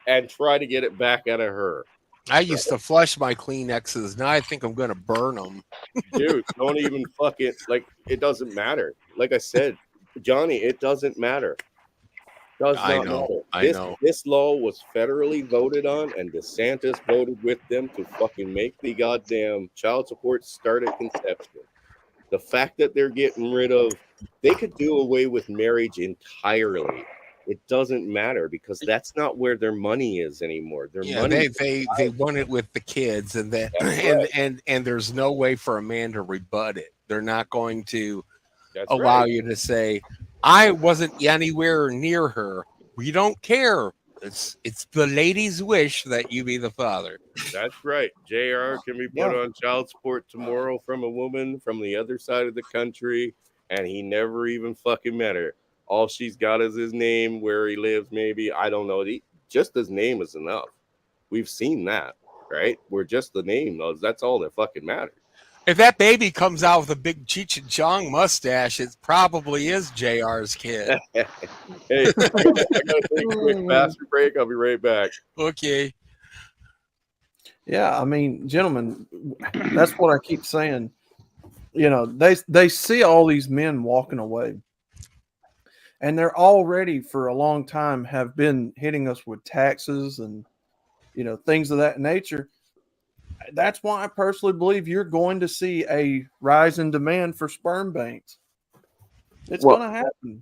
and try to get it back out of her. I used to flush my Kleenexes. Now I think I'm going to burn them. Dude, don't even fucking, like, it doesn't matter. Like I said, Johnny, it doesn't matter. Does not matter. This law was federally voted on, and DeSantis voted with them to fucking make the goddamn child support start at conception. The fact that they're getting rid of, they could do away with marriage entirely. It doesn't matter because that's not where their money is anymore. Their money they want it with the kids, and that and there's no way for a man to rebut it. They're not going to allow you to say, I wasn't anywhere near her. We don't care. It's the lady's wish that you be the father. That's right. JR can be put on child support tomorrow from a woman from the other side of the country, and he never even fucking met her. All she's got is his name, where he lives, maybe. I don't know. Just his name is enough. We've seen that, right? Where just the name knows. That's all that fucking matters. If that baby comes out with a big Cheech and Chong mustache, it probably is JR's kid. Hey, I gotta take a quick faster break. I'll be right back. Okay. Yeah, I mean, gentlemen, that's what I keep saying. You know, they see all these men walking away, and they're already for a long time have been hitting us with taxes and, you know, things of that nature. That's why I personally believe you're going to see a rise in demand for sperm banks. It's going to happen.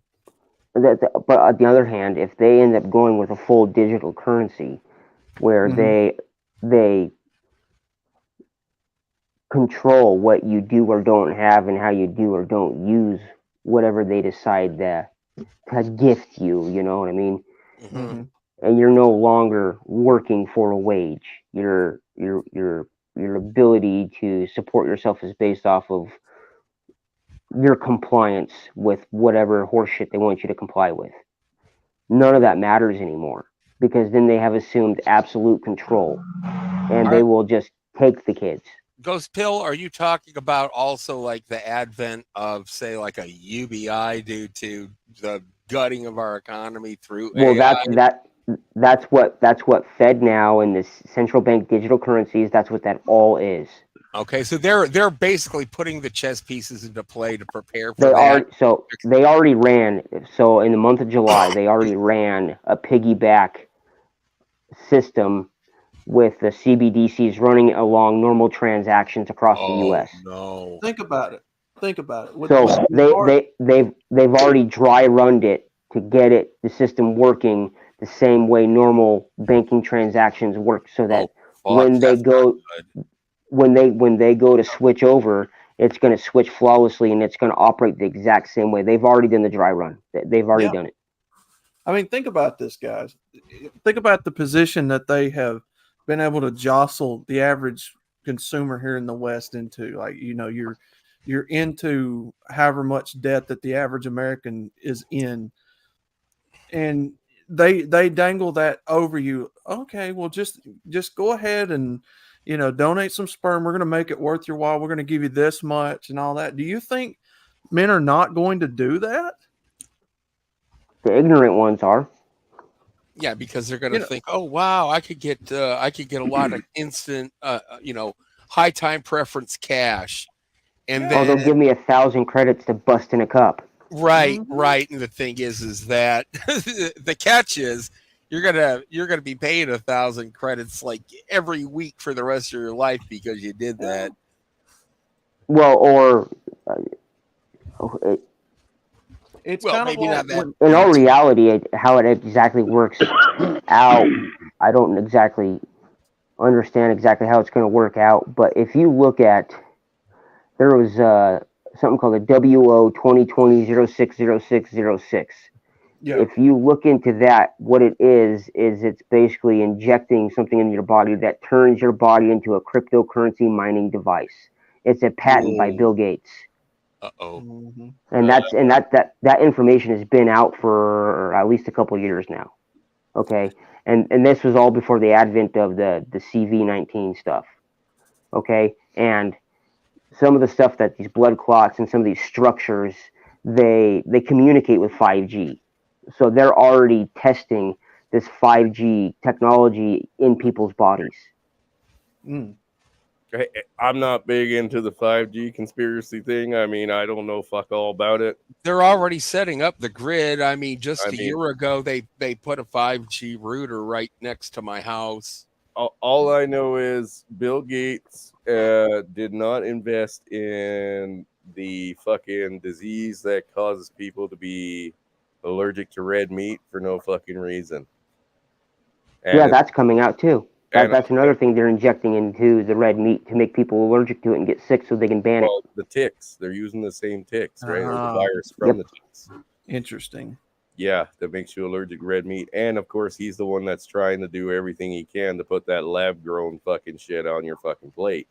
But on the other hand, if they end up going with a full digital currency, where they control what you do or don't have and how you do or don't use whatever they decide to gift you, you know what I mean? Mm-hmm. And you're no longer working for a wage. Your ability to support yourself is based off of your compliance with whatever horseshit they want you to comply with. None of that matters anymore, because then they have assumed absolute control, and they will just take the kids. Ghost Pill, are you talking about also like the advent of, say, like a UBI due to the gutting of our economy through AI? That's what FedNow and the central bank digital currencies, that's what that all is. Okay, so they're basically putting the chess pieces into play to prepare for that. They already ran. So in the month of July, they already ran a piggyback system with the CBDCs running along normal transactions across the U.S. No, think about it. So they've already dry runned it to get the system working the same way normal banking transactions work, so that when they go to switch over, it's going to switch flawlessly and it's going to operate the exact same way. They've already done the dry run. They've already done it. I mean, think about this, guys. Think about the position that they have been able to jostle the average consumer here in the West into. Like, you know, you're into however much debt that the average American is in, and they dangle that over you. Okay, well, just go ahead and, you know, donate some sperm. We're going to make it worth your while. We're going to give you this much and all that. Do you think men are not going to do that? The ignorant ones are. Yeah, because they're going to think, oh wow, I could get a lot of instant, high time preference cash, and then they'll give me 1,000 credits to bust in a cup. Right. And the thing is that the catch is you're gonna be paid 1,000 credits like every week for the rest of your life because you did that. Well, or it's well, maybe not that. In all reality, how it exactly works out, I don't exactly understand exactly how it's going to work out. But if you look at, there was something called the WO 2020-060606. Yeah. If you look into that, what it is it's basically injecting something into your body that turns your body into a cryptocurrency mining device. It's a patent by Bill Gates. And that information has been out for at least a couple of years now. Okay. And this was all before the advent of the CV-19 stuff. Okay. And some of the stuff that these blood clots and some of these structures, they communicate with 5G. So they're already testing this 5G technology in people's bodies. I'm not big into the 5G conspiracy thing. I mean, I don't know fuck all about it. They're already setting up the grid. I mean, a year ago, they put a 5G router right next to my house. All I know is Bill Gates did not invest in the fucking disease that causes people to be allergic to red meat for no fucking reason. And that's coming out too. That's another thing they're injecting into the red meat to make people allergic to it and get sick so they can ban it. The ticks. They're using the same ticks, right? Or the virus from the ticks. Interesting. Yeah, that makes you allergic to red meat. And of course, he's the one that's trying to do everything he can to put that lab grown fucking shit on your fucking plate.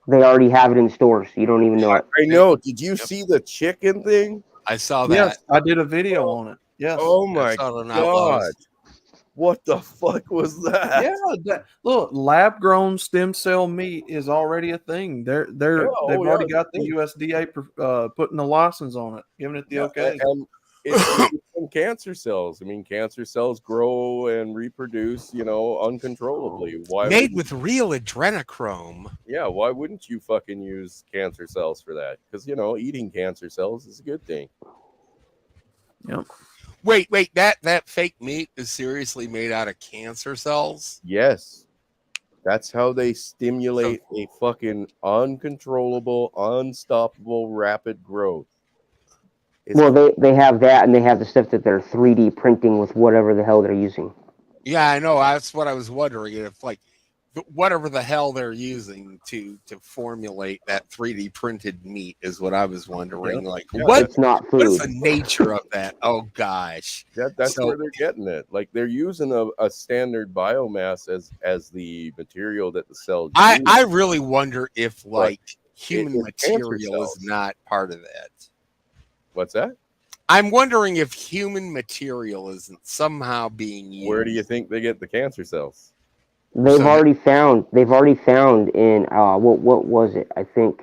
They already have it in stores. You don't even know it. I know. Did you see the chicken thing? I saw that. Yes, I did a video on it. Yes. Oh my saw it on god. Outlaws. What the fuck was that? Yeah, look, lab grown stem cell meat is already a thing. They've already got the USDA putting the license on it, giving it the okay. And it's from cancer cells. I mean, cancer cells grow and reproduce, uncontrollably. Made with real adrenochrome. Yeah, why wouldn't you fucking use cancer cells for that? Because eating cancer cells is a good thing. Yep. Wait, that fake meat is seriously made out of cancer cells? Yes. That's how they stimulate a fucking uncontrollable, unstoppable, rapid growth. Well, they have that, and they have the stuff that they're 3D printing with whatever the hell they're using. Yeah, I know. That's what I was wondering. If whatever the hell they're using to formulate that 3D printed meat is what I was wondering. It's not food. What's the nature of that? Oh gosh, that's where they're getting it. Like they're using a standard biomass as the material that the cells. I really wonder if human material is not part of that. What's that? I'm wondering if human material isn't somehow being used. Where do you think they get the cancer cells? They've already found in what was it? I think,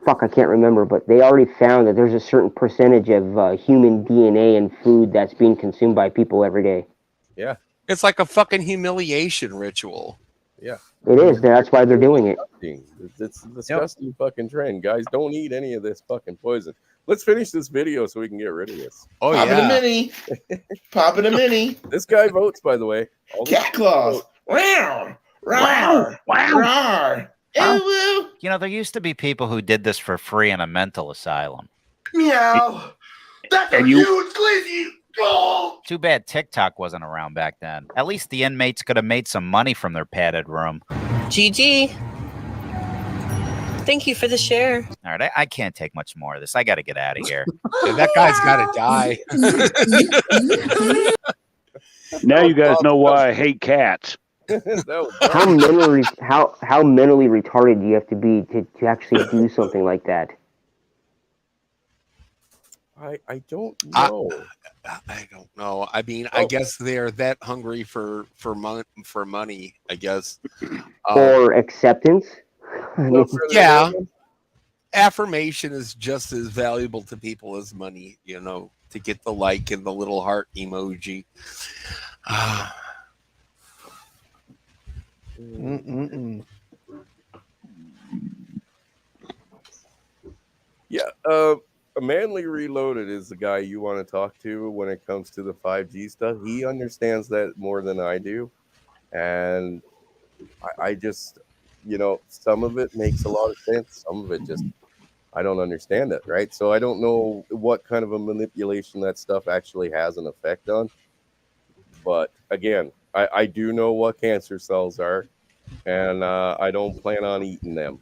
fuck, I can't remember, but they already found that there's a certain percentage of human DNA in food that's being consumed by people every day. Yeah, it's like a fucking humiliation ritual. Yeah, it is. That's why they're doing it. It's a disgusting fucking trend, guys. Don't eat any of this fucking poison. Let's finish this video so we can get rid of this. Oh, Pop it a mini. Pop it a mini. This guy votes, by the way. Cat claws. Wow. Wow. Rawr. There used to be people who did this for free in a mental asylum. Meow. That's a huge glizzy. Oh. Too bad TikTok wasn't around back then. At least the inmates could have made some money from their padded room. GG. Thank you for the share. All right, I can't take much more of this. I got to get out of here. That guy's got to die. Now you guys know why I hate cats. How mentally retarded do you have to be to actually do something like that? I don't know. I don't know. I mean, I guess they're that hungry for money, I guess. Or acceptance. Yeah. Affirmation is just as valuable to people as money, to get the like and the little heart emoji. Yeah, Manly Reloaded is the guy you want to talk to when it comes to the 5G stuff. He understands that more than I do. And I just, some of it makes a lot of sense. Some of it just, I don't understand it, right? So I don't know what kind of a manipulation that stuff actually has an effect on. But again, I do know what cancer cells are, and I don't plan on eating them.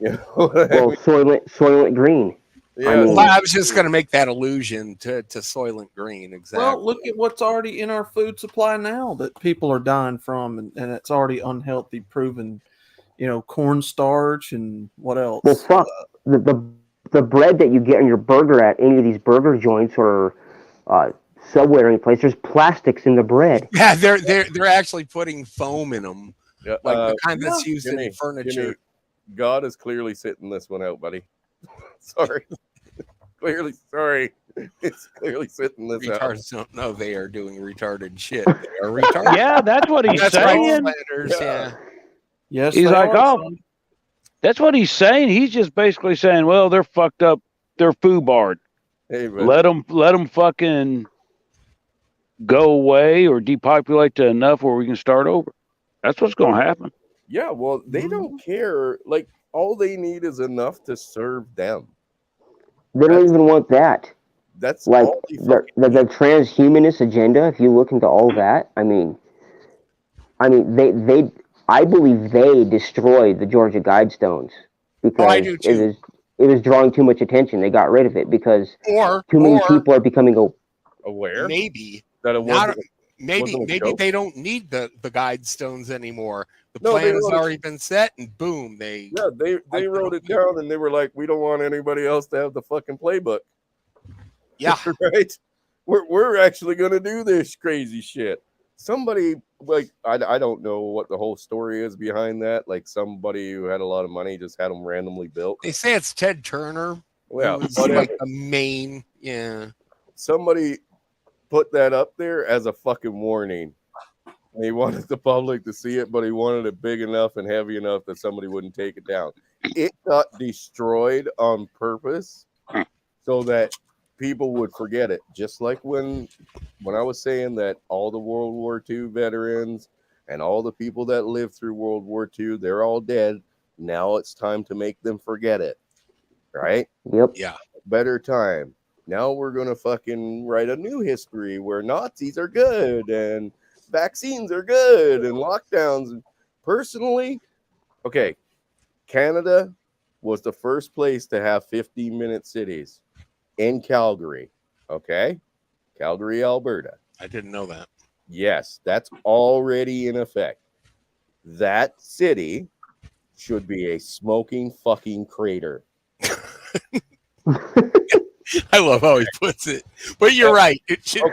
Well, Soylent Green. Yeah, I was just going to make that allusion to Soylent Green. Exactly. Well, look at what's already in our food supply now that people are dying from, and it's already unhealthy, proven. Cornstarch and what else? Well, fuck the bread that you get on your burger at any of these burger joints or Subway or any place. There's plastics in the bread. Yeah, they're actually putting foam in them, yeah, like the kind that's used in furniture. God is clearly sitting this one out, buddy. Sorry. Sorry. It's clearly sitting this out. Retards don't know they are doing retarded shit. They are retarded. Yeah, that's what he's saying. Yeah. Yes, he's like, are. oh, that's what he's saying. He's just basically saying, well, they're fucked up. They're foobarred. Hey, let them fucking go away or depopulate to enough where we can start over. That's what's going to happen. Yeah, well, they don't care. Like, all they need is enough to serve them. They don't even want that. That's like the transhumanist agenda. If you look into all that, I mean, I believe they destroyed the Georgia Guidestones because it was drawing too much attention. They got rid of it because too many people are becoming aware Maybe that it not. wasn't. Maybe wasn't a maybe joke. they don't need the guide stones anymore. The No, they plan has wrote it- already been set, and boom, they They wrote it down, and they were like, we don't want anybody else to have the fucking playbook. Yeah. Right. We're actually gonna do this crazy shit. Somebody like I don't know what the whole story is behind that. Like somebody who had a lot of money just had them randomly built. They say it's Ted Turner. Well, who was whatever. like the main. Yeah. Somebody put that up there as a fucking warning. And he wanted the public to see it, but he wanted it big enough and heavy enough that somebody wouldn't take it down. It got destroyed on purpose so that people would forget it. Just like when I was saying that all the World War II veterans and all the people that lived through World War II, they're all dead. Now it's time to make them forget it. Right? Yep. Yeah. Better time. Now we're going to fucking write a new history where Nazis are good and vaccines are good and lockdowns. Personally, okay, Canada was the first place to have 15-minute cities in Calgary. Okay? Calgary, Alberta. I didn't know that. Yes, that's already in effect. That city should be a smoking fucking crater. I love how he puts it, but you're right. It should.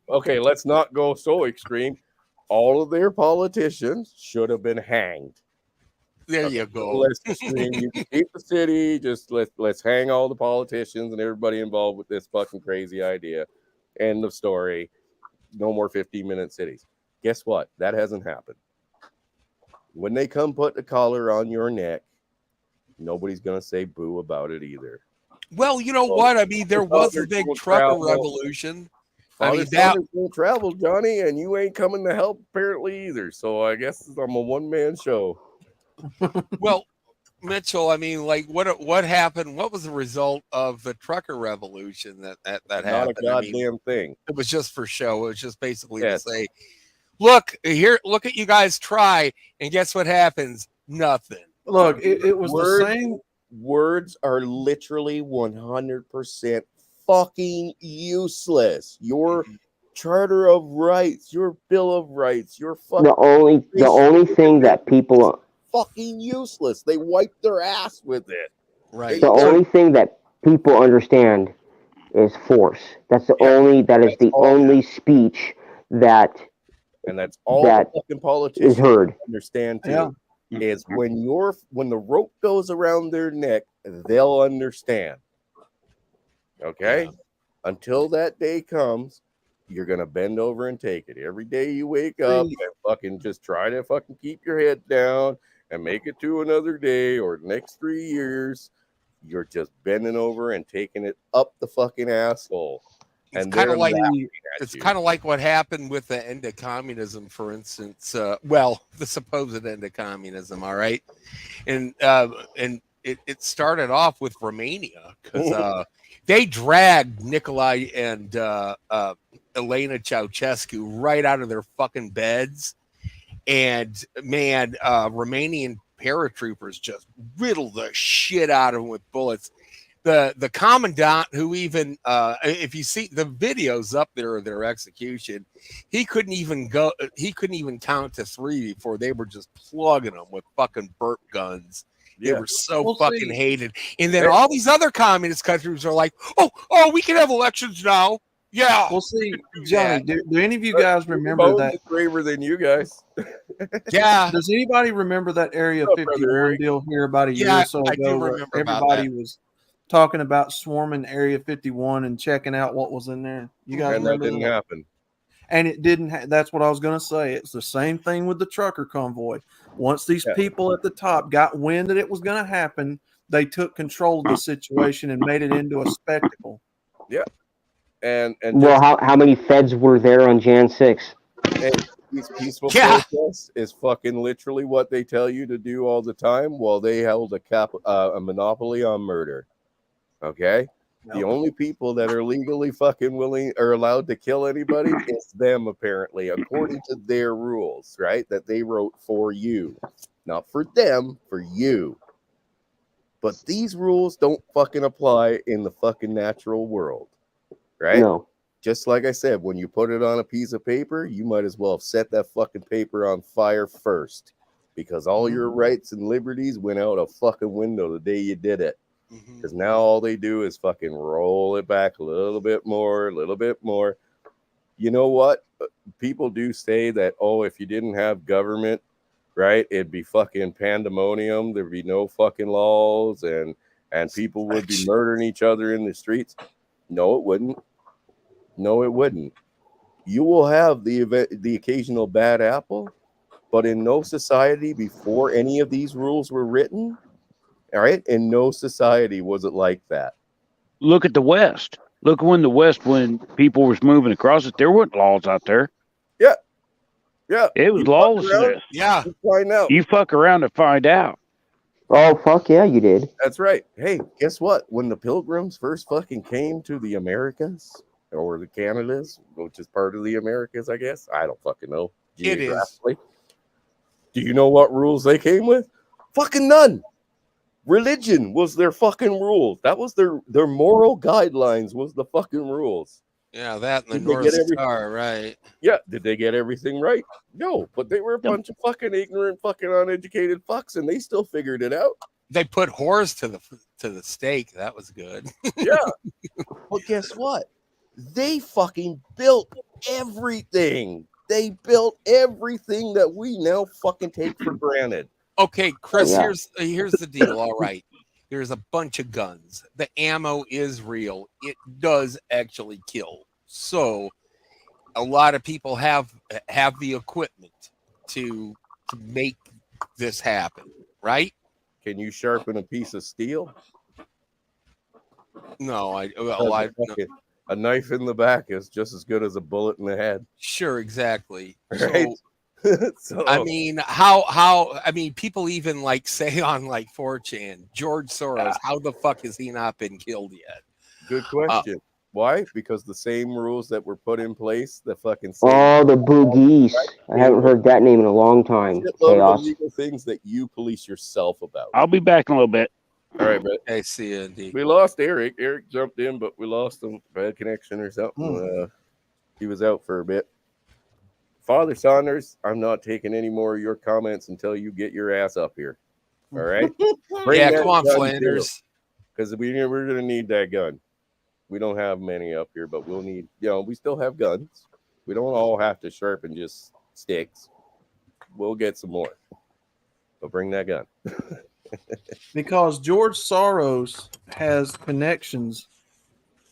Okay, let's not go so extreme. All of their politicians should have been hanged. There you go. Less extreme. You can keep the city. Just let's hang all the politicians and everybody involved with this fucking crazy idea. End of story. No more 15-minute cities. Guess what? That hasn't happened. When they come put the collar on your neck, nobody's gonna say boo about it either. Well, you know what? I mean, there was a big trucker revolution. I mean, that will travel, Johnny, and you ain't coming to help apparently either. So I guess I'm a one-man show. Well, Mitchell, I mean, like, what happened? What was the result of the trucker revolution that Not happened? a goddamn thing. It was just for show. It was just basically to say, look at you guys try, and guess what happens? Nothing. Look, it was the same. Words are literally 100% fucking useless. Your Charter of Rights, your Bill of Rights, your fucking The only thing that people fucking useless. They wipe their ass with it. Right. the only thing that people understand is force. That's the only speech that and that's all that the fucking politicians is heard. understand too. Yeah. Is when the rope goes around their neck, they'll understand. Okay? Yeah. Until that day comes, you're gonna bend over and take it. Every day you wake up and fucking just try to fucking keep your head down and make it to another day or the next 3 years. You're just bending over and taking it up the fucking asshole. It's And kind they're of like laughing at you. kind of like what happened with the end of communism, for instance. Well, the supposed end of communism. All right, and it started off with Romania because they dragged Nikolai and Elena Ceausescu right out of their fucking beds, and man, Romanian paratroopers just riddled the shit out of them with bullets. The commandant, who even if you see the videos up there of their execution, he couldn't even count to 3 before they were just plugging them with fucking burp guns. They were so fucking hated. And then all these other communist countries are like, oh, we can have elections now. Yeah. Well, see, Johnny, do any of you guys remember Bones that? is braver than you guys. Yeah. Does anybody remember that Area What's up, brother 51 Eric? deal here about a year Yeah, or so I do ago? Where remember about everybody that. was talking about swarming Area 51 and checking out what was in there. You guys And that remember didn't happen. And it didn't. That's what I was going to say. It's the same thing with the trucker convoy. Once these people at the top got wind that it was going to happen, they took control of the situation and made it into a spectacle. Yeah. And Well, how many feds were there on Jan 6? These peaceful protests is fucking literally what they tell you to do all the time while they held a monopoly on murder. Okay? The only people that are legally fucking willing or allowed to kill anybody is them, apparently, according to their rules, right? That they wrote for you. Not for them, for you. But these rules don't fucking apply in the fucking natural world, right? No. just like I said, when you put it on a piece of paper, you might as well have set that fucking paper on fire first, because all your rights and liberties went out a fucking window the day you did it. Because now all they do is fucking roll it back a little bit more. You know what? People do say that, oh, if you didn't have government, right, it'd be fucking pandemonium. There'd be no fucking laws, and people would be murdering each other in the streets. No, it wouldn't. No, it wouldn't. You will have the occasional bad apple, but in no society before any of these rules were written, all right, in no society was it like that. Look at the West. Look when people was moving across it, there weren't laws out there. Yeah. Yeah. It was lawlessness. Yeah. Find out. You fuck around to find out. Oh, fuck yeah, you did. That's right. Hey, guess what? When the Pilgrims first fucking came to the Americas, or the Canadas, which is part of the Americas, I guess. I don't fucking know. It is. Do you know what rules they came with? Fucking none. Religion was their fucking rules. That was their moral guidelines, was the fucking rules. Yeah, that and the Did they North get everything- Star, right? Yeah, did they get everything right? No, but they were a bunch of fucking ignorant, fucking uneducated fucks, and they still figured it out. They put whores to the stake. That was good. Yeah. Well, guess what? They fucking built everything. They built everything that we now fucking take for granted. Okay, Chris, Yeah. here's the deal. All right. There's a bunch of guns. The ammo is real. It does actually kill. So a lot of people have the equipment to make this happen, right? Can you sharpen a piece of steel? No, A knife in the back is just as good as a bullet in the head. Sure, exactly. Right? So, I mean, how people even like say on like 4chan, George Soros, how the fuck has he not been killed yet? Good question. Why? Because the same rules that were put in place, the fucking Oh, the boogies. I haven't heard that name in a long time. shitload of Chaos. illegal things that you police yourself about. I'll be back in a little bit. All right, but I see you, indeed. we lost Eric. Eric jumped in, but we lost him. Bad connection or something. He was out for a bit. Father Saunders, I'm not taking any more of your comments until you get your ass up here. All right? Yeah, come on, Flanders. Because we're going to need that gun. We don't have many up here, but we'll need, we still have guns. We don't all have to sharpen just sticks. We'll get some more. But bring that gun. Because George Soros has connections.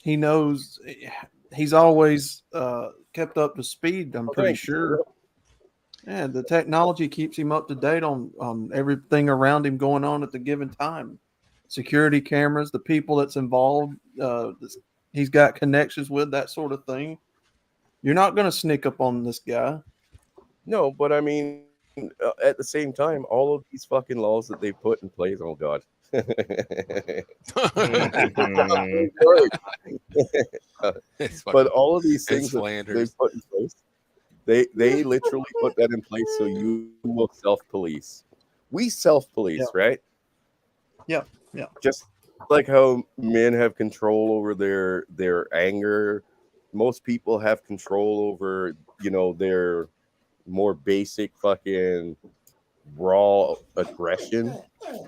He knows he's always kept up to speed, I'm pretty sure. Yeah, the technology keeps him up to date on everything around him going on at the given time. Security cameras, the people that's involved, he's got connections with, that sort of thing. You're not going to sneak up on this guy. No, but I mean, at the same time, all of these fucking laws that they put in place, oh God. But all of these things that they put in place, they literally put that in place so you will self-police. We self-police, right? Yeah, yeah. Just like how men have control over their anger, most people have control over, their more basic fucking raw aggression,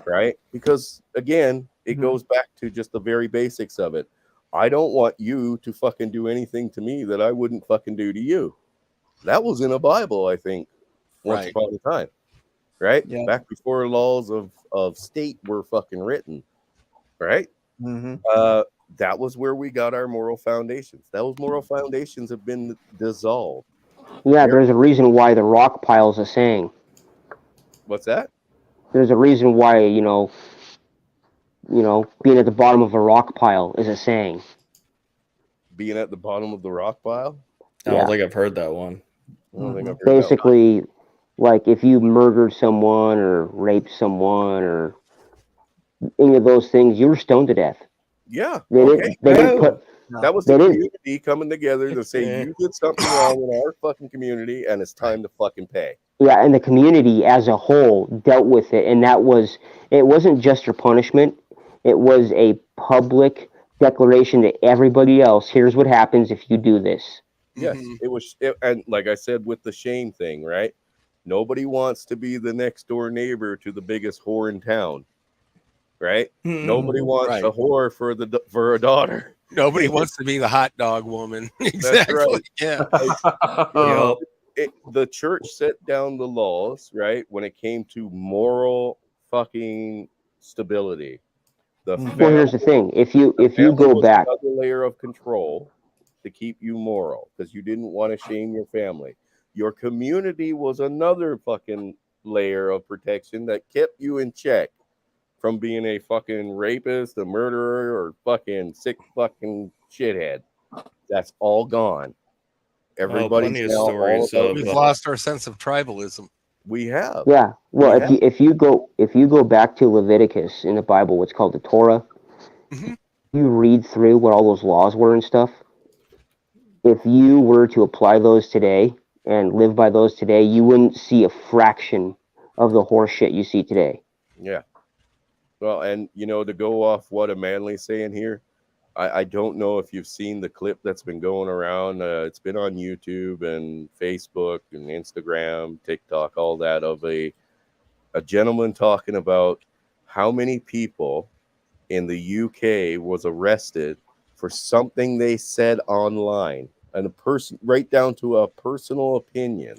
right? Because again, it goes back to just the very basics of it. I don't want you to fucking do anything to me that I wouldn't fucking do to you. That was in a Bible, I think, once Right. upon a time, right? Yeah. Back before laws of state were fucking written, right? Mm-hmm. That was where we got our moral foundations. Those moral foundations have been dissolved. Yeah, there's a reason why the rock pile's a saying. What's that? There's a reason why, being at the bottom of a rock pile is a saying. Being at the bottom of the rock pile? I don't Yeah. think I've heard that one. I don't think I've heard that one. Basically, like if you murdered someone or raped someone or any of those things, you were stoned to death. Yeah. They okay. didn't. They didn't put. That was They the didn't. community coming together to say you did something wrong in our fucking community and it's time to fucking pay. Yeah, and the community as a whole dealt with it, and it wasn't just your punishment. It was a public declaration to everybody else. Here's what happens if you do this. Yes, and like I said with the shame thing, right? Nobody wants to be the next door neighbor to the biggest whore in town, right? Nobody wants Right. a whore for a daughter. Nobody wants to be the hot dog woman. That's Exactly. right. Yeah. The church set down the laws, right? When it came to moral fucking stability. The Well, here's the thing. If you go was back, another layer of control to keep you moral because you didn't want to shame your family. Your community was another fucking layer of protection that kept you in check from being a fucking rapist, a murderer, or fucking sick fucking shithead. That's all gone. Everybody's plenty of now all stories about of, We've lost our sense of tribalism. We have. yeah. Well, We if you go back to Leviticus in the Bible, what's called the Torah, you read through what all those laws were and stuff. If you were to apply those today and live by those today, you wouldn't see a fraction of the horse shit you see today. Yeah. Well, and to go off what Manly's saying here, I don't know if you've seen the clip that's been going around. It's been on YouTube and Facebook and Instagram, TikTok, all that, of a gentleman talking about how many people in the UK was arrested for something they said online, and a person right down to a personal opinion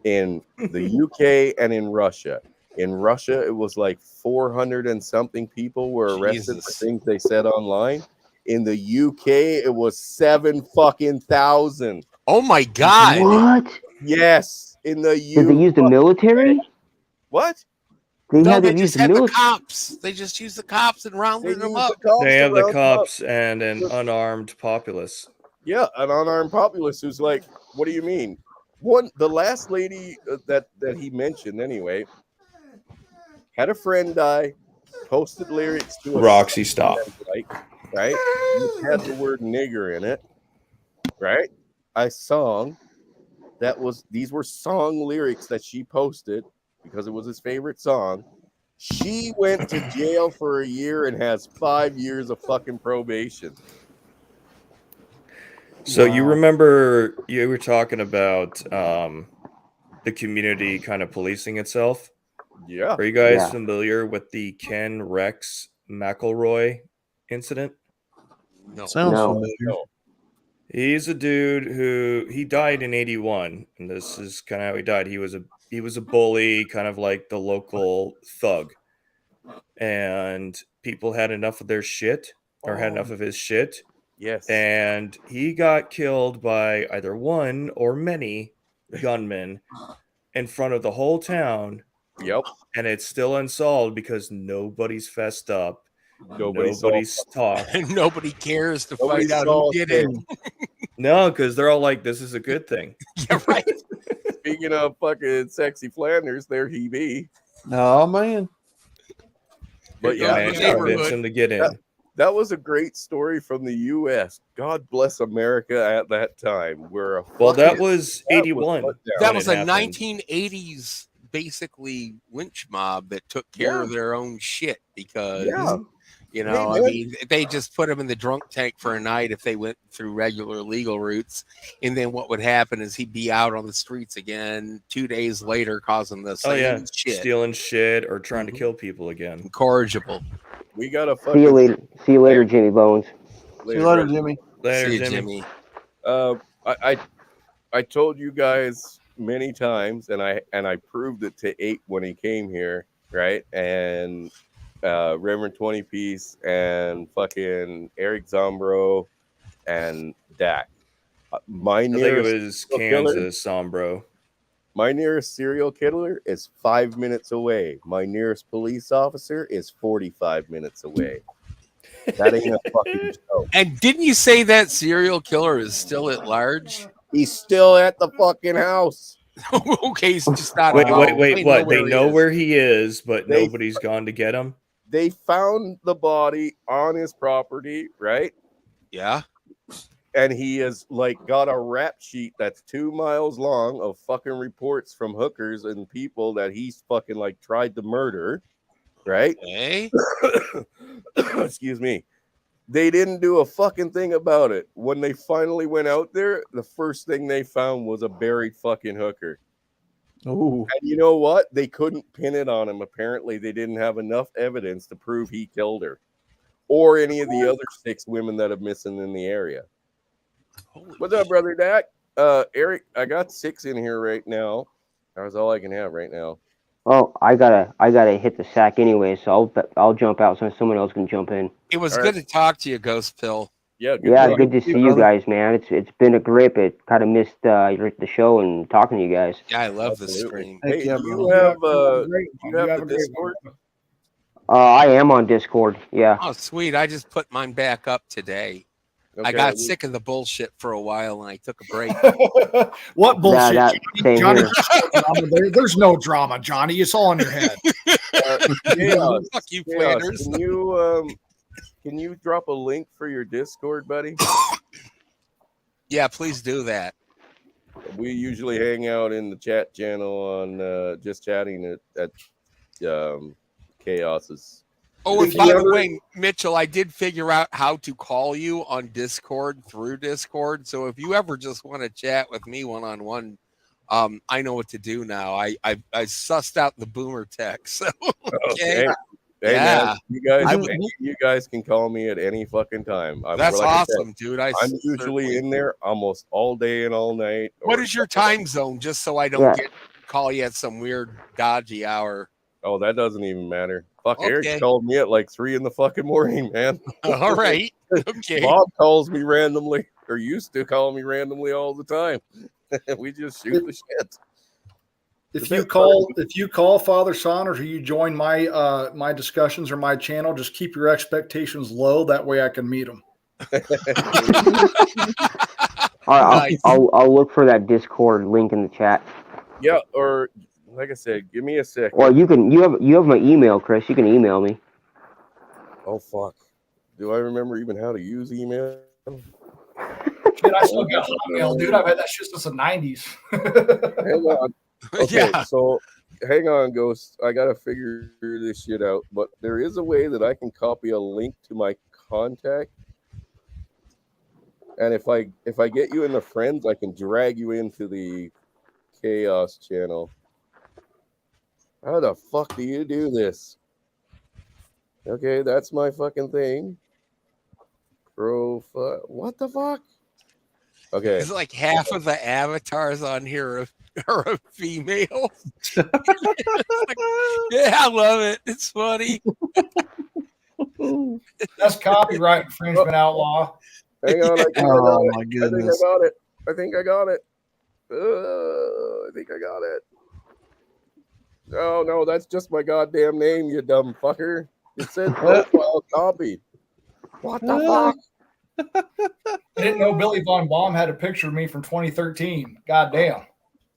in the UK and in Russia. In Russia, it was like 400 and something people were arrested for things they said online. In the UK, it was 7,000. Oh my God! What? Yes, in the UK. Did they use the military? What? They No, had they to use just the had the military. cops. They just used the cops and rounded them up. They have the cops and an unarmed populace. Yeah, an unarmed populace who's like, what do you mean? The last lady that he mentioned anyway had a friend die, posted lyrics to a Roxy, song stop. that, like, right? It had the word nigger in it, right? A song these were song lyrics that she posted because it was his favorite song. She went to jail for a year and has 5 years of fucking probation. So you remember you were talking about the community kind of policing itself? Yeah. Are you guys Yeah. familiar with the Ken Rex McElroy incident? No. Sounds familiar. No. He's a dude who he died in 81, and this is kind of how he died. He was a bully, kind of like the local thug. And people had enough of their shit, or had enough of his shit. Yes. And he got killed by either one or many gunmen in front of the whole town. Yep. And it's still unsolved because nobody's fessed up. Nobody's talked. And nobody cares to Nobody find out saw who did it. it. No, because they're all like, this is a good thing. Yeah, right. Speaking of fucking sexy Flanders, there he be. Oh man. But The yeah, man convinced him to get in. That was a great story from the U.S. God bless America at that time. Where that was 81. That was a 1980s basically lynch mob that took care of their own shit because Hey, I man. mean, they just put them in the drunk tank for a night if they went through regular legal routes, and then what would happen is he'd be out on the streets again 2 days later, causing the same shit. Stealing shit or trying to kill people again. Incorrigible. We got to See you later. See you later, Jimmy Bones. See you later, Jimmy. Later, See you, Jimmy. I told you guys many times, and I proved it to 8 when he came here, right? And Reverend 20 Piece and fucking Eric Zombro and Dak. I think it was Kansas Sombro. My nearest serial killer is 5 minutes away. My nearest police officer is 45 minutes away. That ain't a fucking joke. And didn't you say that serial killer is still at large? He's still at the fucking house. Okay, he's just not. Wait, around. what? They know he is. where he is, but nobody's gone to get him? They found the body on his property, right? Yeah. And he has like got a rap sheet that's 2 miles long of fucking reports from hookers and people that he's fucking like tried to murder, right? Hey. Excuse me. They didn't do a fucking thing about it. When they finally went out there, the first thing they found was a buried fucking hooker. Oh, And you know what? They couldn't pin it on him. Apparently, they didn't have enough evidence to prove he killed her or any of the other 6 women that are missing in the area. What's up, brother Dak? Eric, I got 6 in here right now. That's all I can have right now. Oh, I gotta hit the sack anyway, so I'll jump out so someone else can jump in. It was All good right. to talk to you, Ghost Pill. Yeah, Yeah, good to see you guys, man. It's been a grip. It kind of missed the show and talking to you guys. Yeah, I love the Absolutely. stream. Hey, yeah, do you bro. have Great do one. you have have the a great Discord? one. I am on Discord. Yeah. Oh, sweet. I just put mine back up today. I Okay. got sick of the bullshit for a while and I took a break. What bullshit, that- Johnny? same Johnny, here. there's no drama. There's no drama, Johnny. It's all in your head. Chaos, Fuck you, Chaos, Flanders. can you drop a link for your Discord, buddy? Yeah, please do that. We usually hang out in the chat channel on just chatting at Chaos's. Oh, and If by you the ever- way, Mitchell, I did figure out how to call you on Discord through Discord. So if you ever just want to chat with me one-on-one, I know what to do now. I sussed out the boomer text. So, okay. Hey, Yeah. man, you guys, I would- you guys can call me at any fucking time. That's like I said, awesome, dude. I'm I'm usually in there almost all day and all night. What or- is your time zone? Just so I don't Yeah. call you at some weird dodgy hour. Oh, that doesn't even matter. Fuck, Okay. Eric called me at like 3 in the fucking morning, man. All right. Okay. Bob calls me randomly, or used to call me randomly all the time. We just shoot the shit. If you call Father Saunders or you join my my discussions or my channel, just keep your expectations low. That way I can meet them. I'll look for that Discord link in the chat. Yeah, or like I said, give me a sec. Or you have my email, Chris. You can email me. Oh fuck. Do I remember even how to use email? Shit, I still got Hotmail, dude. I've had that shit since the 90s. Hang on. Okay, Yeah. so hang on, Ghost. I gotta figure this shit out. But there is a way that I can copy a link to my contact. And if I get you in the friends, I can drag you into the Chaos channel. How the fuck do you do this? Okay, that's my fucking thing. What the fuck? Okay. It's like half of the avatars on here are a female. Like, yeah, I love it. It's funny. That's copyright infringement, outlaw. Hang on, I think I got Oh, it. my I think goodness. I got it. I think I got it. I think I got it. Oh no, that's just my goddamn name, you dumb fucker. It said profile copied. What the fuck? I didn't know Billy Von Baum had a picture of me from 2013. God damn.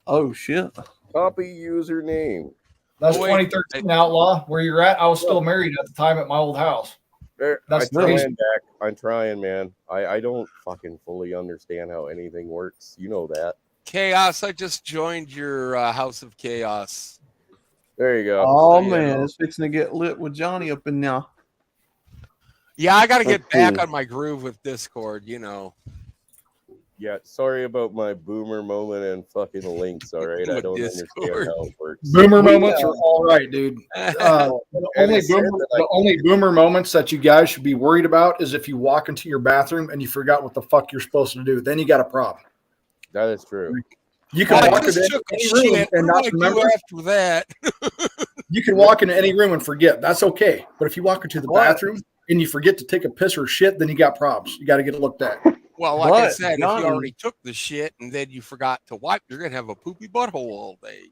Oh shit. Copy username. That's Oh, wait. 2013, outlaw. Where you're at, I was still married at the time at my old house. There, That's I'm trying, crazy. Dak. I'm trying, man. I don't fucking fully understand how anything works. You know that. Chaos, I just joined your House of Chaos. There you go. Oh So, you man, know. it's fixing to get lit with Johnny up in now. Yeah, I got to get Let's back see. on my groove with Discord, you know. Yeah, sorry about my boomer moment and fucking links. All right, I With don't Discord. understand how it works. Boomer moments are all right, dude. The And only it said boomer, that I- the only boomer moments that you guys should be worried about is if you walk into your bathroom and you forgot what the fuck you're supposed to do. Then you got a problem. That is true. You can I walk just into took a any room shit. and What not do I remember. do after that? You can walk into any room and forget. That's okay. But if you walk into the What? bathroom and you forget to take a piss or shit, then you got problems. You got to get it looked at. Well, like I But, said, if Johnny- you already took the shit and then you forgot to wipe, you're gonna have a poopy butthole all day.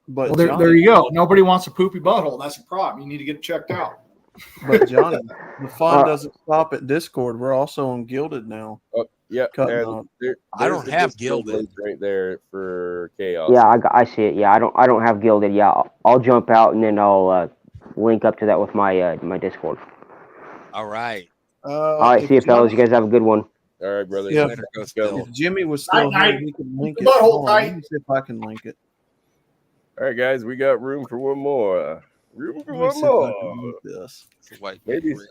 But Well, there Johnny, you go. Nobody wants a poopy butthole. That's a problem. You need to get it checked out. But Johnny, the fun Uh, doesn't stop at Discord. We're also on Gilded now. Oh, yeah, Cutting and up. I don't there's the have Discord Gilded. link right there for Chaos. Yeah, I see it. Yeah, I don't have Gilded. Yeah, I'll jump out and then I'll link up to that with my my Discord. All right. All right, if see you, fellas. You Johnny- guys have a good one. All right, brother. Yeah. Later, Ghost Go. Bill. If Jimmy was still Night, here, night. he could link it. Butthole Hold on, tight. let me see if I can link it. All right, guys, we got room for one more. Room for Let me one see if I more. can move this.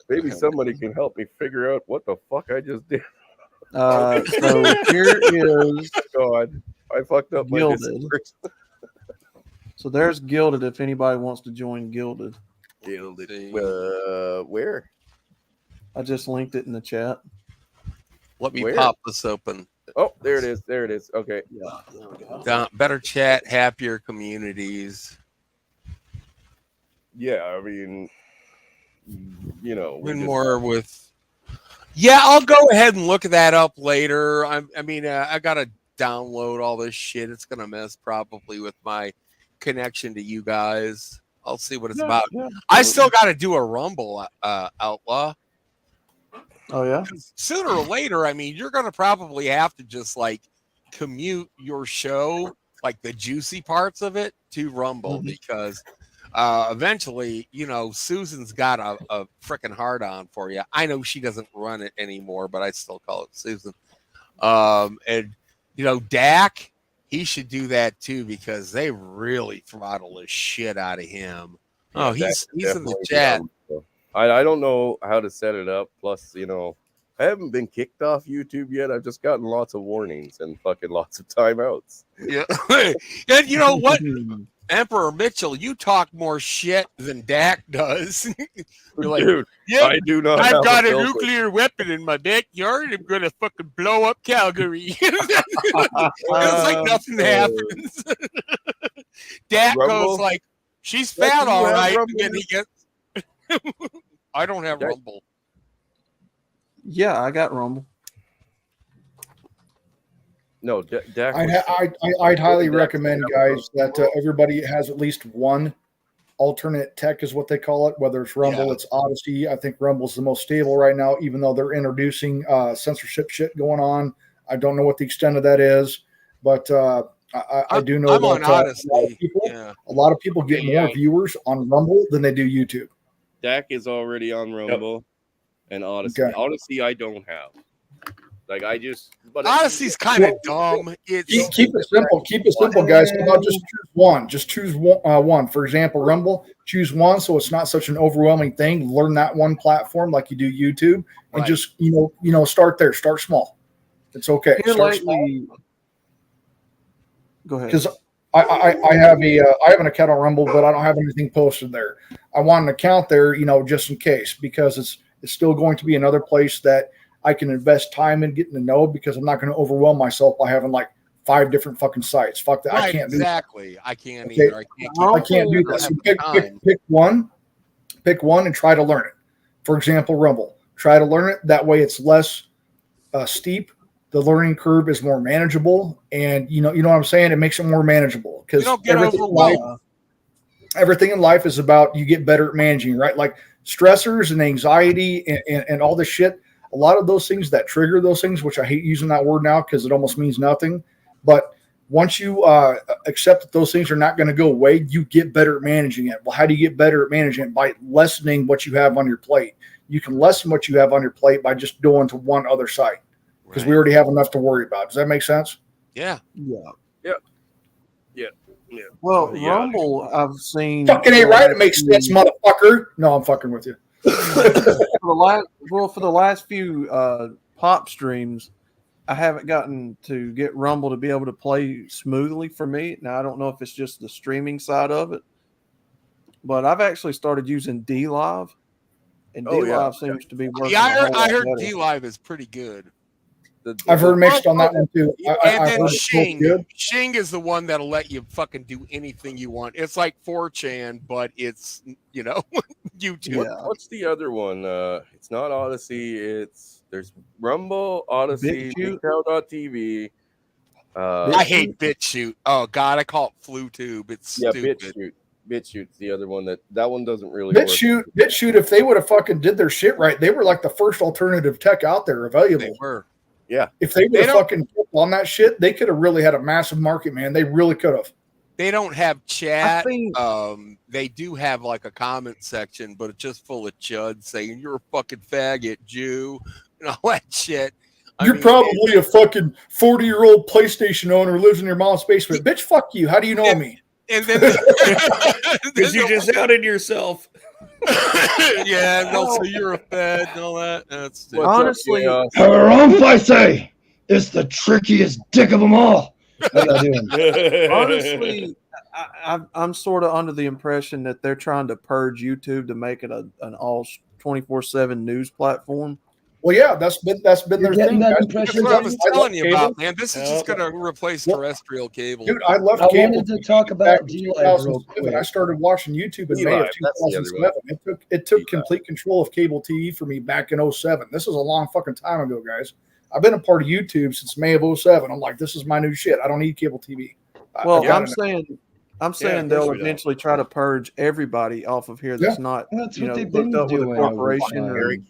Maybe somebody can help me figure out what the fuck I just did. So here is God, I fucked up my Gilded. Discord. So there's Gilded if anybody wants to join Gilded. Gilded. Where? I just linked it in the chat. Let me Where? pop this open. Oh, there it is. There it is. Okay. Yeah, there we go. Better chat, happier communities. Yeah, I mean, you know, we Win just- more with. Yeah, I'll go ahead and look that up later. I gotta download all this shit. It's gonna mess probably with my connection to you guys. I'll see what it's about. yeah. I still got to do a Rumble, Outlaw. Oh yeah. Sooner or later, I mean, you're gonna probably have to just like commute your show, like the juicy parts of it, to Rumble because eventually, you know, Susan's got a freaking hard on for you. I know she doesn't run it anymore, but I still call it Susan. And you know, Dak, he should do that too because they really throttle the shit out of him. Oh, Yeah, he's in the definitely chat. down, so. I don't know how to set it up. Plus, you know, I haven't been kicked off YouTube yet. I've just gotten lots of warnings and fucking lots of timeouts. Yeah. And you know what? Emperor Mitchell, you talk more shit than Dak does. You're like, Dude, yeah, I do not have I've got a filter. nuclear weapon in my backyard. I'm gonna fucking blow up Calgary. It's like nothing happens. Dak Rumble? goes like, she's Dak, fat, do you all have right. Rumble? And then he gets. I don't have Rumble. Yeah, I got Rumble. No, Dak. I'd highly recommend, guys, that everybody has at least one alternate tech, is what they call it. Whether it's Rumble, it's Odyssey. I think Rumble's the most stable right now, even though they're introducing censorship shit going on. I don't know what the extent of that is, but I do know I'm that on Odyssey. a lot of people get more viewers on Rumble than they do YouTube. Dak is already on Rumble and Odyssey. Okay. Odyssey, I don't have. Like I just, but Odyssey's kind of dumb. It's Keep it simple. Keep it simple, guys. How about just choose one? Just choose one. For example, Rumble. Choose one, so it's not such an overwhelming thing. Learn that one platform like you do YouTube, and Right. just you know start there. Start small. It's okay. Here Start lately, go ahead. because I have an account on Rumble, but I don't have anything posted there. I want an account there, you know, just in case, because it's still going to be another place that I can invest time in getting to know, because I'm not going to overwhelm myself by having like 5 different fucking sites. Fuck that. I right, can't do that. exactly. I can't Okay. either. I can't do that. So pick one and try to learn it. For example, Rumble. Try to learn it. That way it's less steep. The learning curve is more manageable, and you know what I'm saying? It makes it more manageable, because You don't get overwhelmed. everything in life is about you get better at managing, right? Like stressors and anxiety and all this shit. A lot of those things that trigger those things, which I hate using that word now because it almost means nothing. But once you accept that those things are not going to go away, you get better at managing it. Well, how do you get better at managing it? By lessening what you have on your plate. You can lessen what you have on your plate by just going to one other site, because we already have enough to worry about. Does that make sense? Yeah. Yeah. Well, Yeah. Rumble, I've seen. Fucking ain't right. It makes sense, motherfucker. No, I'm fucking with you. For the last few pop streams, I haven't gotten to get Rumble to be able to play smoothly for me. Now I don't know if it's just the streaming side of it, but I've actually started using D Live, and D Live seems to be working. Yeah, a whole I lot heard better. D Live is pretty good. I've heard mixed on that one too. And I've then heard it's both Shing. good. Shing is the one that'll let you fucking do anything you want. It's like 4chan, but it's, you know, YouTube. What's the other one? It's not Odyssey. There's Rumble, Odyssey, BitChute? BigCow.tv. I hate BitChute. Oh God, I call it FlueTube. It's stupid. BitChute's the other one that one doesn't really work. BitChute, if they would have fucking did their shit right, they were like the first alternative tech out there available. They were. Yeah. If they would have fucking kept on that shit, they could have really had a massive market, man. They really could have. They don't have chat. They do have like a comment section, but it's just full of chuds saying you're a fucking faggot Jew and all that shit. You're probably a fucking 40-year-old PlayStation owner who lives in your mom's basement. Bitch, fuck you. How do you know me? And then Because you just outed yourself. yeah, and also you're a fed and all that. That's stupid. Honestly, Harumph, I say, it's the trickiest dick of them all. How y'all doing? honestly, I'm sort of under the impression that they're trying to purge YouTube to make it an all 24/7 news platform. Well, yeah, that's been their thing. that guys. That's impression, what I was I love telling you cable. about, man. This is just going to replace terrestrial cable. Dude, I love I cable. wanted to talk about back in D-Live real 2007. quick. I started watching YouTube in May D-Live, of that's the other 2007. It took complete control of cable TV for me back in 07. This is a long fucking time ago, guys. I've been a part of YouTube since May of 07. I'm like, this is my new shit. I don't need cable TV. Well, I I'm saying of they'll course we eventually try to purge everybody off of here that's not That's you what know they've been hooked up with a doing all the corporation time. or Eric.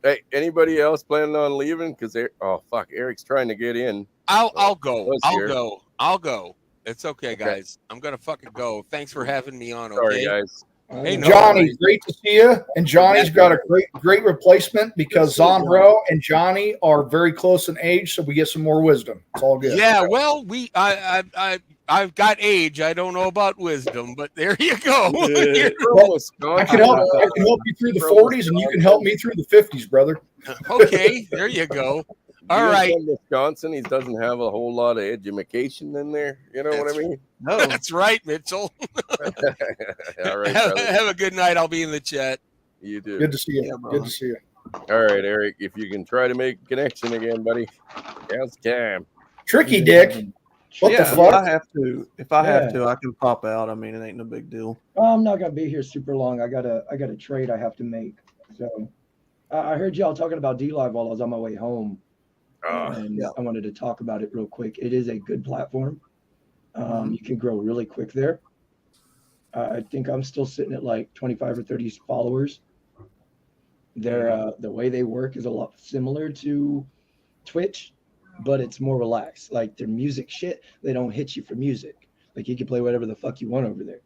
Hey, anybody else planning on leaving? Because oh fuck, Eric's trying to get in. I'll go. was I'll here. go. I'll go. It's okay, guys. I'm gonna fucking go. Thanks for having me on. Okay, Sorry, guys. Hey, no Johnny, worries. great to see you. And Johnny's got a great replacement because Zombro and Johnny are very close in age, so we get some more wisdom. It's all good. Yeah, well, I've got age. I don't know about wisdom, but there you go. I can help you through the 40s, and you can help me through the 50s, brother. Okay, there you go. All He was right. from Wisconsin. He doesn't have a whole lot of education in there. You know what I mean? No, That's right, Mitchell. All right, have, brother. have a good night. I'll be in the chat. You do. Good to see you. Yeah, Good to see you. All right, Eric. If you can try to make a connection again, buddy. Now's the time. Tricky Dick. What yeah, the if fuck? I have to, Yeah. I can pop out. I mean, it ain't no big deal. I'm not gonna be here super long. I got a trade I have to make. So I heard y'all talking about D-Live while I was on my way home, and I wanted to talk about it real quick. It is a good platform. You can grow really quick there. I think I'm still sitting at like 25 or 30 followers. They're the way they work is a lot similar to Twitch, but it's more relaxed. Like their music shit, they don't hit you for music. Like you can play whatever the fuck you want over there.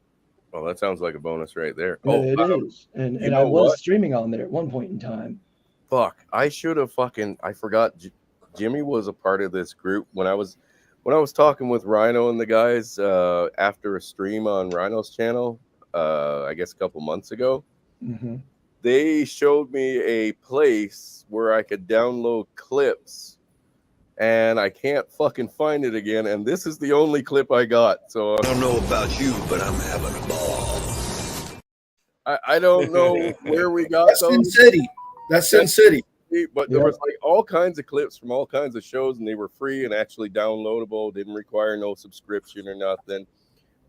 Well, that sounds like a bonus right there. It is. And you I know was what? streaming on there at one point in time. Fuck, I should have I forgot Jimmy was a part of this group when I was talking with Rhino and the guys after a stream on Rhino's channel, I guess a couple months ago. Mm-hmm. They showed me a place where I could download clips, and I can't fucking find it again. And this is the only clip I got. So I don't know about you, but I'm having a ball. I don't know where we got That's those. Sin City. That's Sin City. But there was like all kinds of clips from all kinds of shows, and they were free and actually downloadable. Didn't require no subscription or nothing.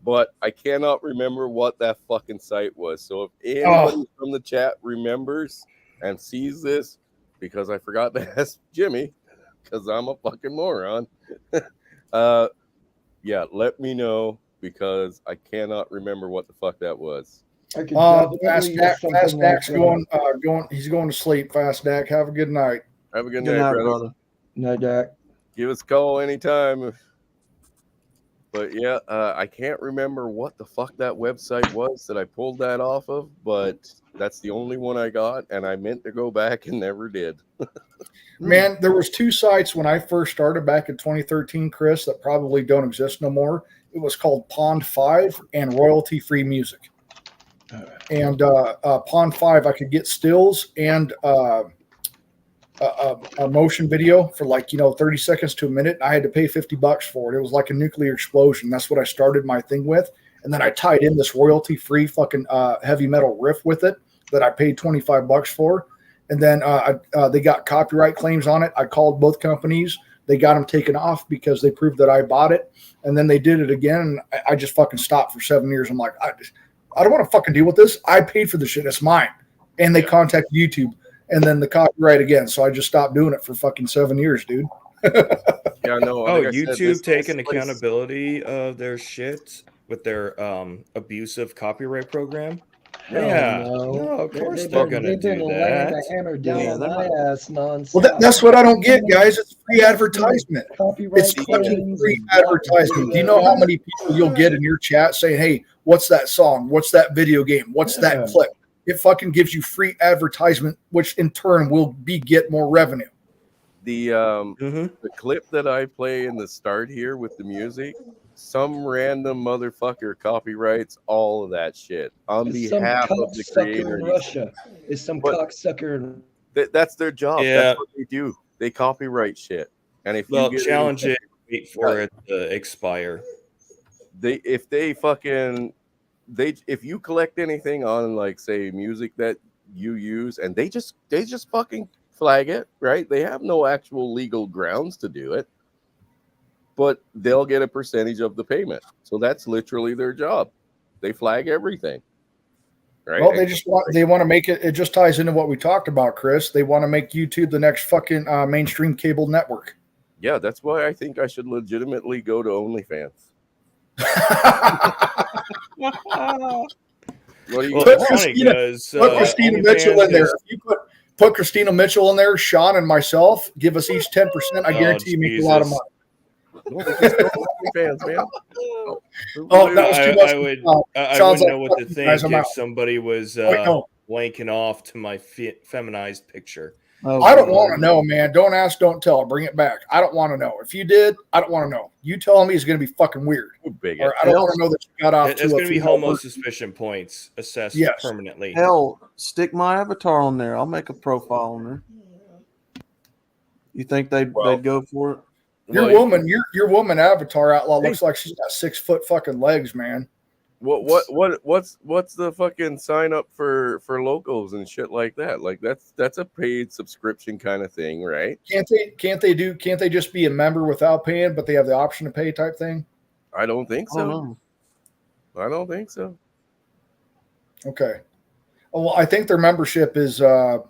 But I cannot remember what that fucking site was. So if anybody from the chat remembers and sees this, because I forgot to ask Jimmy, because I'm a fucking moron. Yeah, let me know because I cannot remember what the fuck that was. Fast Dak's going. He's going to sleep. Fast Dak. Have a good night. Have a good night, brother. Night, Dak. Give us a call anytime. But yeah, I can't remember what the fuck that website was that I pulled that off of, but that's the only one I got, and I meant to go back and never did. Man, there was two sites when I first started back in 2013, Chris, that probably don't exist no more. It was called Pond 5 and Royalty Free Music. And Pond 5, I could get stills and a motion video for 30 seconds to a minute. I had to pay $50 for it. It was like a nuclear explosion. That's what I started my thing with. And then I tied in this royalty free fucking heavy metal riff with it that I paid $25 for. And then they got copyright claims on it. I called both companies. They got them taken off because they proved that I bought it. And then they did it again. And I just fucking stopped for 7 years. I'm like, I don't want to fucking deal with this. I paid for the shit. It's mine. And they contacted YouTube and then the copyright again. So I just stopped doing it for fucking 7 years, dude. Yeah, no. Oh, YouTube taking accountability of their shit with their abusive copyright program. Yeah, no, of course they're gonna do that. The hammer down my ass nonstop. Well, that's what I don't get, guys. It's free advertisement. Copyright It's fucking free advertisement. Do you know how many people you'll get in your chat saying, "Hey, what's that song? What's that video game? What's that clip?" It fucking gives you free advertisement, which in turn will get more revenue. The clip that I play in the start here with the music some random motherfucker copyrights all of that shit on It's some behalf of the cocksucker creator. in Russia. It's some cocksucker. That's their job. Yeah. That's what they do. They copyright shit. And if Well, you get challenge it, wait for it to expire. if you collect anything on, like, say, music that you use, and they just fucking flag it, right? They have no actual legal grounds to do it, but they'll get a percentage of the payment. So that's literally their job. They flag everything, right? Well, they want to make it. It just ties into what we talked about, Chris. They want to make YouTube the next fucking mainstream cable network. Yeah, that's why I think I should legitimately go to OnlyFans. What do you Put Christina Mitchell in there. If you put Christina Mitchell in there, Sean and myself, give us each 10%. I guarantee you make a lot of money. OnlyFans, man. Oh, that was too much. I wouldn't know what to think if somebody was blanking off to my feminized picture. I don't want to know, man. Don't ask, don't tell. Bring it back. I don't want to know. If you did, I don't want to know. You telling me is going to be fucking weird. Or I don't want to know that you got off. It's going to be homo suspicion points assessed permanently. Hell, stick my avatar on there. I'll make a profile on there. You think they'd go for it? Your woman avatar outlaw looks like she's got 6 foot fucking legs, man. What's the fucking sign up for locals and shit like that? Like that's a paid subscription kind of thing, right? Can't they just be a member without paying, but they have the option to pay type thing? I don't think so. I don't think so. Okay. Well, I think their membership is I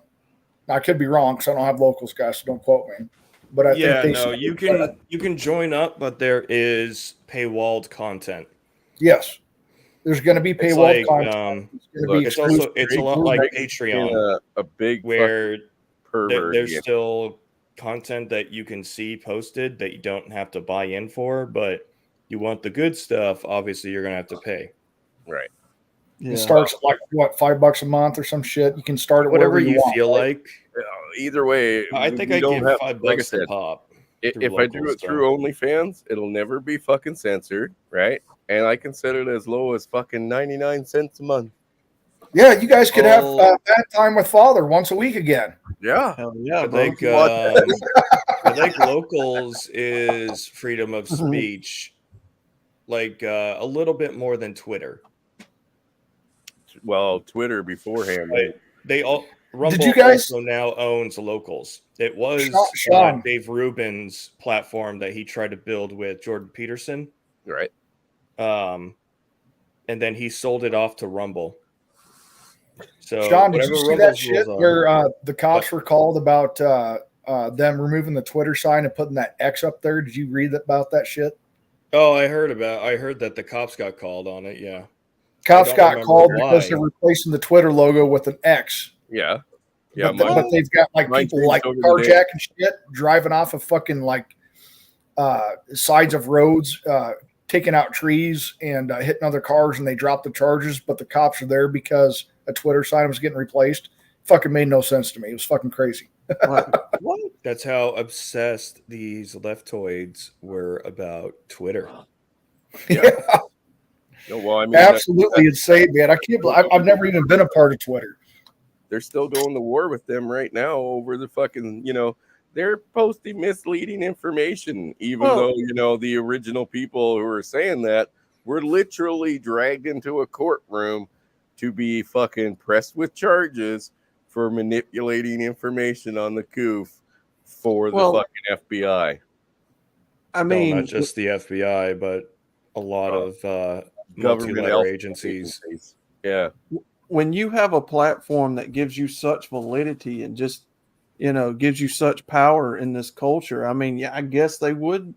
could be wrong because I don't have locals, guys, so don't quote me. But I think you can join up, but there is paywalled content. Yes. There's going to be paywall content. It's a lot like Patreon, a big where pervert. There's still content that you can see posted that you don't have to buy in for, but you want the good stuff. Obviously, you're going to have to pay. Right. It starts at like what, $5 a month or some shit. You can start at whatever you you feel like. Either way, I think I give $5 a pop. If I do it through OnlyFans, it'll never be fucking censored, right? And I can set it as low as fucking 99 cents a month. Yeah, you guys could have bad time with father once a week again. Yeah. Hell yeah, I think locals is freedom of speech, like a little bit more than Twitter. Well, Twitter beforehand. Rumble Did you guys also now owns locals. It was Dave Rubin's platform that he tried to build with Jordan Peterson. Right. And then he sold it off to Rumble. So Sean, did you see that shit where the cops were called about them removing the Twitter sign and putting that X up there? Did you read about that shit? Oh, I heard that the cops got called on it. Yeah. Cops got called because they're replacing the Twitter logo with an X. Yeah. Yeah. But they've got like people like carjacking shit, driving off of fucking like sides of roads, taking out trees and hitting other cars, and they dropped the charges, but the cops are there because a Twitter sign was getting replaced. Fucking made no sense to me. It was fucking crazy. What? That's how obsessed these leftoids were about Twitter. Yeah. No, well, I mean, absolutely insane, man. I can't believe I've never even been a part of Twitter. They're still going to war with them right now over the fucking, they're posting misleading information, even though, the original people who are saying that were literally dragged into a courtroom to be fucking pressed with charges for manipulating information on the COOF for the fucking FBI. I mean, not just the FBI, but a lot of government multi-letter agencies. Yeah. When you have a platform that gives you such validity and just, gives you such power in this culture, I mean, yeah, I guess they would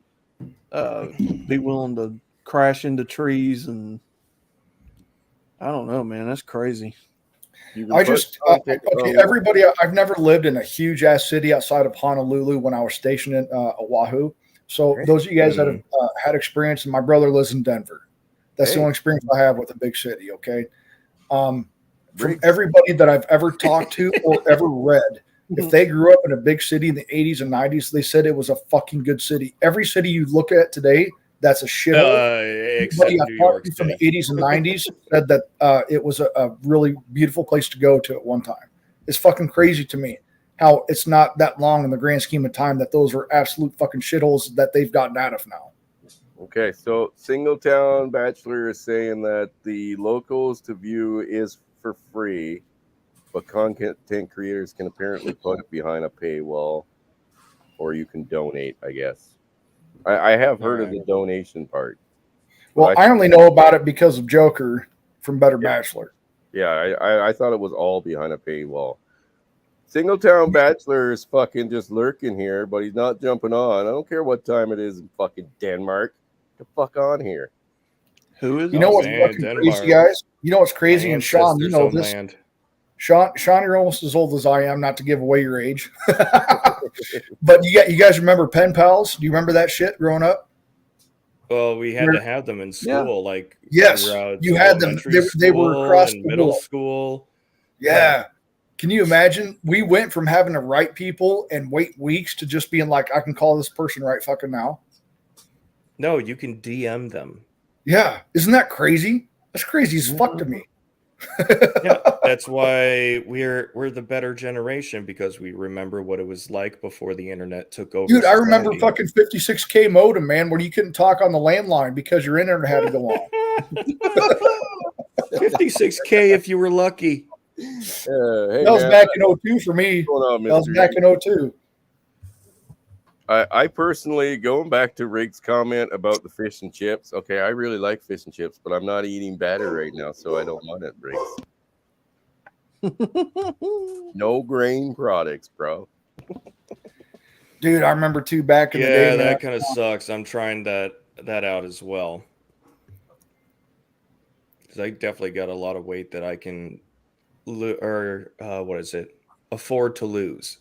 be willing to crash into trees, and I don't know, man, that's crazy. Everybody, I've never lived in a huge ass city outside of Honolulu when I was stationed in Oahu. So those of you guys that have had experience, and my brother lives in Denver. That's the only experience I have with a big city. Okay. From everybody that I've ever talked to or ever read, if they grew up in a big city in the 80s and 90s, they said it was a fucking good city. Every city you look at today that's a shithole. Except Everybody I New talked York to from the City. 80s and 90s said that it was a really beautiful place to go to at one time. It's fucking crazy to me how it's not that long in the grand scheme of time that those are absolute fucking shitholes that they've gotten out of now. Okay, so Singletown Bachelor is saying that the locals to view is for free, but content creators can apparently put it behind a paywall, or you can donate, I guess. I have heard of the donation part. Well, I only know about it because of Joker from Better Bachelor. Yeah, I thought it was all behind a paywall. Singletown Bachelor is fucking just lurking here, but he's not jumping on. I don't care what time it is in fucking Denmark. Get the fuck on here. Who is? You know what's fucking crazy, guys? You know what's crazy, and Sean, you know this. Sean, you're almost as old as I am. Not to give away your age, but you guys remember pen pals? Do you remember that shit growing up? Well, we had to have them in school. Like yes, you had them. They were across the middle world. school. Yeah. Can you imagine? We went from having to write people and wait weeks to just being like, I can call this person right fucking now. No, you can DM them. Yeah. Isn't that crazy? That's crazy as fuck to me. Yeah, that's why we're the better generation, because we remember what it was like before the internet took over. Dude, I remember fucking 56K modem, man, where you couldn't talk on the landline because your internet had to go on. 56K if you were lucky. Hey, that was man. back in 02 for me. What's going on, That was Mr. back Reed? in 02. I personally, going back to Rig's comment about the fish and chips, okay, I really like fish and chips, but I'm not eating batter right now, so I don't want it, Riggs. No grain products, bro. Dude, I remember too back in the day. Yeah, man. that kind of sucks. I'm trying that out as well. Because I definitely got a lot of weight that I can, afford to lose.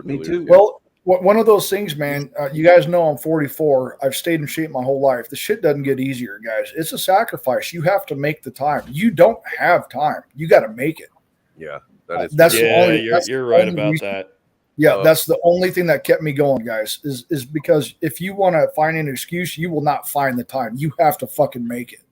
Me too. Well, one of those things, man, you guys know I'm 44. I've stayed in shape my whole life. The shit doesn't get easier, guys. It's a sacrifice. You have to make the time. You don't have time. You got to make it. Yeah, that is. That's true. the only. That's You're the right only about reason- that. Yeah, that's the only thing that kept me going, guys, is because if you want to find an excuse, you will not find the time. You have to fucking make it.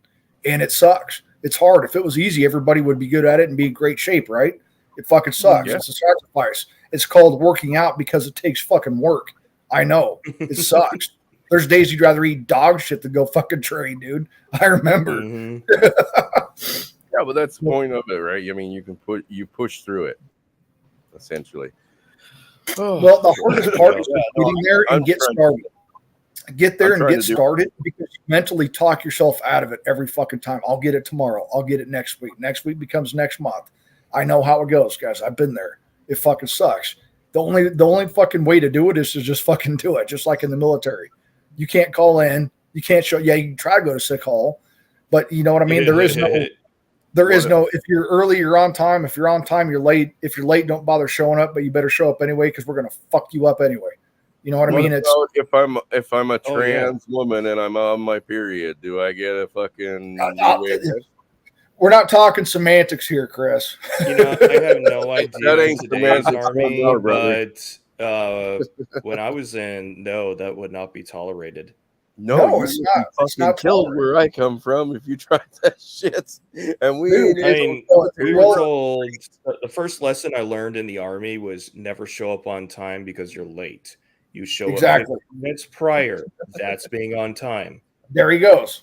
And it sucks. It's hard. If it was easy, everybody would be good at it and be in great shape, right? It fucking sucks. Yeah. It's a sacrifice. It's called working out because it takes fucking work. I know. It sucks. There's days you'd rather eat dog shit than go fucking train, dude. I remember. Yeah, but that's the point of it, right? I mean, you push through it, essentially. Well, the hardest part is getting there and get started. Get there I'm and trying get to do- started because you mentally talk yourself out of it every fucking time. I'll get it tomorrow. I'll get it next week. Next week becomes next month. I know how it goes, guys. I've been there. It fucking sucks. The only fucking way to do it is to just fucking do it, just like in the military. You can't call in. You can't show. Yeah, you can try to go to sick hall, but you know what I mean. There is no. If you're early, you're on time. If you're on time, you're late. If you're late, don't bother showing up. But you better show up anyway because we're gonna fuck you up anyway. You know what I mean? It's about if I'm a Oh, yeah. trans woman and I'm on my period, do I get a fucking? we're not talking semantics here, Chris. You know, I have no idea That in ain't today's semantics, army, no, brother. but when I was in, no, that would not be tolerated. No, it's you not. would be It's not fucking killed where I come from if you tried that shit. And we, Dude, ain't I able mean, to- we were told the first lesson I learned in the army was never show up on time because you're late. You show Exactly. up 15 minutes prior. That's being on time. There he goes.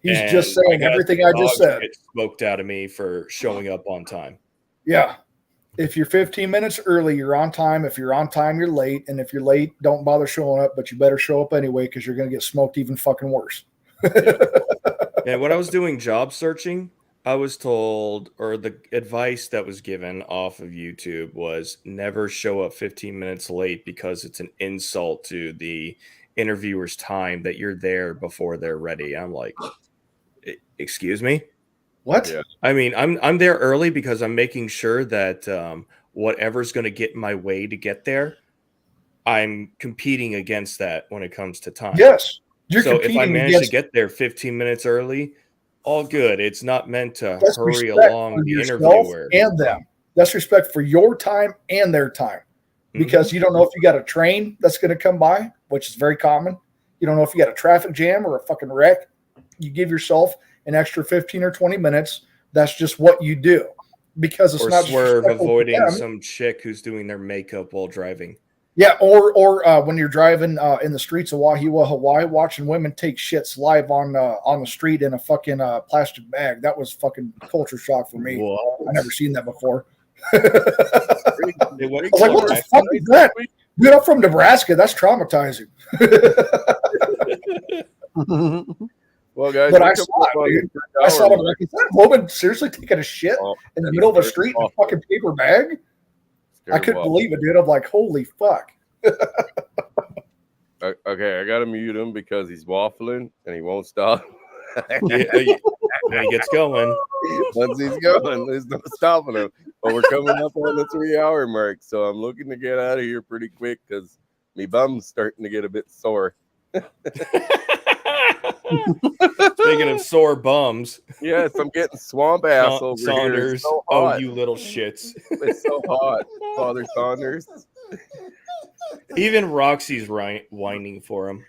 He's And just saying got everything I just dogs said. get smoked out of me for showing up on time. Yeah. If you're 15 minutes early, you're on time. If you're on time, you're late. And if you're late, don't bother showing up, but you better show up anyway because you're going to get smoked even fucking worse. And when I was doing job searching, I was told, or the advice that was given off of YouTube was never show up 15 minutes late because it's an insult to the interviewer's time that you're there before they're ready. I'm like, excuse me? What? Yeah. I mean, I'm there early because I'm making sure that whatever's going to get in my way to get there, I'm competing against that when it comes to time. Yes. You're So if I competing manage to against- get there 15 minutes early, all good. It's not meant to That's hurry respect along for the yourself interviewer. and them. That's respect for your time and their time. Because you don't know if you got a train that's going to come by, which is very common. you don't know if you got a traffic jam or a fucking wreck, you give yourself an extra 15 or 20 minutes. That's just what you do, because it's Or not swerve disrespectful to avoiding them. some chick who's doing their makeup while driving. Yeah, or when you're driving in the streets of Wahiawa, Hawaii, watching women take shits live on the street in a fucking plastic bag. That was fucking culture shock for me. I never seen that before. I was like, what the fuck is that? Dude, I'm from Nebraska. That's traumatizing. Well, guys, But I saw it, dude. I saw it. Like, is that woman seriously taking a shit in the middle of a street in a fucking paper bag? I couldn't believe it, dude. I'm like, holy fuck. Okay, I gotta mute him because he's waffling and he won't stop. When he gets going. Once he's going, there's no stopping him. But we're coming up on the 3-hour mark, so I'm looking to get out of here pretty quick because me bum's starting to get a bit sore. Speaking of sore bums. Yes, I'm getting swamp ass over here. Saunders. It's so Oh, hot. you little shits. It's so hot. Father Saunders. Even Roxy's whining for him.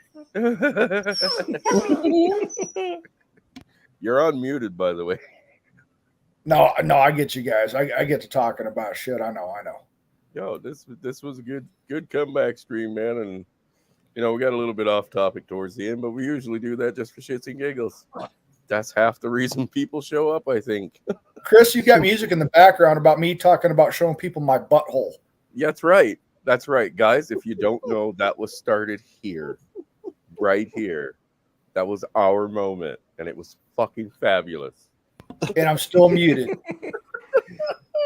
You're unmuted, by the way. No, I get you guys. I get to talking about shit. I know. Yo, this was a good comeback stream, man. And you know, we got a little bit off topic towards the end, but we usually do that just for shits and giggles. That's half the reason people show up, I think. Chris, you got music in the background about me talking about showing people my butthole. Yeah, that's right. That's right, guys. If you don't know, that was started here, right here. That was our moment, and it was fucking fabulous. And I'm still muted.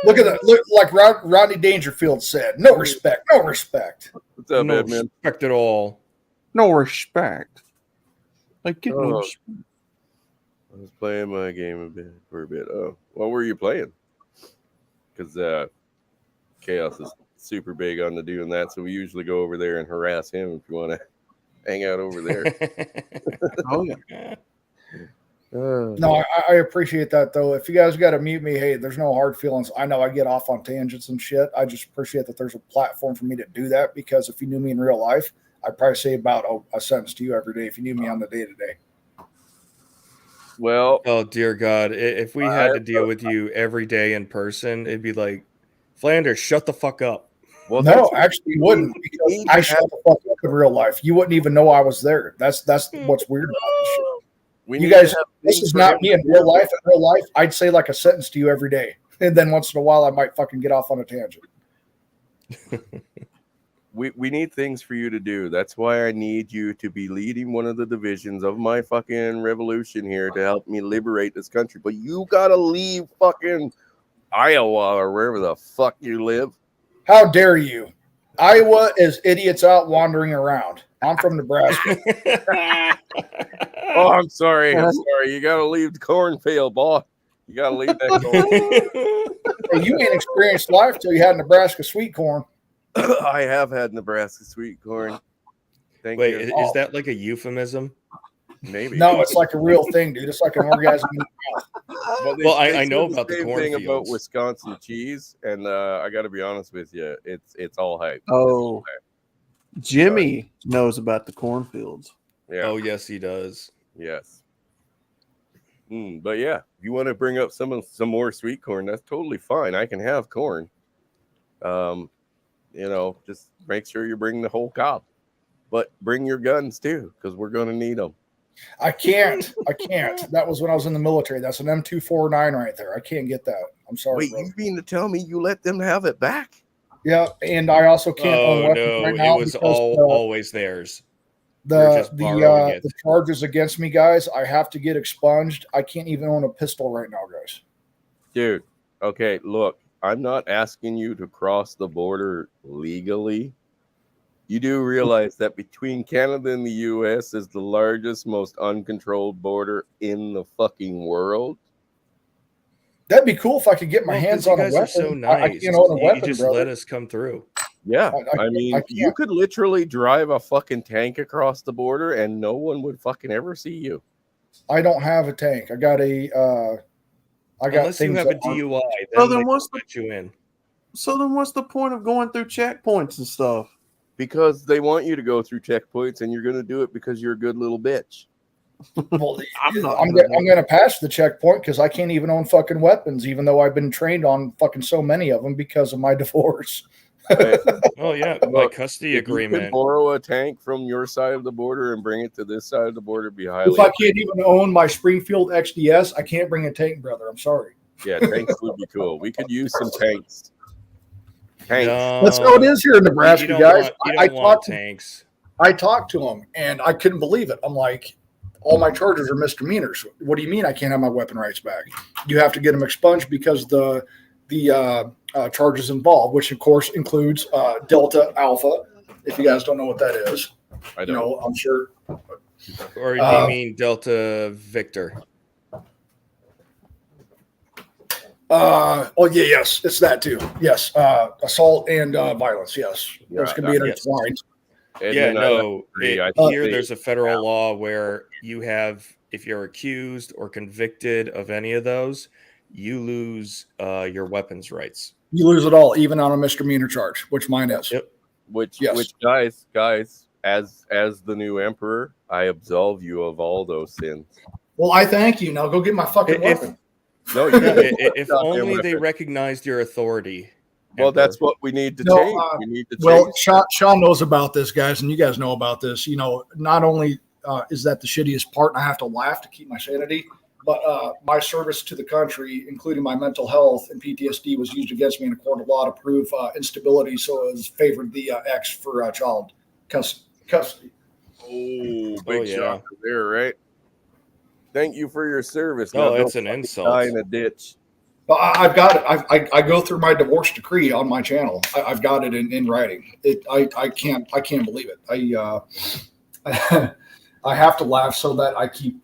Look at that. Look like Rodney Dangerfield said. No respect. No respect. What's up, No Edmund? respect at all. No respect. Like, get no Oh. respect. I was playing my game for a bit. Oh, what were you playing? Because Chaos is super big on the doing that, so we usually go over there and harass him if you want to hang out over there. Oh, yeah. No, I appreciate that, though. If you guys got to mute me, hey, there's no hard feelings. I know I get off on tangents and shit. I just appreciate that there's a platform for me to do that, because if you knew me in real life, I'd probably say about a sentence to you every day if you knew me on the day-to-day. Well, oh dear God, if we had to deal with you every day in person, it'd be like, Flanders, shut the fuck up. Well, no, actually, you wouldn't, because I shut the fuck up in real life. You wouldn't even know I was there. That's what's weird about this shit. You guys, this is not me in real life. In real life, I'd say like a sentence to you every day, and then once in a while, I might fucking get off on a tangent. We need things for you to do. That's why I need you to be leading one of the divisions of my fucking revolution here to help me liberate this country. But you gotta leave fucking Iowa or wherever the fuck you live. How dare you? Iowa is idiots out wandering around. I'm from Nebraska. Oh, I'm sorry. You gotta leave the cornfield, boy. You gotta leave that corn. Hey, you ain't experienced life till you had Nebraska sweet corn. I have had Nebraska sweet corn. Thank Wait, you. is that like a euphemism? Maybe. No, it's like a real thing, dude. It's like an orgasm in the mouth. Well, I know the about the same thing about cornfields. Wisconsin cheese, and I got to be honest with you, it's all hype. Oh, Jimmy knows about the cornfields. Yeah. Oh, yes, he does. Yes. But yeah, if you want to bring up some more sweet corn, that's totally fine. I can have corn. Just make sure you bring the whole cob, but bring your guns too, because we're going to need them. I can't. That was when I was in the military. That's an M249 right there. I can't get that. I'm sorry. Wait, bro. you mean to tell me you let them have it back? Yeah, and I also can't own Oh weapons no, right now it was because always theirs. We're just borrowing it. the charges against me, guys. I have to get expunged. I can't even own a pistol right now, guys. Dude, okay, look, I'm not asking you to cross the border legally. You do realize that between Canada and the US is the largest, most uncontrolled border in the fucking world. That'd be cool if I could get my hands on a You guys weapon. are so I nice. can't own a You weapon, just brother. let us come through. Yeah, I you can't. could literally drive a fucking tank across the border and no one would fucking ever see you. I don't have a tank. I got a. I got Unless you things have a that aren't- DUI, So then then they what's let you in. So then what's the point of going through checkpoints and stuff? Because they want you to go through checkpoints, and you're going to do it because you're a good little bitch. Well, I'm going to pass the checkpoint because I can't even own fucking weapons, even though I've been trained on fucking so many of them because of my divorce. Oh yeah, my custody If you agreement. could borrow a tank from your side of the border and bring it to this side of the border, be highly. If I can't even own my Springfield XDS, I can't bring a tank, brother. I'm sorry. Yeah, tanks would be cool. We could use some tanks. Tanks. That's how it is here in Nebraska, guys. You don't want tanks. I talked to him, and I couldn't believe it. I'm like, all my charges are misdemeanors. What do you mean I can't have my weapon rights back? You have to get them expunged because the charges involved, which of course includes Delta Alpha. If you guys don't know what that is, I don't. You know, I'm sure. Or do you mean Delta Victor? Oh yeah, yes, it's that too. Yes, assault and violence. Yes, those can be intertwined. Yeah, no. Here, think- there's a federal law where you have, if you're accused or convicted of any of those, you lose your weapons rights. You lose it all, even on a misdemeanor charge, which mine is. Yep. Which guys, as the new emperor, I absolve you of all those sins. Well, I thank you. Now go get my fucking weapon. No, you if only they recognized your authority. Well, that's what we need to No, change. We need to Well, change. Sean knows about this, guys, and you guys know about this. You know, not only is that the shittiest part, and I have to laugh to keep my sanity, but my service to the country, including my mental health and PTSD, was used against me in a court of law to prove instability, so it was favored the ex for child custody. Oh, big shocker there, right? Thank you for your service. Oh, Now that's don't an fucking insult. Die in a ditch. But I've got it. I go through my divorce decree on my channel. I've got it in writing. I can't believe it. I have to laugh so that I keep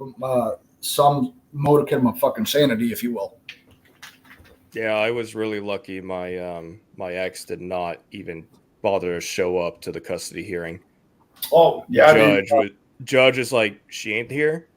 some modicum of fucking sanity, if you will. Yeah, I was really lucky. My my ex did not even bother to show up to the custody hearing. Oh yeah, Judge is like, she ain't here.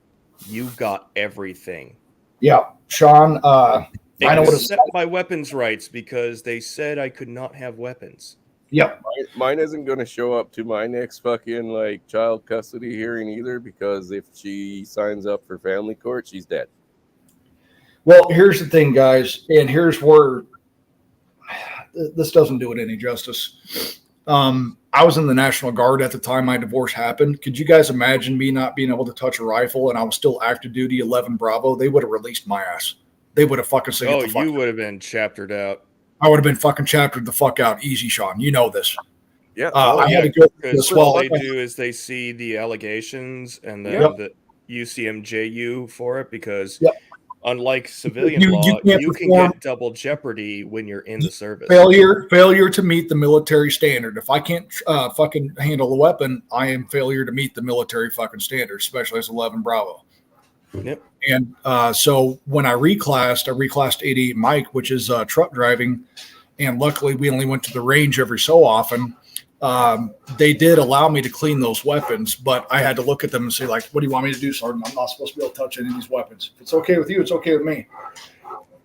You got everything. Yeah, Sean. I know what it's. Except my weapons rights because they said I could not have weapons. Yep. Mine isn't going to show up to my next fucking like child custody hearing either, because if she signs up for family court, she's dead. Well, here's the thing, guys, and here's where this doesn't do it any justice. I was in the National Guard at the time my divorce happened. Could you guys imagine me not being able to touch a rifle and I was still active duty 11 Bravo? They would have released my ass. They would have fucking said, Oh, you would have been chaptered out. I would have been fucking chaptered the fuck out. Easy, Sean. You know this. Yeah. I had to go through Because this. Well, what they do is they see the allegations and then Yep. the UCMJU for it, because Yep. unlike civilian You law, can't you can perform- get double jeopardy when you're in the service. failure to meet the military standard. If I can't fucking handle a weapon, I am failure to meet the military fucking standard, especially as 11 Bravo. Yep. And so when I reclassed 88 Mike, which is truck driving, and luckily we only went to the range every so often. They did allow me to clean those weapons, but I had to look at them and say, like, what do you want me to do, Sergeant? I'm not supposed to be able to touch any of these weapons. If it's okay with you, it's okay with me.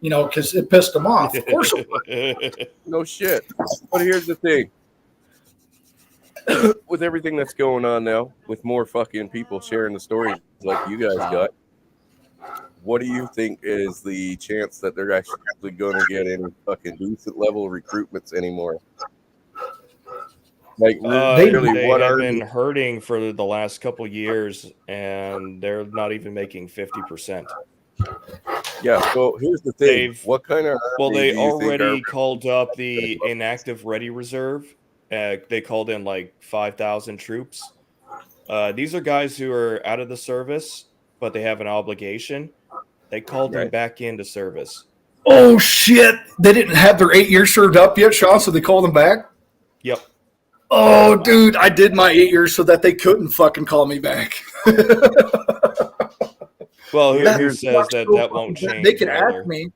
You know, because it pissed them off. Of course it would. No shit. But here's the thing. With everything that's going on now, with more fucking people sharing the stories like you guys got, what do you think is the chance that they're actually going to get any fucking decent level recruitments anymore? Like, really, they what have are been hurting for the last couple years, and they're not even making 50%. Yeah. So here's the thing. What kind of Well, army they do you think already are- called up the inactive ready reserve. They called in like 5,000 troops. These are guys who are out of the service, but they have an obligation. They called them back into service. Oh shit! They didn't have their 8 years served up yet, Sean. So they called them back. Yep. Oh, dude, I did my 8 years so that they couldn't fucking call me back. Well, who That says that sucks. won't change? They can either? ask me.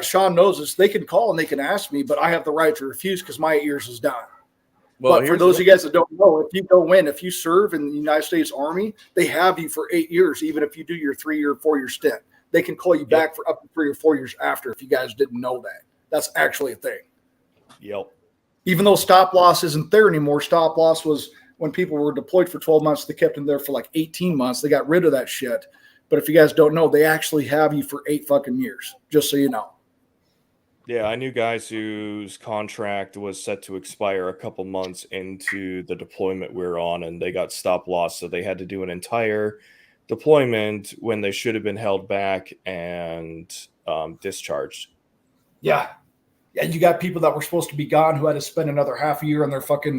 Sean knows this. They can call and they can ask me, but I have the right to refuse because my 8 years is done. Well, but for here's those the- of you guys that don't know, if you go in, if you serve in the United States Army, they have you for 8 years, even if you do your 3-year, 4-year stint. They can call you back for up to 3 or 4 years after if you guys didn't know that. That's actually a thing. Yep. Even though stop loss isn't there anymore, stop loss was when people were deployed for 12 months, they kept them there for like 18 months. They got rid of that shit. But if you guys don't know, they actually have you for 8 fucking years, just so you know. Yeah, I knew guys whose contract was set to expire a couple months into the deployment we were on, and they got stop loss, so they had to do an entire deployment when they should have been held back and discharged. Yeah. Yeah, you got people that were supposed to be gone who had to spend another half a year on their fucking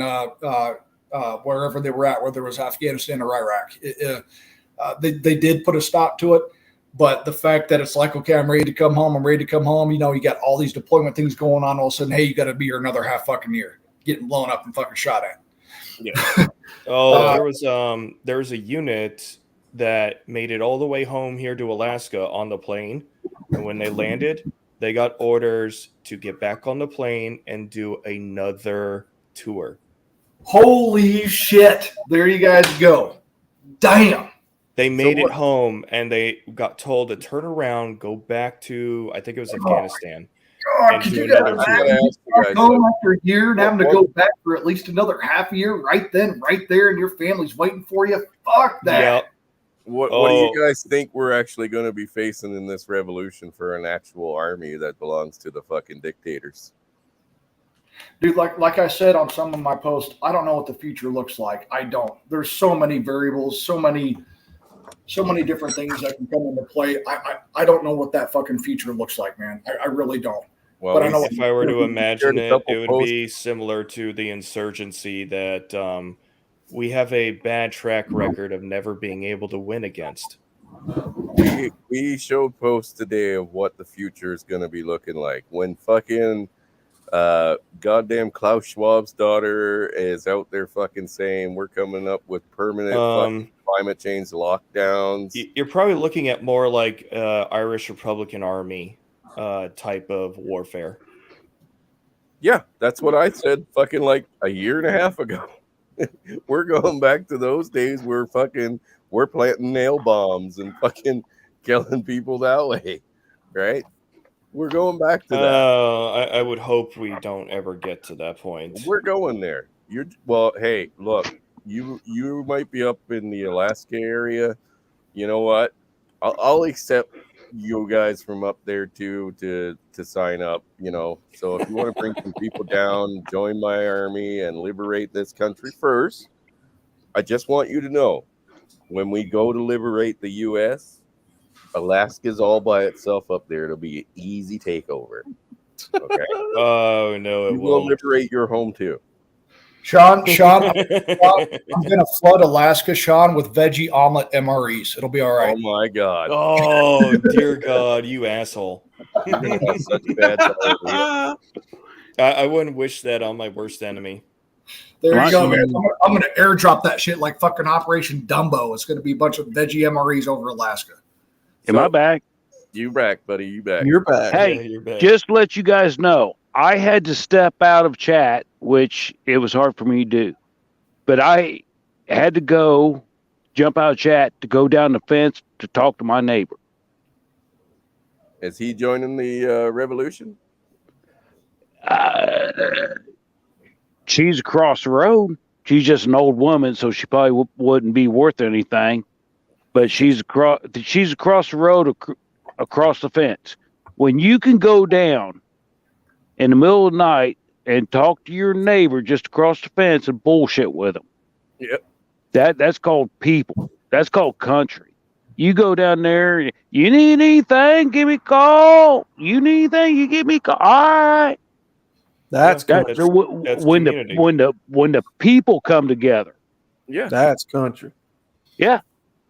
wherever they were at, whether it was Afghanistan or Iraq. They did put a stop to it, but the fact that it's like, okay, I'm ready to come home. You know, you got all these deployment things going on. All of a sudden, hey, you got to be here another half fucking year, getting blown up and fucking shot at. Yeah. There was a unit that made it all the way home here to Alaska on the plane, and when they landed, they got orders to get back on the plane and do another tour. Holy shit. There you guys go. Damn. They made it home and they got told to turn around, go back to, I think it was Afghanistan. God, and could do you guys another tour. imagine going after a year and having to go back for at least another half a year right then, right there, and your family's waiting for you? Fuck that. Yeah. What do you guys think we're actually going to be facing in this revolution for an actual army that belongs to the fucking dictators? Dude, like I said on some of my posts, I don't know what the future looks like. I don't. There's so many variables, so many different things that can come into play. I don't know what that fucking future looks like, man. I really don't. Well, but I know if I were to imagine it, it would be similar to the insurgency that we have a bad track record of never being able to win against. We showed posts today of what the future is going to be looking like when fucking goddamn Klaus Schwab's daughter is out there fucking saying we're coming up with permanent fucking climate change lockdowns. You're probably looking at more like Irish Republican Army type of warfare. Yeah, that's what I said fucking like a year and a half ago. We're going back to those days where we're planting nail bombs and fucking killing people that way, right? We're going back to that. I would hope we don't ever get to that point. We're going there. Hey, look, you might be up in the Alaska area. You know what? I'll accept you guys from up there too to sign up, you know. So if you want to bring some people down, join my army and liberate this country first, I just want you to know when we go to liberate the US, Alaska's all by itself up there. It'll be an easy takeover. Okay. Oh no, it will won't. liberate your home too. Sean, I'm gonna flood Alaska, Sean, with veggie omelet MREs. It'll be all right. Oh my god. Oh dear God, you asshole. Such bad I wouldn't wish that on my worst enemy. There you go, man. I'm gonna airdrop that shit like fucking Operation Dumbo. It's gonna be a bunch of veggie MREs over Alaska. Am I back? You back, buddy. You back. You're back. Hey, Yeah, you're back. just to let you guys know, I had to step out of chat, which it was hard for me to do. But I had to jump out of chat to go down the fence to talk to my neighbor. Is he joining the revolution? She's across the road. She's just an old woman, so she probably wouldn't be worth anything. But she's across the road, across the fence. When you can go down in the middle of the night and talk to your neighbor just across the fence and bullshit with them. Yep. That's called people. That's called country. You go down there, you need anything, give me a call. You need anything, you give me a call. All right. That's That's when community. the people come together. Yeah. That's country. Yeah.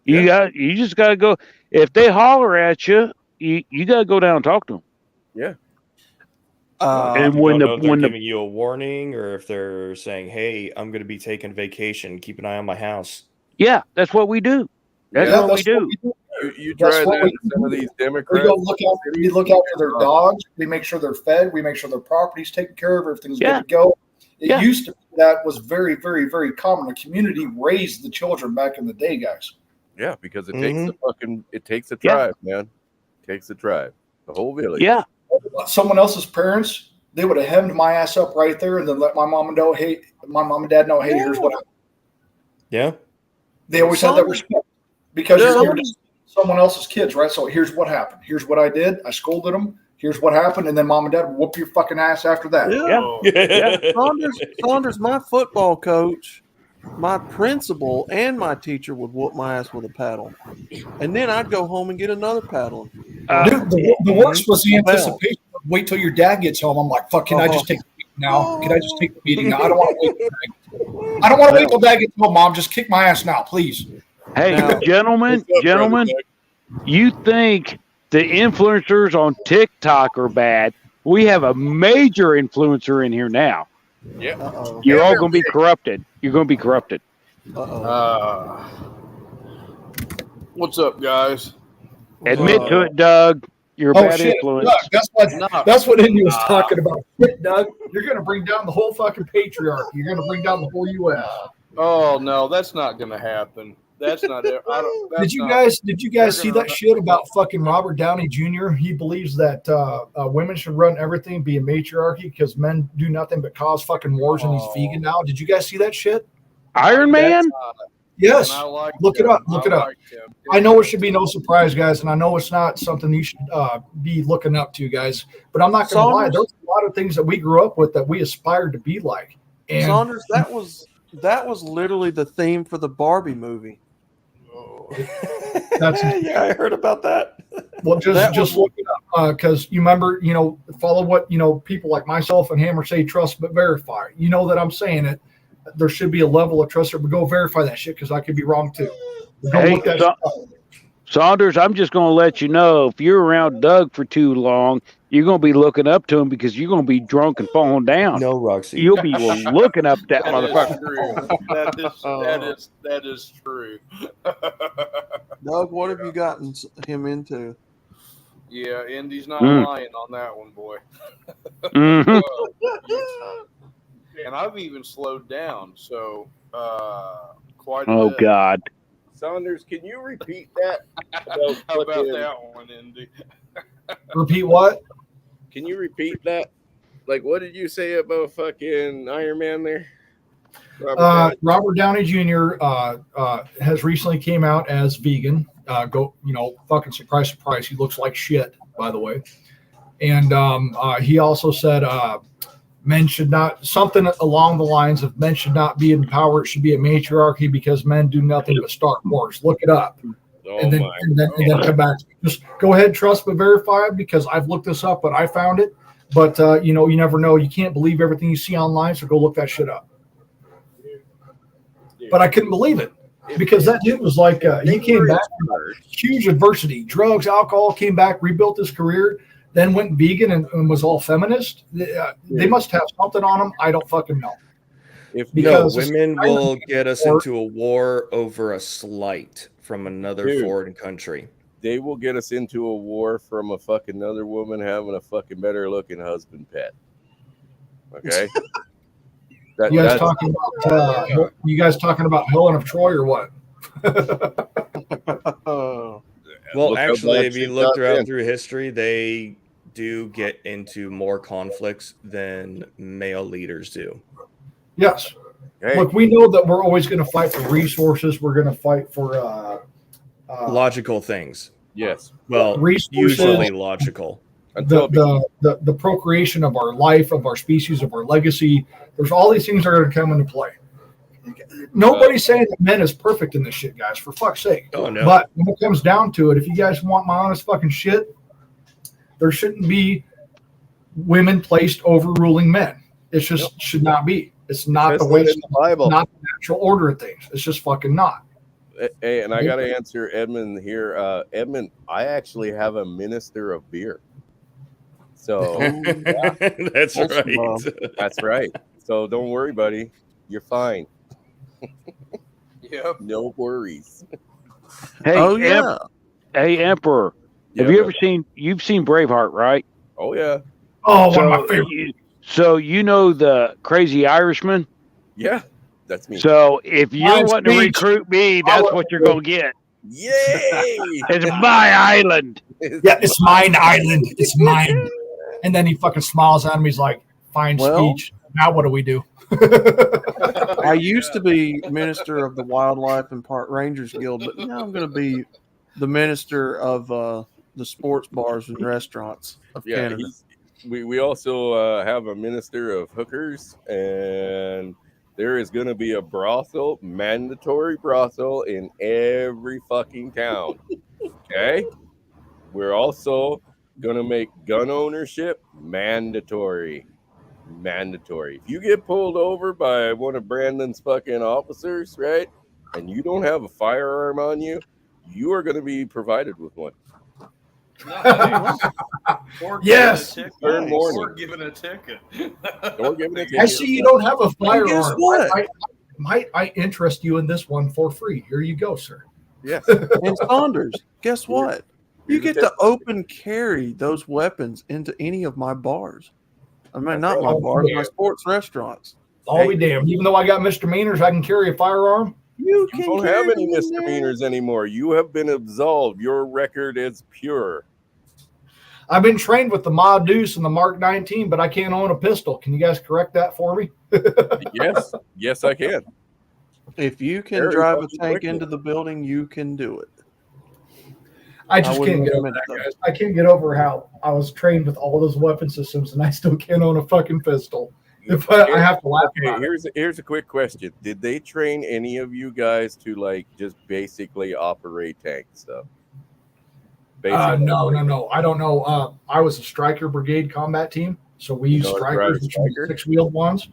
You just gotta go. If they holler at you, you gotta go down and talk to them. Yeah. And You when don't know if they're the giving you a warning or if they're saying, "Hey, I'm going to be taking vacation. Keep an eye on my house." yeah, that's what we do. That's Yeah, what that's we what do. we do. You That's try what that we in some of do. these We Democrats. go look after their dogs. We make sure they're fed. We make sure their property's taken care of. Everything's Yeah. good to go. It Yeah. used to be that was very, very, very common. The community raised the children back in the day, guys. Yeah, because it Mhm. takes a Yeah. tribe, man. It takes a tribe. The whole village. Yeah. Someone else's parents they would have hemmed my ass up right there and then let my mom and dad know, hey, here's what happened. Yeah. They always had that respect because you're just someone else's kids, right? So here's what happened. Here's what I did. I scolded them. Here's what happened. And then mom and dad would whoop your fucking ass after that. Saunders, my football coach, my principal, and my teacher would whoop my ass with a paddle. And then I'd go home and get another paddle. Dude, the worst was the anticipation. Wait till your dad gets home. I'm like, fuck, can I just take the beating now? Can I just take the beating now? I don't want to wait. I don't want to wait till dad gets home, mom. Just kick my ass now, please. Hey, gentlemen, you think the influencers on TikTok are bad? We have a major influencer in here now. Yeah. You're all going to be corrupted. You're going to be corrupted. What's up, guys? Admit to it, Doug. You're a bad influence. Doug, that's what Indy was talking about. Shit, Doug, you're going to bring down the whole fucking patriarchy. You're going to bring down the whole U.S. Oh no, that's not going to happen. That's not it. Did you guys see that shit about fucking Robert Downey Jr.? He believes that women should run everything, be a matriarchy, because men do nothing but cause fucking wars, and he's vegan now. Did you guys see that shit? Iron Man? Yes. Look it up. Look it up. I know it should be no surprise, guys, and I know it's not something you should be looking up to, guys. But I'm not going to lie. There's a lot of things that we grew up with that we aspired to be like. And Saunders, that was literally the theme for the Barbie movie. Yeah, I heard about that. Well, just look it up because you remember, follow what people like myself and Hammer say, trust but verify. You know that I'm saying it. There should be a level of trust, but go verify that shit because I could be wrong too. Hey, Saunders, I'm just going to let you know if you're around Doug for too long, you're going to be looking up to him because you're going to be drunk and falling down. No, Roxy. You'll be looking up that motherfucker. That is true. Doug, what have you gotten him into? Yeah, Indy's not lying on that one, boy. And I've even slowed down, so quite a bit. Oh, God. Saunders, can you repeat that? How about that one, Indy? Repeat what? Can you repeat that? Like, what did you say about fucking Iron Man there? Robert Downey Jr. Has recently came out as vegan. Fucking surprise, surprise. He looks like shit, by the way. And he also said men should not, something along the lines of men should not be in power. It should be a matriarchy because men do nothing but start wars. Look it up. And then come back. Just go ahead, trust but verify because I've looked this up, but I found it. But you never know. You can't believe everything you see online, so go look that shit up. But I couldn't believe it because that dude was like he came back from huge adversity, drugs, alcohol, came back, rebuilt his career, then went vegan and was all feminist. They must have something on them. I don't fucking know. Women will get us into a war over a slight from another foreign country. They will get us into a war from a fucking another woman having a fucking better looking husband pet. Okay. You guys talking about Helen of Troy or what? Well, actually, if you look through history, they do get into more conflicts than male leaders do. Yes. Hey. Look, we know that we're always going to fight for resources. We're going to fight for logical things. Yes. Well, usually logical. The procreation of our life, of our species, of our legacy. There's all these things that are going to come into play. Nobody's saying that men is perfect in this shit, guys, for fuck's sake. Oh, no. But when it comes down to it, if you guys want my honest fucking shit, there shouldn't be women placed overruling men. It just should not be. It's not the way it's the Bible. Not the natural order of things. It's just fucking not. Hey, and I got to answer Edmund here. Edmund, I actually have a minister of beer. So that's right. That's right. So don't worry, buddy. You're fine. Yep. No worries. Hey, hey, Emperor. Have you ever seen? You've seen Braveheart, right? Oh yeah. Oh, one of my favorites. So you know the Crazy Irishman? Yeah, that's me. So if you're wanting to recruit me, that's what you're gonna get. Yay! It's my island. Yeah, it's mine island. It's mine. And then he fucking smiles at him. He's like, fine speech. Now what do we do? I used to be minister of the Wildlife and Park Rangers Guild, but now I'm going to be the minister of the sports bars and restaurants of Canada. We also have a minister of hookers, and there is going to be a brothel, mandatory brothel in every fucking town. Okay? We're also going to make gun ownership mandatory. Mandatory. If you get pulled over by one of Brandon's fucking officers, right, and you don't have a firearm on you, you are going to be provided with one. Yes. Or giving a ticket. Or giving a ticket. I see you don't have a firearm. Guess what? Might I interest you in this one for free? Here you go, sir. Yes. And Saunders, guess what? You get to open carry those weapons into any of my bars. I mean, not my bars, my sports restaurants. I'll be damned. Even though I got misdemeanors, I can carry a firearm. You don't have any misdemeanors anymore. You have been absolved. Your record is pure. I've been trained with the Ma Deuce and the Mark 19, but I can't own a pistol. Can you guys correct that for me? Yes, I can. If you can drive a tank into the building, you can do it. I just can't get over that, guys. I can't get over how I was trained with all those weapon systems, and I still can't own a fucking pistol. I have to laugh about it. Here's a quick question. Did they train any of you guys to like just basically operate tank stuff? No. I don't know. I was a Stryker Brigade combat team, so we use Strikers, which are 6-wheeled ones.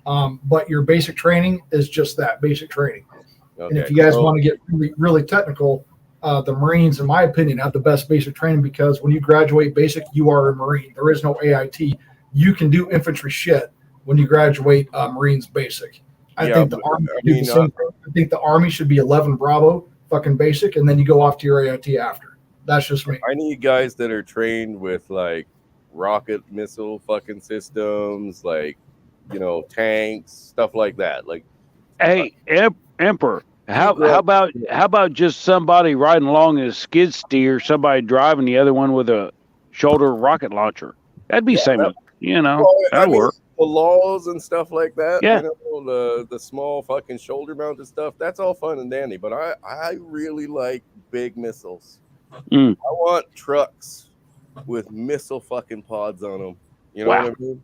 But your basic training is just that, basic training. Okay. And if you guys want to get really, really technical, the Marines, in my opinion, have the best basic training because when you graduate basic, you are a Marine. There is no AIT. You can do infantry shit when you graduate Marines basic. I think the Army should do the same thing. I think the Army should be 11 Bravo fucking basic, and then you go off to your AIT after. That's just me. I need guys that are trained with like rocket missile fucking systems, like, you know, tanks, stuff like that. Like, hey, Emperor, how about just somebody riding along in a skid steer, somebody driving the other one with a shoulder rocket launcher? That'd be that'd work. The laws and stuff like that. Yeah. You know, the small fucking shoulder mounted stuff. That's all fun and dandy. But I really like big missiles. I want trucks with missile fucking pods on them. You know what I mean?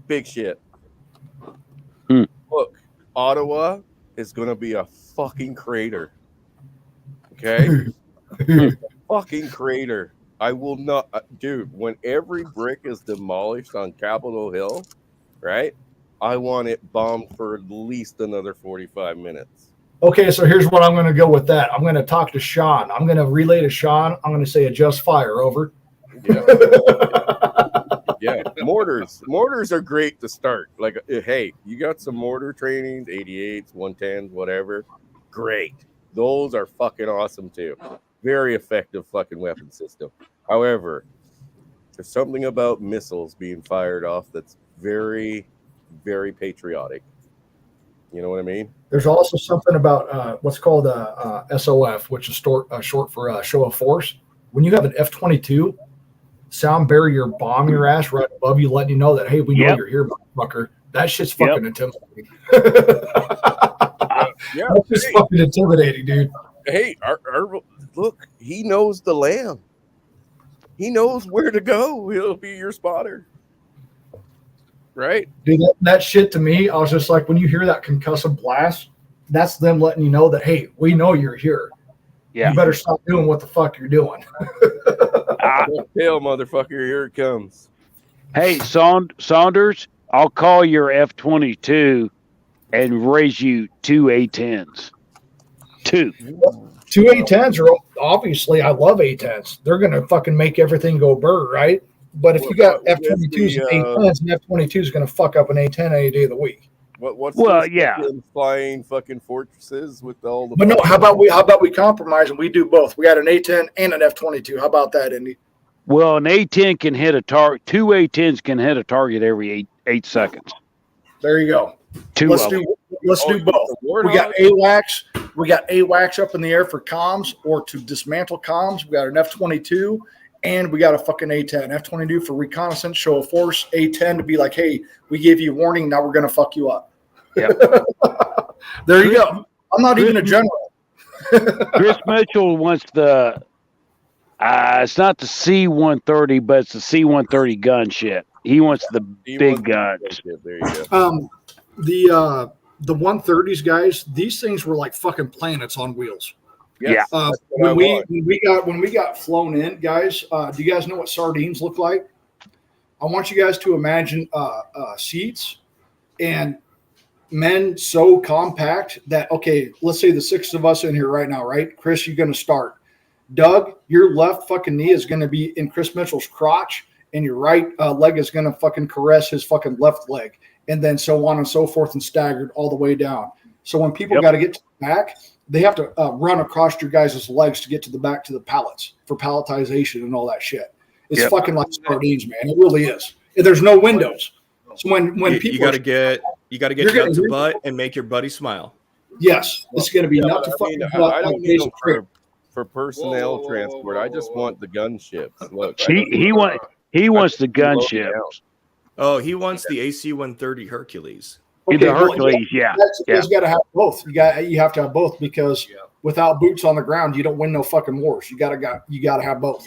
Big shit. Look, Ottawa is going to be a fucking crater. Okay? Fucking crater. I will not, dude, when every brick is demolished on Capitol Hill, right? I want it bombed for at least another 45 minutes. Okay, so here's what I'm going to go with that. I'm going to talk to Sean. I'm going to relay to Sean. I'm going to say adjust fire, over. Yeah, mortars are great to start. Like, hey, you got some mortar trainings, 88s, 110s, whatever. Great. Those are fucking awesome too. Very effective fucking weapon system. However, there's something about missiles being fired off that's very, very patriotic. You know what I mean? There's also something about what's called SOF, which is short for show of force. When you have an F-22 sound barrier bomb your ass right above you, letting you know that, hey, we know you're here, motherfucker. That shit's fucking intimidating. That's just fucking intimidating, dude. Hey, look, he knows the land. He knows where to go. He'll be your spotter. Right? Dude, that shit to me, I was just like, when you hear that concussive blast, that's them letting you know that, hey, we know you're here. Yeah. You better stop doing what the fuck you're doing. Hell, motherfucker, here it comes. Hey, Saunders, I'll call your F-22 and raise you 2 A-10s. 2 A-10s are obviously, I love A-10s. They're going to fucking make everything go burr, right? But if you got F-22s and A-10s, an F-22 is going to fuck up an A-10 any day of the week. What's yeah, flying fucking fortresses with all the. But no, how about we compromise and we do both? We got an A-10 and an F-22. How about that, Indy? Well, an A-10 can hit a target. 2 A-10s can hit a target every 8 seconds. There you go. Let's do both. We got AWACS. We got AWACS up in the air for comms or to dismantle comms. We got an F-22 and we got a fucking A-10. F-22 for reconnaissance, show of force. A-10 to be like, hey, we gave you a warning. Now we're going to fuck you up. Yep. There you go. I'm not even a general. Chris Mitchell wants the. It's not the C-130, but it's the C-130 gunship. He wants the big guns. There you go. The 130s, guys, these things were like fucking planets on wheels. Yeah. When we got flown in, guys, do you guys know what sardines look like? I want you guys to imagine seats and men so compact that, okay, let's say the 6 of us in here right now, right? Chris, you're going to start. Doug, your left fucking knee is going to be in Chris Mitchell's crotch, and your right leg is going to fucking caress his fucking left leg, and then so on and so forth, and staggered all the way down. So when people got to get to the back, they have to run across your guys' legs to get to the back to the pallets for palletization and all that shit. It's fucking like sardines, man. It really is. And there's no windows. So when people you got to get nut to butt and make your buddy smile. Yes, it's going to be nut to fucking butt. I don't need them for personnel transport. I just want the gunships. Look, He wants the gunships. Oh, he wants the AC-130 Hercules. The Hercules, yeah. You got to have both. You have to have both because without boots on the ground, you don't win no fucking wars. You got to have both.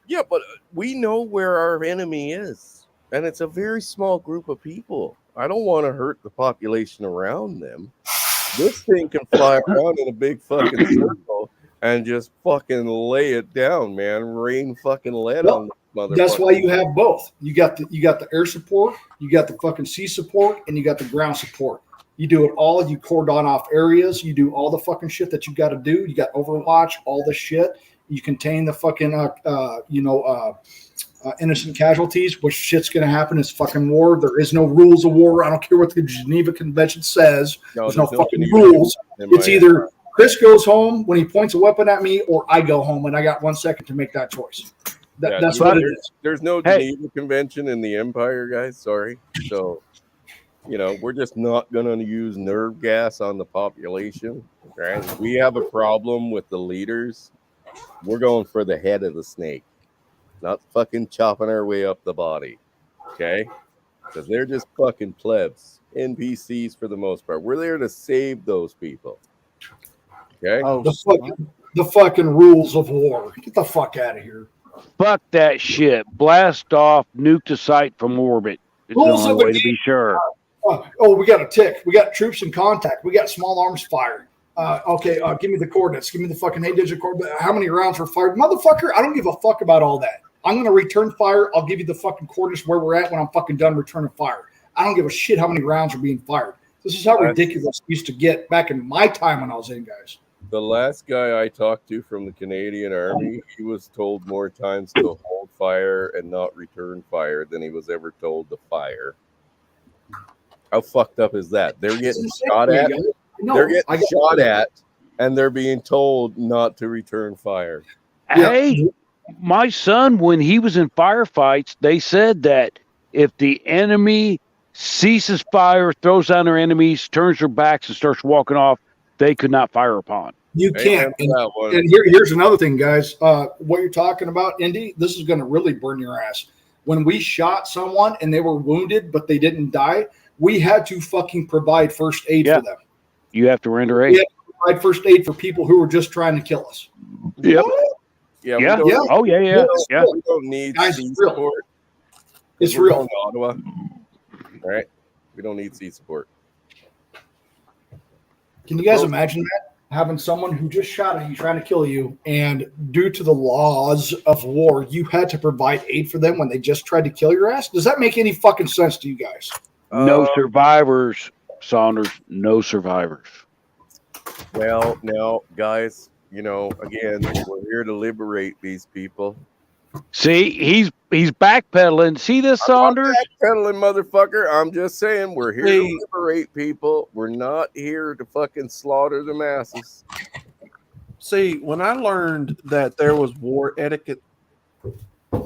Yeah, but we know where our enemy is, and it's a very small group of people. I don't want to hurt the population around them. This thing can fly around in a big fucking circle and just fucking lay it down, man. Rain fucking lead on the motherfucker. That's why you have both. You got the air support, you got the fucking sea support, and you got the ground support. You do it all. You cordon off areas. You do all the fucking shit that you got to do. You got Overwatch, all the shit. You contain the fucking, innocent casualties. What shit's going to happen is fucking war. There is no rules of war. I don't care what the Geneva Convention says. There's no fucking rules. It's either Chris goes home when he points a weapon at me, or I go home, and I got 1 second to make that choice. That's what it is. There's no Geneva Convention in the Empire, guys. Sorry. So, we're just not going to use nerve gas on the population. Right? We have a problem with the leaders. We're going for the head of the snake, not fucking chopping our way up the body. Okay? Because they're just fucking plebs, NPCs for the most part. We're there to save those people. Okay? The fucking rules of war. Get the fuck out of here. Fuck that shit. Blast off, nuke the site from orbit. It's the Rules of only way the to be sure. We got a tick. We got troops in contact. We got small arms fired. Give me the coordinates. Give me the fucking 8-digit coordinates. How many rounds were fired? Motherfucker, I don't give a fuck about all that. I'm going to return fire. I'll give you the fucking coordinates where we're at when I'm fucking done returning fire. I don't give a shit how many rounds are being fired. This is how ridiculous it used to get back in my time when I was in, guys. The last guy I talked to from the Canadian Army, he was told more times to hold fire and not return fire than he was ever told to fire. How fucked up is that? They're getting shot at. They're getting shot at, and they're being told not to return fire. Hey, my son, when he was in firefights, they said that if the enemy ceases fire, throws down their enemies, turns their backs, and starts walking off, they could not fire upon. You can't. And here's another thing, guys. What you're talking about, Indy, this is going to really burn your ass. When we shot someone and they were wounded, but they didn't die, we had to fucking provide first aid for them. You have to render aid. We had to provide first aid for people who were just trying to kill us. Yep. Yeah. Oh, yeah. We don't need sea support. It's We're real. going to Ottawa. All right. We don't need sea support. Can you guys imagine that? Having someone who just shot at you trying to kill you, and due to the laws of war, you had to provide aid for them when they just tried to kill your ass? Does that make any fucking sense to you guys? No survivors, Saunders. No survivors. Well, now, guys, again, we're here to liberate these people. See, he's backpedaling. See this, Saunders? Backpedaling, motherfucker. I'm just saying, we're here to liberate people. We're not here to fucking slaughter the masses. See, when I learned that there was war etiquette,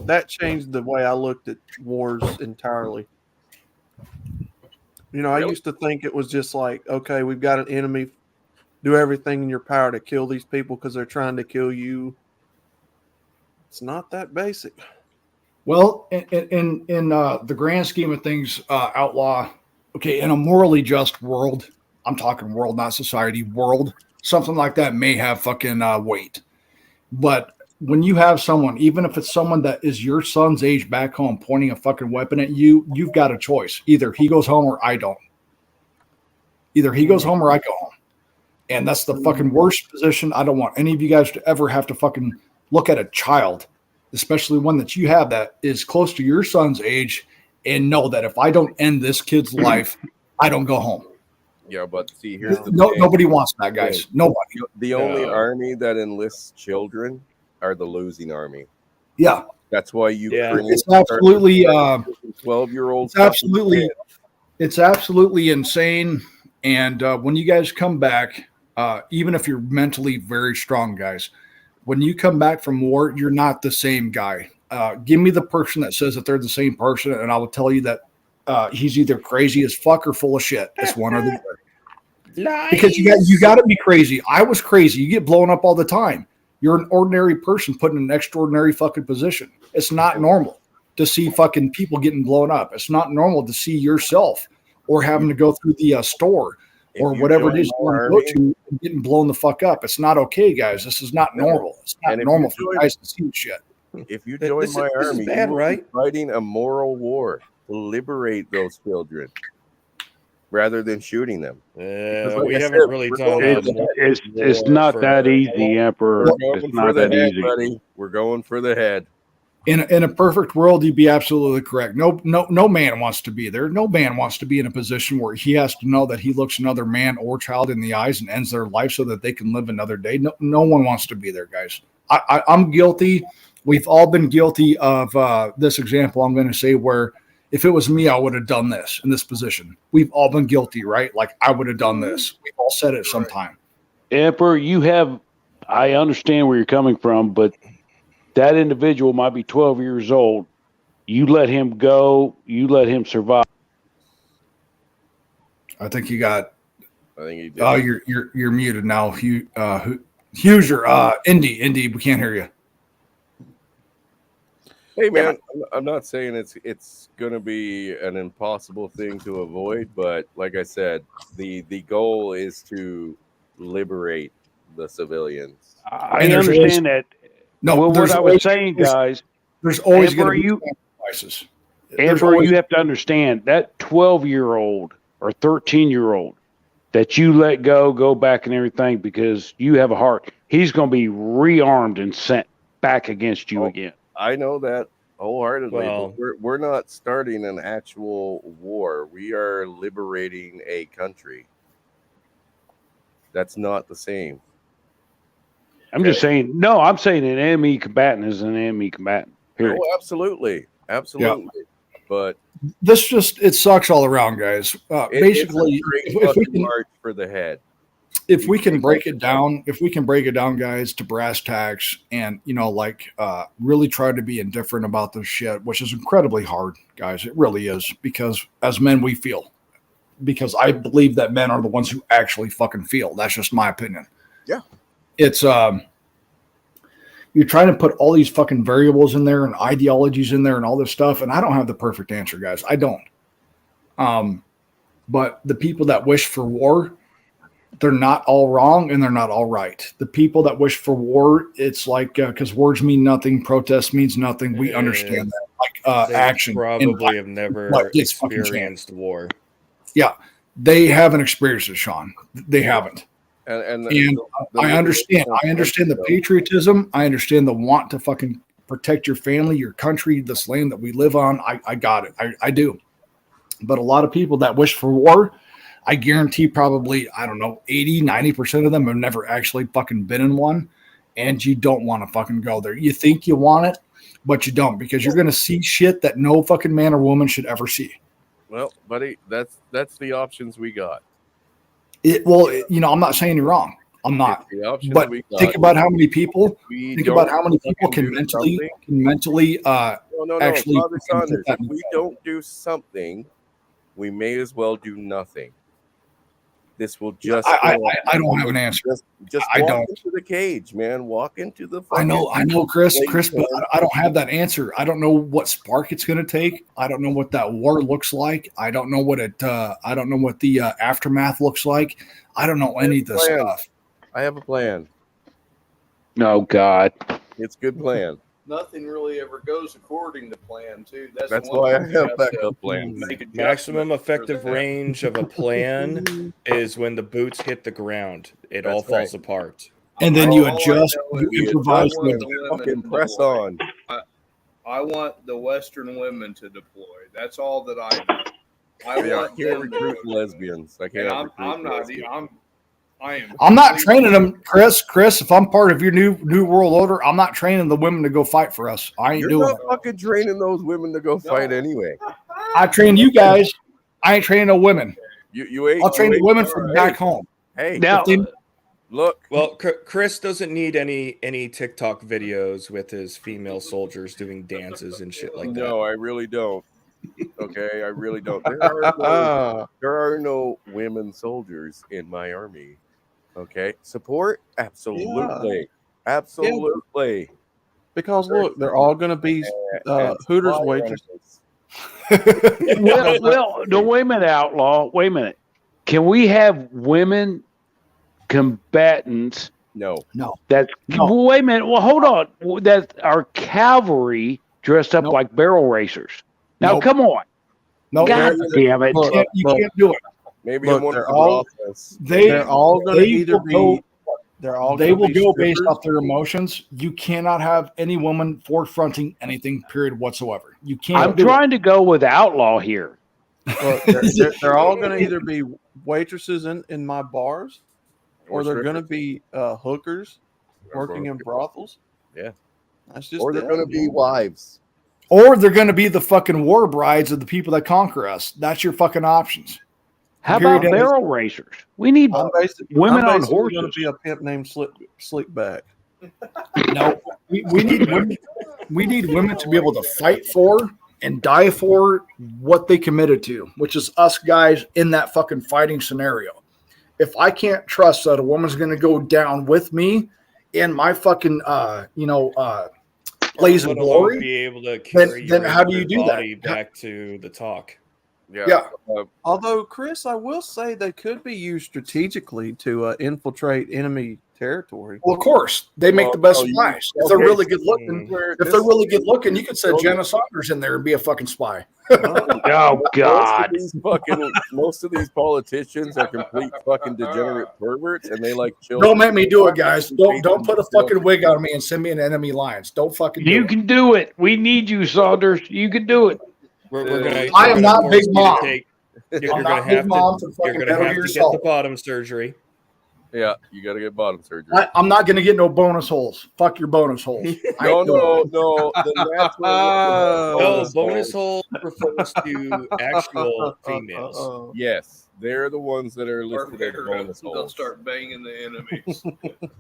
that changed the way I looked at wars entirely. I used to think it was just like, okay, we've got an enemy. Do everything in your power to kill these people because they're trying to kill you. It's not that basic. Well, in the grand scheme of things, outlaw. Okay, in a morally just world, I'm talking world, not society. World, something like that may have fucking weight. But when you have someone, even if it's someone that is your son's age back home, pointing a fucking weapon at you, you've got a choice. Either he goes home or I don't. Either he goes home or I go home. And that's the fucking worst position. I don't want any of you guys to ever have to fucking look at a child, especially one that you have that is close to your son's age, and know that if I don't end this kid's life, I don't go home. Yeah, but see, here's the No, thing. nobody wants that, guys. Nobody. The only army that enlists children are the losing army. Yeah. That's why Ukraine. It's absolutely 12-year-olds. It's absolutely insane. And when you guys come back, even if you're mentally very strong, guys, when you come back from war, you're not the same guy. Give me the person that says that they're the same person, and I will tell you that he's either crazy as fuck or full of shit. It's one or the other. Because you got to be crazy. I was crazy. You get blown up all the time. You're an ordinary person put in an extraordinary fucking position. It's not normal to see fucking people getting blown up. It's not normal to see yourself or having to go through the store or whatever it is you want to go to and getting blown the fuck up. It's not okay, guys. This is not normal. It's not normal for guys to see shit. If you join my army, you will be fighting a moral war to liberate those children rather than shooting them. We haven't really done It's not that easy, Emperor. It's not that easy. Buddy. We're going for the head. In a perfect world, you'd be absolutely correct. No man wants to be there. No man wants to be in a position where he has to know that he looks another man or child in the eyes and ends their life so that they can live another day. No one wants to be there, guys. I'm guilty. We've all been guilty of this example I'm going to say where if it was me, I would have done this in this position. We've all been guilty, right? Like I would have done this. We've all said it sometime. Emperor, I understand where you're coming from, but that individual might be 12 years old. You let him go. You let him survive. I think you got. I think he did. Oh, you're muted now. Huger, Indy, we can't hear you. Hey man, I'm not saying it's going to be an impossible thing to avoid, but like I said, the goal is to liberate the civilians. I understand that. No, well, what I was saying, guys, there's always Emperor, going to be sacrifices. Emperor, you have to understand that 12-year-old or 13-year-old that you let go back and everything because you have a heart. He's going to be rearmed and sent back against you again. I know that wholeheartedly. Well, but we're not starting an actual war. We are liberating a country. That's not the same. I'm just saying. No, I'm saying an enemy combatant is an enemy combatant. Period. Oh, absolutely. But it sucks all around, guys. Basically, if we can march for the head. If we can break it down, guys, to brass tacks and, really try to be indifferent about this shit, which is incredibly hard, guys. It really is, because as men, we feel. Because I believe that men are the ones who actually fucking feel. That's just my opinion. Yeah. It's, you're trying to put all these fucking variables in there and ideologies in there and all this stuff. And I don't have the perfect answer, guys. I don't. But the people that wish for war, they're not all wrong and they're not all right. The people that wish for war, it's like, because words mean nothing, protest means nothing. We understand that. Like action. Probably have never experienced war. Yeah. They haven't experienced it, Sean. They haven't. And I understand. I understand the patriotism. I understand the want to fucking protect your family, your country, this land that we live on. I got it. I do. But a lot of people that wish for war, I guarantee probably, 80, 90% of them have never actually fucking been in one. And you don't want to fucking go there. You think you want it, but you don't, because you're going to see shit that no fucking man or woman should ever see. Well, buddy, that's the options we got. I'm not saying you're wrong. I'm not. But think about how many people. Think about how many people can mentally actually. Father Saunders, if we don't do something, we may as well do nothing. This will just. I don't have an answer. Just I walk don't. into the cage, man. Walk into the. I know, Chris, place, but man. I don't have that answer. I don't know what spark it's going to take. I don't know what that war looks like. I don't know what I don't know what the aftermath looks like. I don't know any of this stuff. I have a plan. No, God. It's a good plan. Nothing really ever goes according to plan, too. That's one why I thing have you have to backup plans. Maximum make adjustments for effective that. range of a plan is when the boots hit the ground. It all That's right. falls apart. And then you adjust, you you improvise. adjust with and fucking press on. I want the Western women to deploy. That's all that I know. I Yeah, I want can't them to recruit go. lesbians. I And can't. I'm not. lesbians. I'm not training them, Chris. If I'm part of your new world order, I'm not training the women to go fight for us. I ain't You're doing not it. fucking training those women to go fight anyway. I train you guys. I ain't training no women. You ain't. I'll train you the women ain't- from hey, back home. Hey, Now, If they- look. Well, Chris doesn't need any TikTok videos with his female soldiers doing dances and shit like that. No, I really don't. Okay, I really don't. There are no women soldiers in my army. Okay, support? Absolutely, absolutely. Because look, they're all going to be Hooters supply waitresses. well, no, wait a minute, Outlaw. Wait a minute. Can we have women combatants? No. That's well, wait a minute. Well, hold on. That are cavalry dressed up like barrel racers. Now, Nope. come on. No, God damn it. You can't do it. Maybe Look, in one they're of the all- Roths. They're all going to they either will go- be. They're all. They gonna will be go based strippers. off their emotions. You cannot have any woman forefronting anything, period, whatsoever. You can't. I'm do it. trying to go with Outlaw here. Look, they're all going to either be waitresses in my bars, or they're going to be hookers working in brothels. Yeah. That's just. Or they're them, going to be man. wives. Or they're going to be the fucking war brides of the people that conquer us. That's your fucking options. How Period. about barrel racers? We need women on I'm horses. going to be a pimp named Slickback. No, we need women. We need women to be able to fight for and die for what they committed to, which is us guys in that fucking fighting scenario. If I can't trust that a woman's going to go down with me in my fucking, blaze of Let alone glory, be able to then carry how do your you do that? body back to the talk. Yeah. Although, Chris, I will say they could be used strategically to infiltrate enemy territory. Well, of course, they make the best spies. If they're really good looking, you could send Jenna Saunders in there and be a fucking spy. Oh God! Most of these politicians are complete fucking degenerate perverts, and they like children. Don't make me do it, guys. Don't put a fucking wig on me and send me in enemy lines. Don't fucking do You it. can do it. We need you, Saunders. You can do it. I am not Big Mom. You're I'm going not to Big have Mom to. to You're fucking going to metal have to get yourself. the bottom surgery. Yeah, you got to get bottom surgery. I'm not going to get no bonus holes. Fuck your bonus holes. I ain't doing it. No. No, bonus hole refers to actual females. Yes, they're the ones that are listed as bonus They'll holes. start banging the enemies.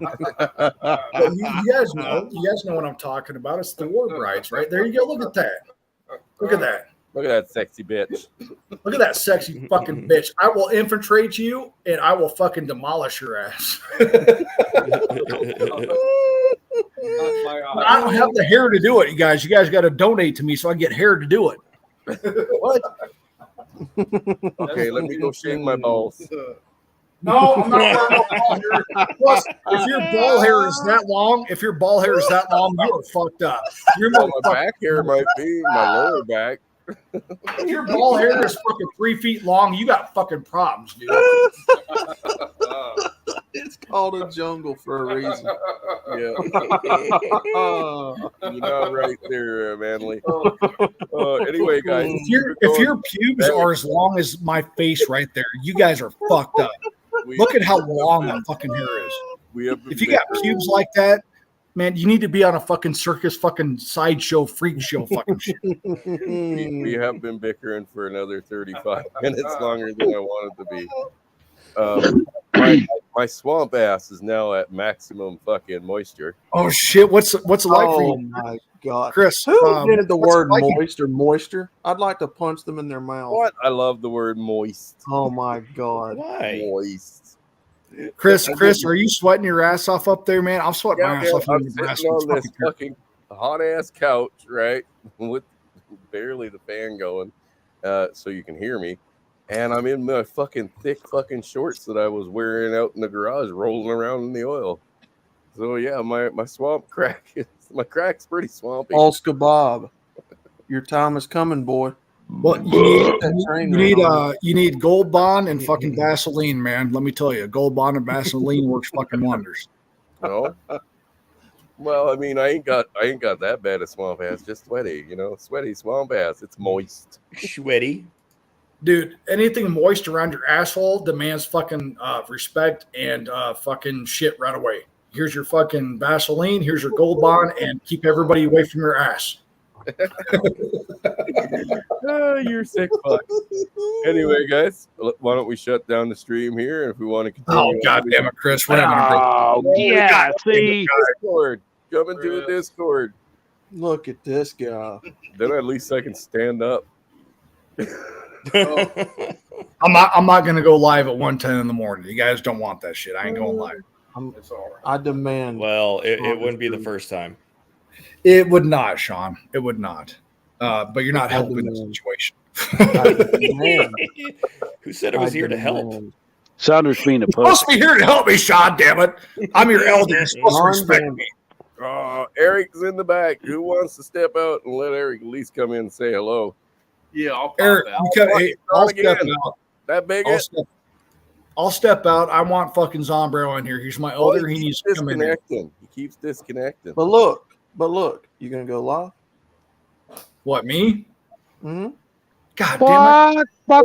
But you guys know what I'm talking about. It's the war brides, right? There you go. Look at that. Look at that. Look at that sexy bitch. Look at that sexy fucking bitch. I will infiltrate you and I will fucking demolish your ass. I don't have the hair to do it, you guys. You guys got to donate to me so I get hair to do it. What? Okay, let me go shave my balls. No, I'm not wearing no ball hair. Plus, if your ball hair is that long, you are fucked up. Your Well, my back hair might be my lower back. If your ball hair is fucking 3 feet long, you got fucking problems, dude. It's called a jungle for a reason. Yeah. You're not right there, Manly. Anyway, guys. If your pubes are as long as my face right there, you guys are fucked up. Look at how long my fucking hair is. If you got pubes like that, man, you need to be on a fucking circus, fucking sideshow, freak show, fucking shit. We have been bickering for another 35 minutes longer than I wanted to be. my swamp ass is now at maximum fucking moisture. Oh shit! What's it like for Oh you, my god, Chris? Who invented the what's it word like? moist or moisture? I'd like to punch them in their mouth. What? I love the word moist. Oh my god. Why? Moist. Chris, are you sweating your ass off up there, man? I'm sweating my ass off I'm in Nebraska. sitting It's on this fucking fucking hot ass couch, right, with barely the fan going, so you can hear me. And I'm in my fucking thick fucking shorts that I was wearing out in the garage, rolling around in the oil. So yeah, my swamp crack my crack's pretty swampy. Oscar Bob, your time is coming, boy. Well, you need Gold Bond and fucking Vaseline, man. Let me tell you, Gold Bond and Vaseline works fucking wonders. No. Well, I mean, I ain't got that bad a swamp ass, just sweaty, sweaty swamp ass. It's moist, sweaty. Dude, anything moist around your asshole demands fucking respect and fucking shit right away. Here's your fucking Vaseline. Here's your Gold Bond, and keep everybody away from your ass. You're sick fuck. Anyway, guys, why don't we shut down the stream here? And if we want to continue, Oh god damn it, Chris, we're having Oh, yeah, see. Discord. Come into the Discord. Look at this guy. Then at least I can stand up. I'm not gonna go live at 1:10 in the morning. You guys don't want that shit. I ain't going live. It's all right. I demand. Well, it wouldn't be the first time. It would not, Sean. It would not. But you're not helping the situation. Who said I was here to help? Saunders being a You're supposed to be here to help me, Sean. Damn it! I'm your elder. You're supposed to respect me. Eric's in the back. Who wants to step out and let Eric at least come in and say hello? Yeah, I'll pop Eric, out. I'll step out. That big I'll step out. I want fucking Zombrero in here. He's my elder. He needs to come in here. He keeps disconnecting. But look, you gonna go live? What, me? Mm-hmm. God damn it. I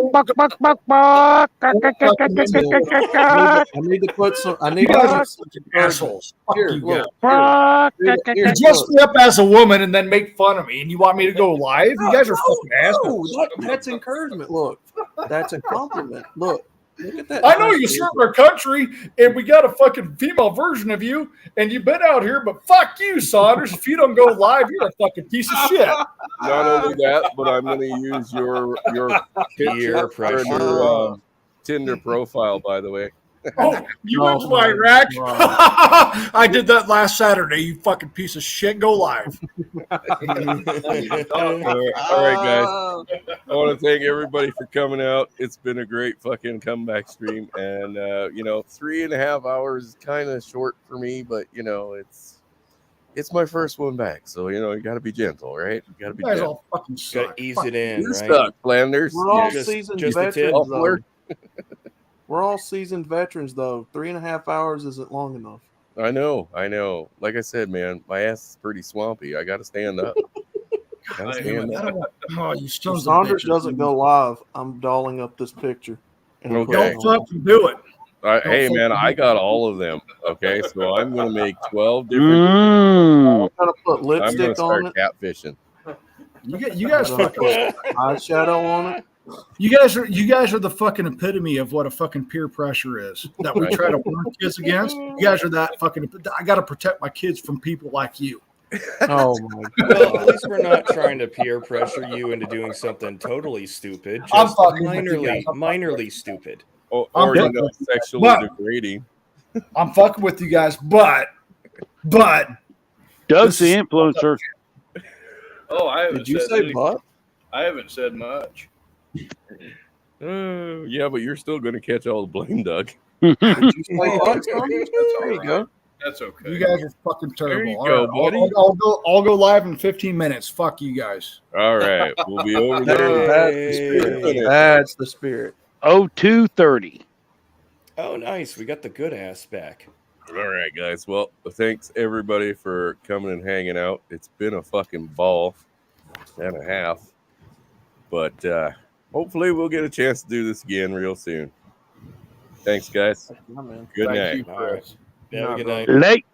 need to put some. I need to put some assholes. Fuck Here, you look. guys. You dressed me up as a woman and then make fun of me, and you want me to go live? You guys are fucking assholes. That's encouragement. Look, that's a compliment. Look at that. I know you serve our country, and we got a fucking female version of you, and you've been out here, but fuck you, Saunders. If you don't go live, you're a fucking piece of shit. Not only that, but I'm going to use your Peer picture for pressure. your Tinder profile, by the way. Oh, you went to Iraq? I did that last Saturday, you fucking piece of shit. Go live. All right, guys. I want to thank everybody for coming out. It's been a great fucking comeback stream. And, 3.5 hours is kind of short for me, but, it's my first one back. So, you got to be gentle, right? You got to be You guys gentle. all fucking suck. Got to ease it in, You right? suck, Flanders. We're all Just seasoned a tip. veterans, though. We're all seasoned veterans, though. 3.5 hours isn't long enough. I know. Like I said, man, my ass is pretty swampy. I got to stand up. Gotta stand up. Oh, you sons of Saunders bitches. doesn't go live. I'm dolling up this picture. Okay. Don't fucking do it. Hey, man, I got all of them. Okay, so I'm going to make 12 different. I'm gonna put I'm going lipstick to on start it. catfishing. You guys fucking eyeshadow on it. You guys are the fucking epitome of what a fucking peer pressure is that we try to warn kids against. You guys are that fucking. I got to protect my kids from people like you. Oh my Well, at least we're not trying to peer pressure you into doing something totally stupid. I'm Just fucking with you guys. minorly stupid. Or I'm sexually But- degrading. I'm fucking with you guys, but Doug's the influencer. Oh, I haven't Did you said say anything. butt? I haven't said much. Yeah, but you're still going to catch all the blame, Doug. Did you say butt? That's Saunders? all There you right. go. That's okay. you guys are fucking terrible. you All go, right, buddy. I'll go live in 15 minutes. Fuck you guys. All right, we'll be over there. That's the spirit. That's the spirit. 0230. Oh, nice. We got the good ass back. All right, guys. Well, thanks everybody for coming and hanging out. It's been a fucking ball and a half, but hopefully we'll get a chance to do this again real soon. Thanks, guys. Yeah, man. Good Thank night. you, Chris. Have a good night. Late.